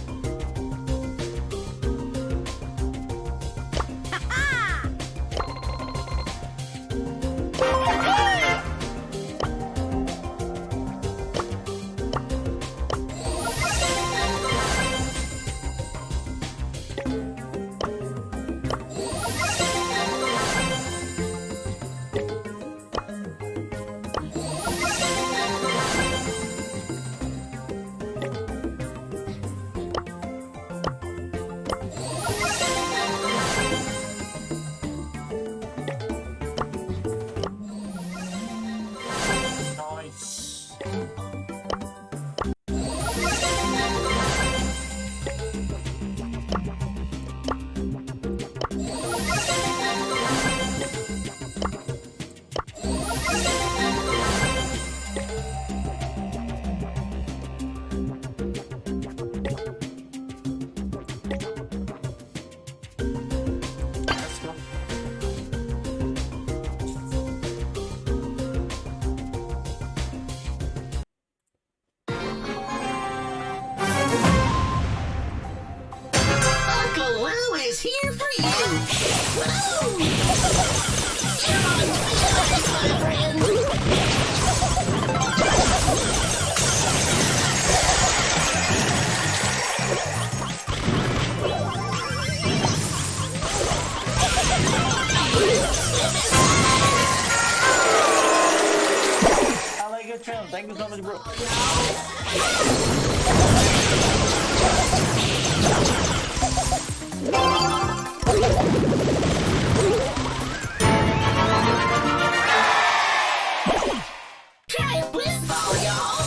is here for you! Woo! You're on Twitch, my friend! I like your channel. Thank you so much, bro. Try a blizz ball, y'all!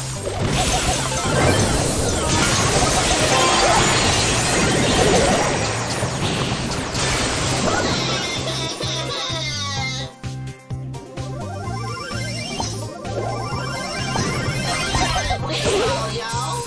Try a blizz ball, y'all!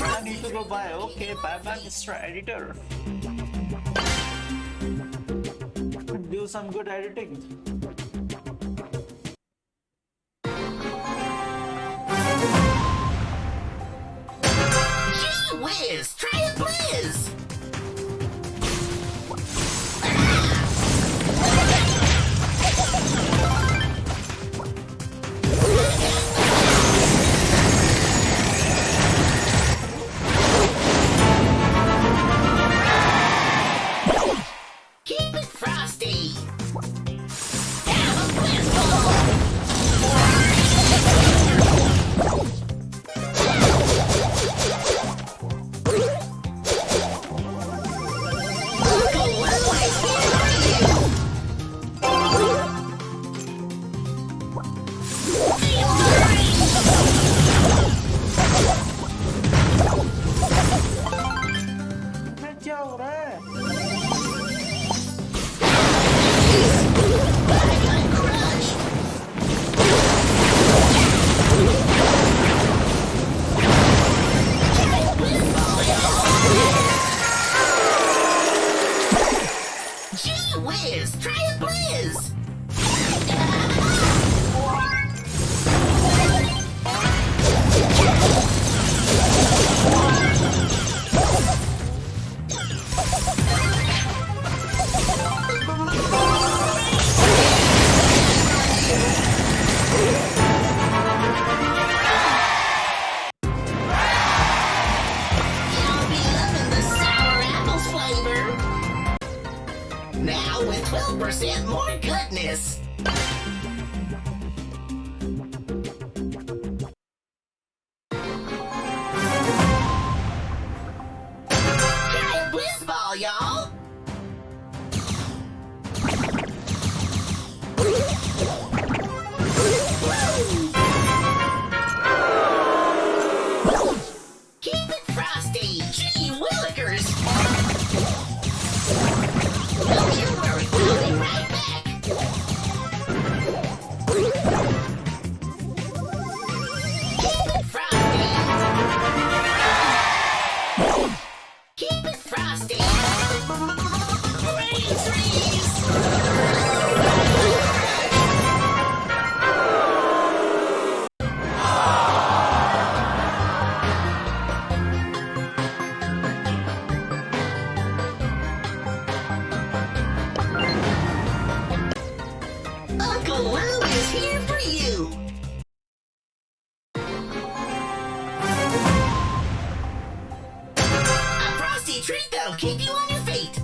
I need to go buy. Okay, bye bye, Mr. Editor. Do some good editing. Gee whiz! Try a blizz! Keep it frosty! Have a blizz ball! Uncle Lou is here for you! Feel the Good job, right? rain! Crush! Try a blizz ball, y'all! Gee whiz! Try a blizz! Y'all be loving the sour apples flavor. Now with 12% more goodness. Try a blizz ball, y'all. Keep it frosty. Gee willikers. Don't you worry, I'll be right back. Keep it frosty. Keep it frosty. Rain trees. Uncle Lou is here for you. A frosty treat that'll keep you on your feet.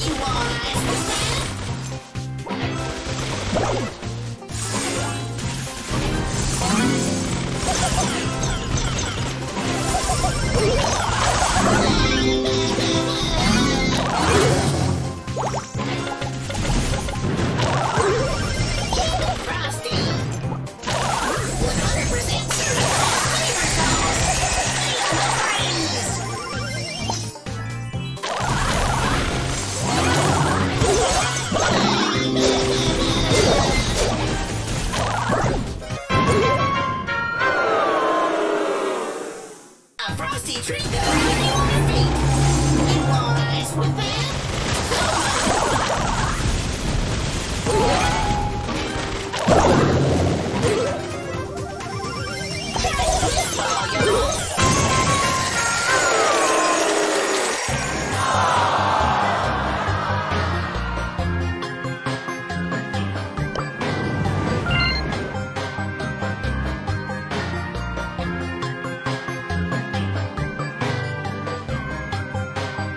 You want ice with that?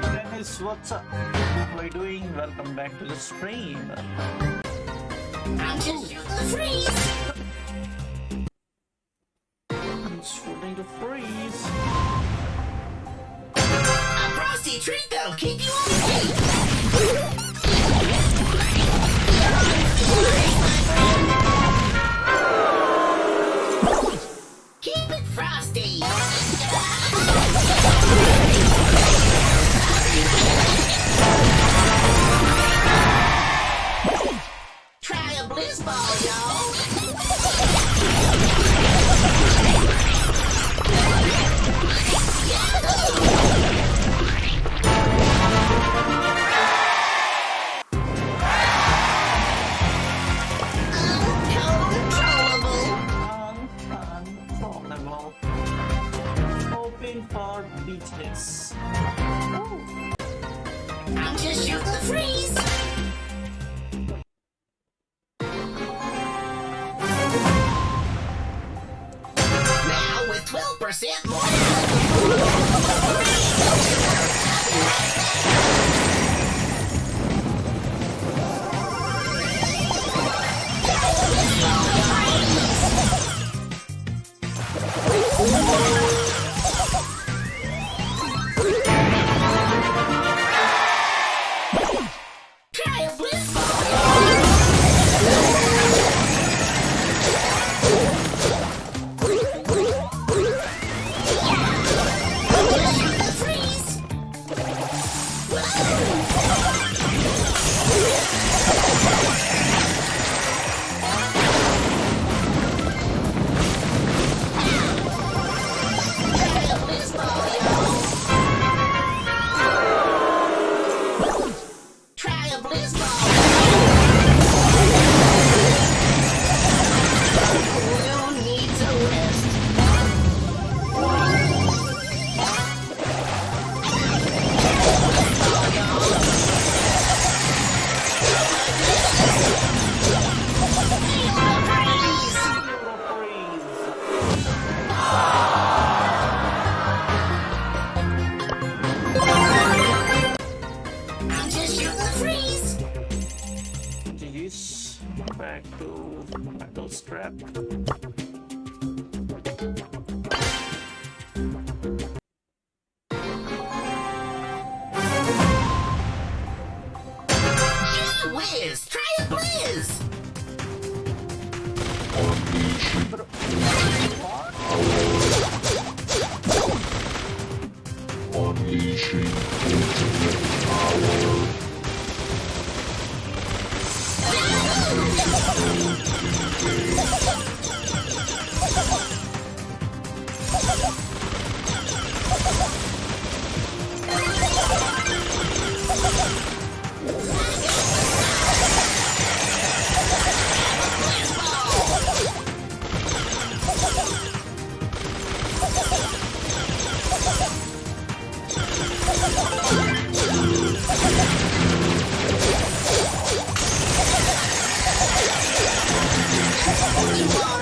Dennis, what's up? How are you doing? Welcome back to the stream. I'm just shooting the freeze. I'm shooting to freeze. A frosty treat that'll keep you on your feet. Keep it frosty. Try a bliss ball, y'all. Uncontrollable. Uncontrollable. Hoping for beaches. I'm just shooting the freeze. Now with 12% more. Try a bliss ball. Freeze. Try a bliss ball, y'all. Try a bliss ball. Will needs a rest. I'm just shooting the freeze. Jeez. Back to battle strap. Gee whiz, try a blizz. Unleashing ultimate power. You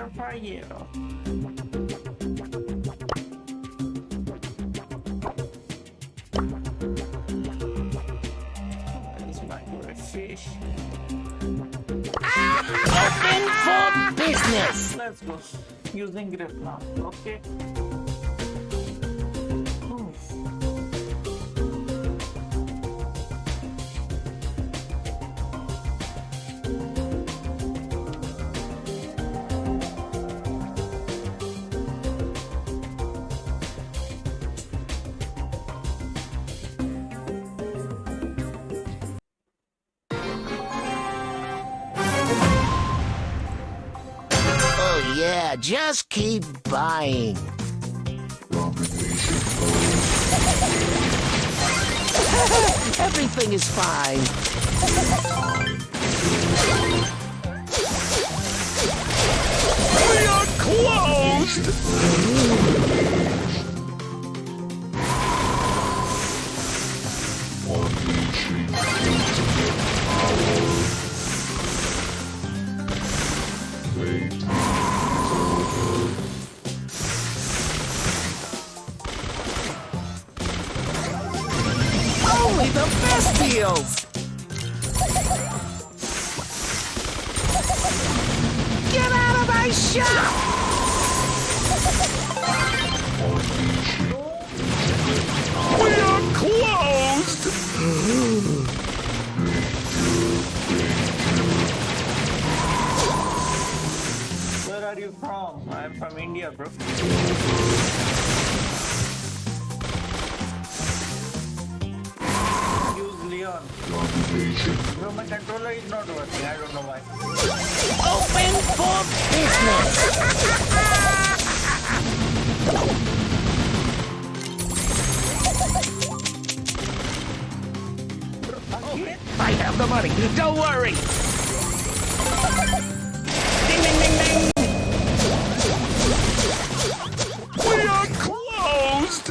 here for you. Where's my fish? Open for business. Let's go. Using grip now. Okay. Oof. Oh yeah, just keep buying. Everything is fine. We are closed! Only the best deals! Get out of my shop! We are closed! Where are you from? I'm from India, bro. Use Leon. Bro, my controller is not working. I don't know why. Open for business! Again? I have the money, don't worry! Ding, ding, ding, ding! We are closed!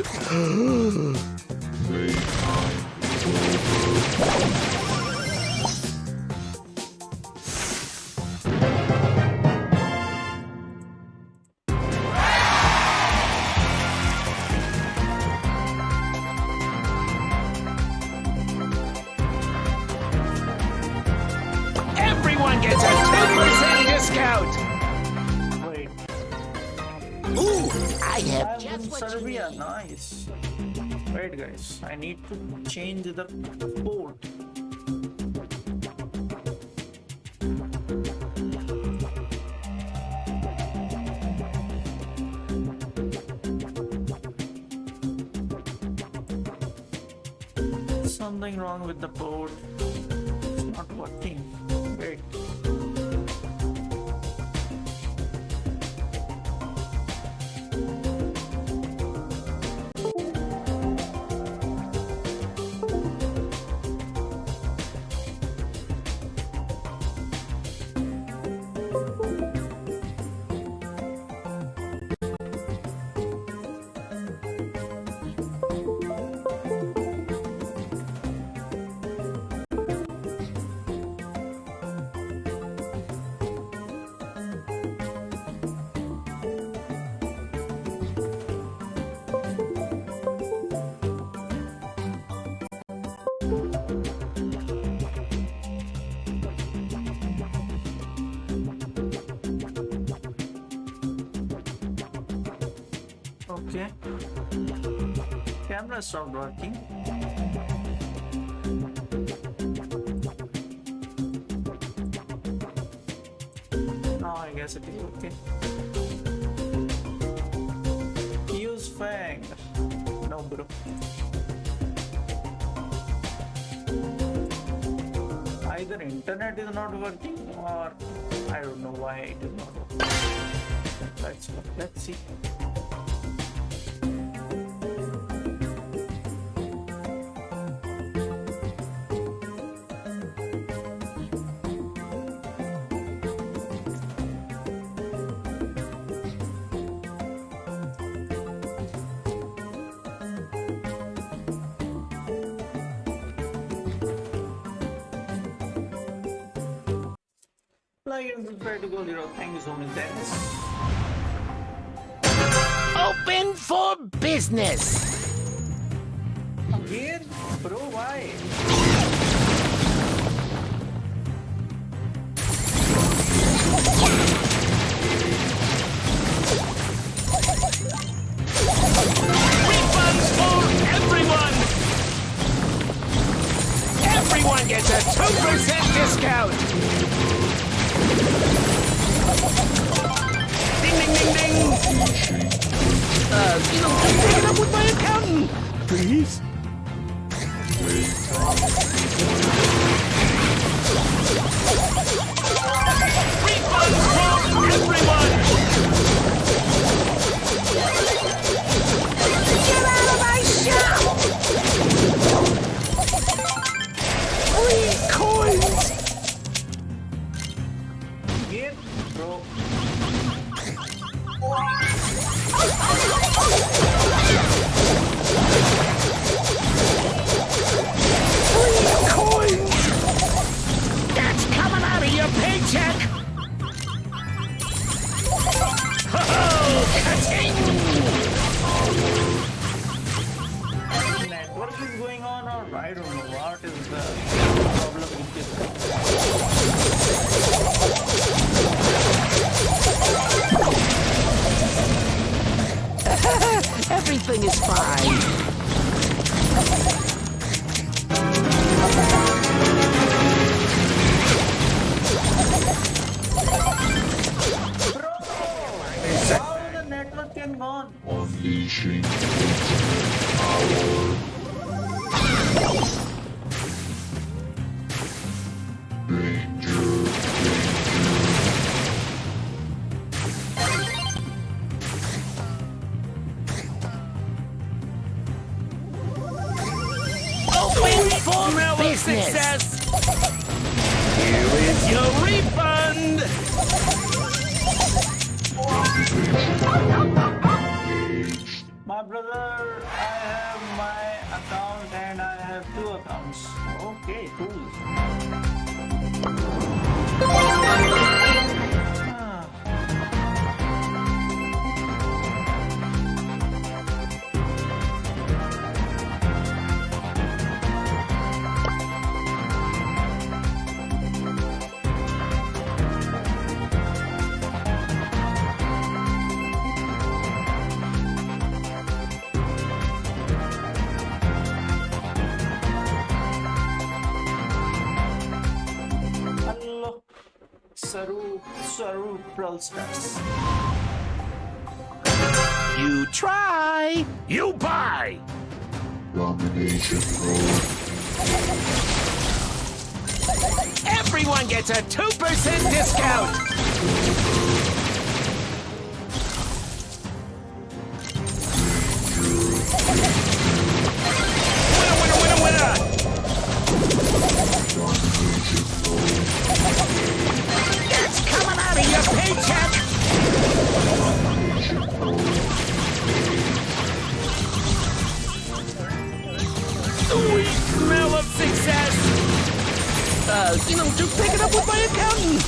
Everyone gets a 10% discount! Wait. Ooh, I have I'm just in what you Serbia. need. Nice. Wait, guys. I need to change the port. Something wrong with the port. It's not working. Wait. Okay. Camera stopped working. Now I guess it is okay. Use Fang. No, bro. Either internet is not working or I don't know why it is not working. Let's see. Like and subscribe to Goldirock. Thank you so much, Dennis. Open for business. Again? Bro, why? Refunds for everyone. Everyone gets a 2% discount. Ding, ding, ding, ding. Take it up with my accountant, please. Refunds for everyone. Get out of my shop! Free coins! Again? Bro. Free coins! That's coming out of your paycheck! Ho-ho! Ka-ting! Network is going on, or I don't know what is the problem with this. Everything is fine. Bro! How the network can go on? Unleashing Open for business. Here is your refund. My brother, I have my account and I have 2 accounts. Okay, cool. Ah. Hello, Saru Brawl Stars. You try, you buy. domination mode. Everyone gets a 2% discount. Winner, winner, winner, winner. That's coming out of your paycheck. Sweet smell of success. Just pick it up with my accountant.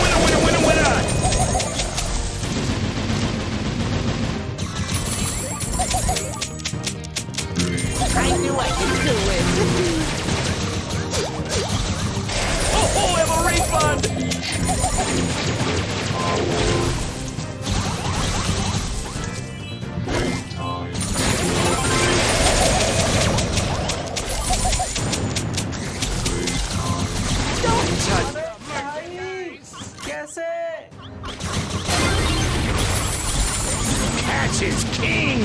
Winner, winner, winner, winner. I knew I could do it. Oh, I have a refund! Don't touch भाई कैसे? Catch is king!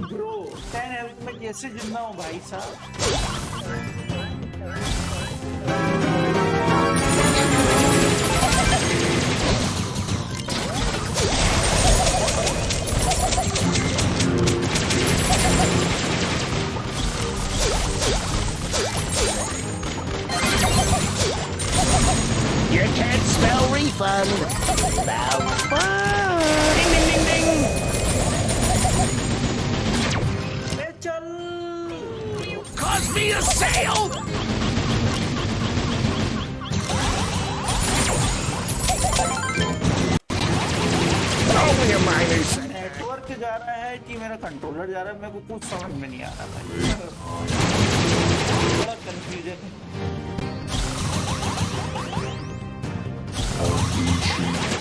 Bro, 10 health में कैसे जितना हूँ भाई साहब? You can't spell refund without fun. Ding, ding, ding, ding. ले चल Cause me a sale. Throw me your miners. Network जा रहा है कि मेरा कंट्रोलर जा रहा है, मेरे को कुछ समझ में नहीं आ रहा भाई। बड़ा कंफ्यूजन है।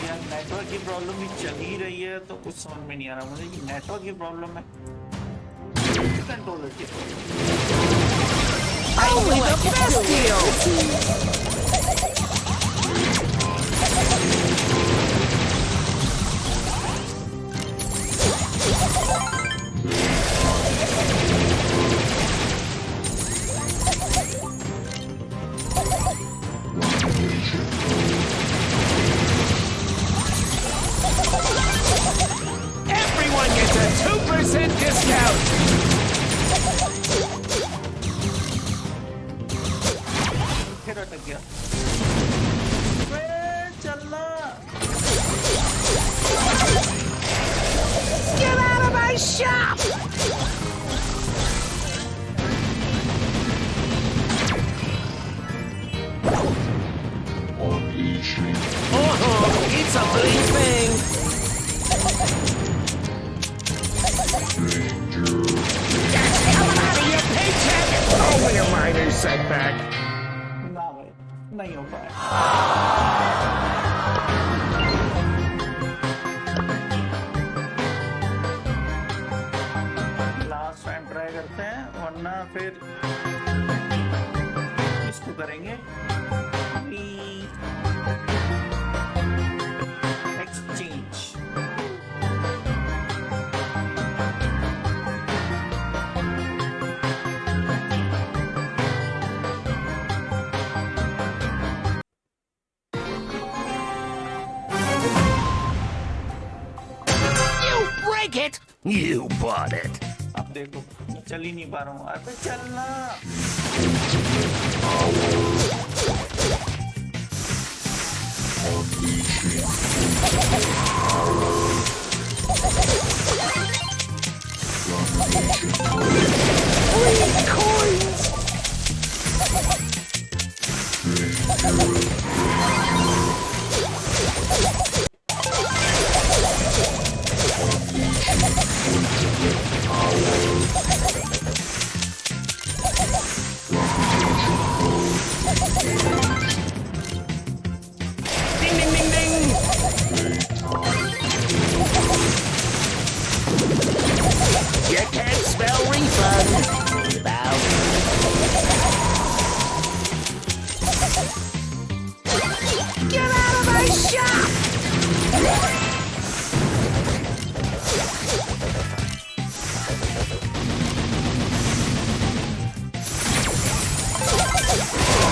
यार नेटवर्क की प्रॉब्लम भी चल ही रही है तो कुछ समझ में नहीं आ रहा मुझे कि नेटवर्क की प्रॉब्लम है कंट्रोलर की problem. Only the best deals. Everyone gets a 2% discount. फिर अटक गया। वे चलना। Get out of my shop! Unleashing It's a big thing. danger. That's coming out of your paycheck. Only a minor setback. ना भाई नहीं हो पाया। लास्ट टाइम ट्राई करते हैं वरना फिर इसको करेंगे exchange. You break it. You bought it. अब देखो मैं चल ही नहीं पा रहा हूँ। अरे चलना। Free coins. Ding, ding, ding, ding. You can't spell refund without. Get out of my shop!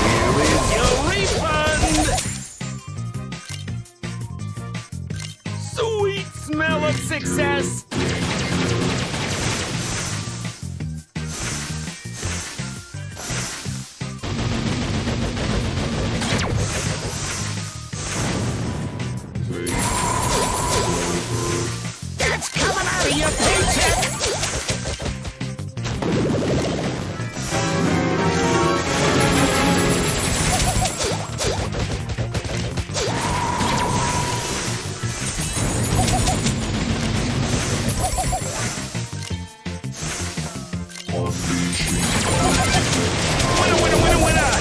Here is your refund! Sweet smell of success! That's coming out of your paycheck! Winner, winner, winner, winner!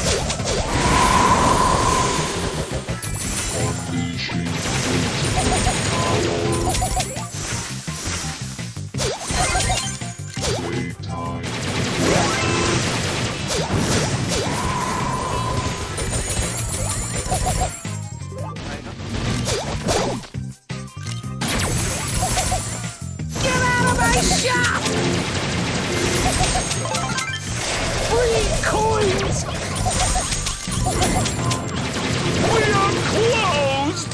Get out of my shop! Free coins! We are closed!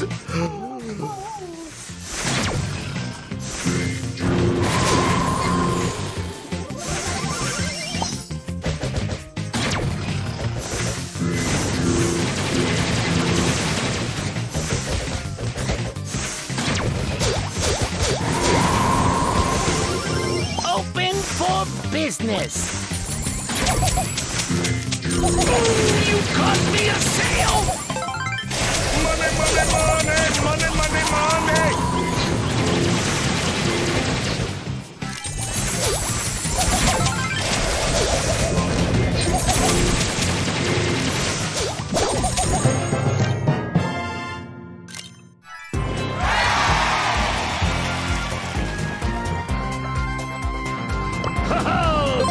this! You caused me a sale! Money, money, money! Money, money, money! Oh,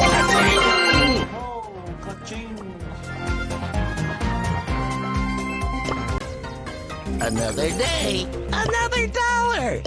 ka-ching. Another day, another dollar!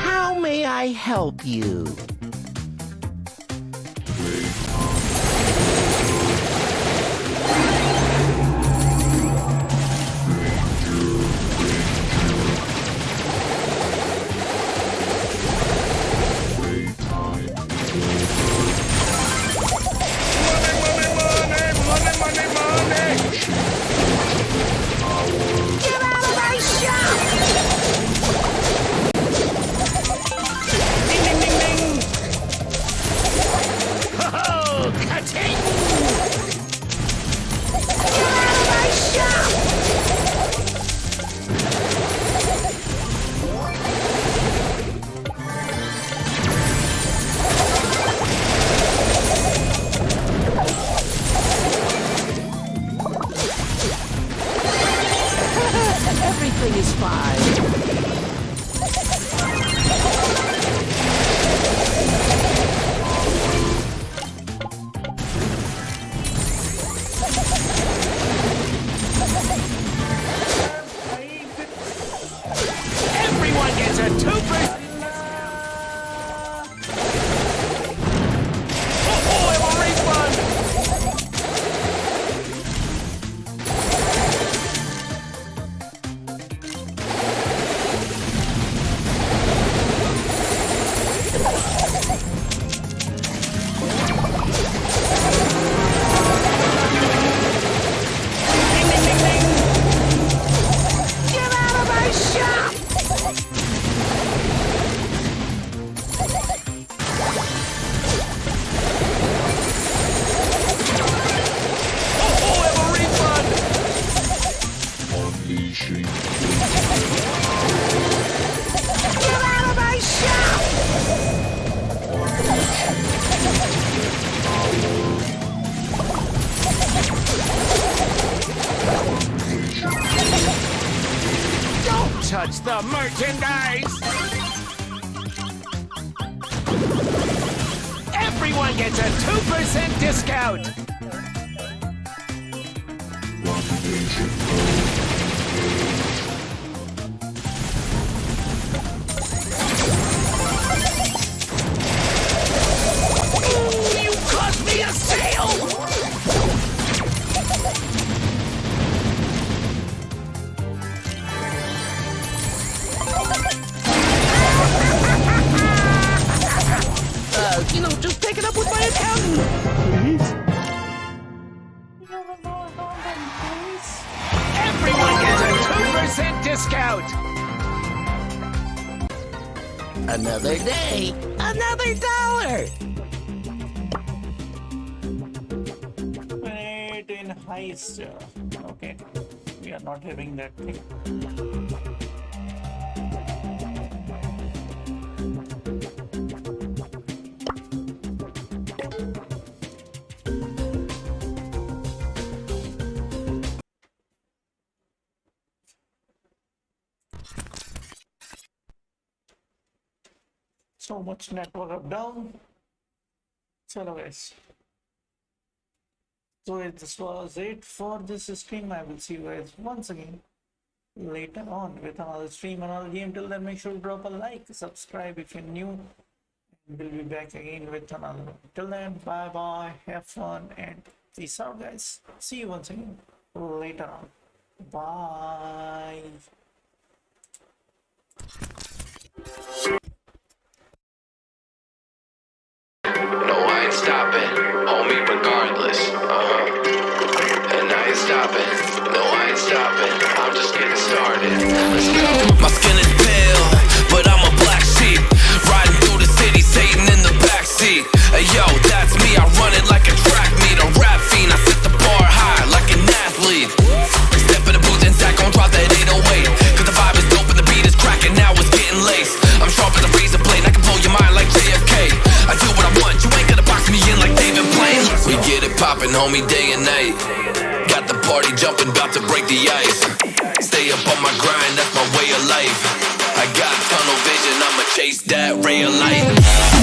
How may I help you? Get out of my shop! Ding, ding, ding, ding! Ho-ho! Ka-ting! Get out of my shop! Everything is fine. Everyone gets a 2%. Oh, I have a refund! Ding, ding, ding, ding! Get out of my shop! Oh, I have a refund! Unleashing Get out of my shop! Don't touch the merchandise! Everyone gets a 2% discount! domination You caused me a sale! Just take it up with my accountant, please. Everyone gets a 2% discount! Another day, another dollar! Wait, in heist. Okay, we are not having that thing. So much network up down. Chalo guys. So this was it for this stream. I will see you guys once again later on with another stream, another game. Till then, make sure to drop a like, subscribe if you're new. We'll be back again with another one. Till then, bye bye, have fun, and peace out, guys. See you once again later on. Bye. No, I ain't stopping, homie, regardless. And I ain't stopping, no, I ain't stopping. I'm just getting started. Let's go. My skin is pale, but I'm a black sheep. Riding through the city, Satan in the backseat. Hey yo, that's me, I run it like a track meet. A rap fiend, I set the bar high like an athlete. Step in the booth and Zach gon' drop that 808. Cause the vibe is dope and the beat is cracking, now it's getting laced. I'm sharp as a razor blade, I can blow your mind like JFK. I do what I want, you ain't gonna box me in like David Blaine. We get it poppin', homie, day and night. Got the party jumping, about to break the ice. Stay up on my grind, that's my way of life. I got tunnel vision, I'ma chase that ray of light.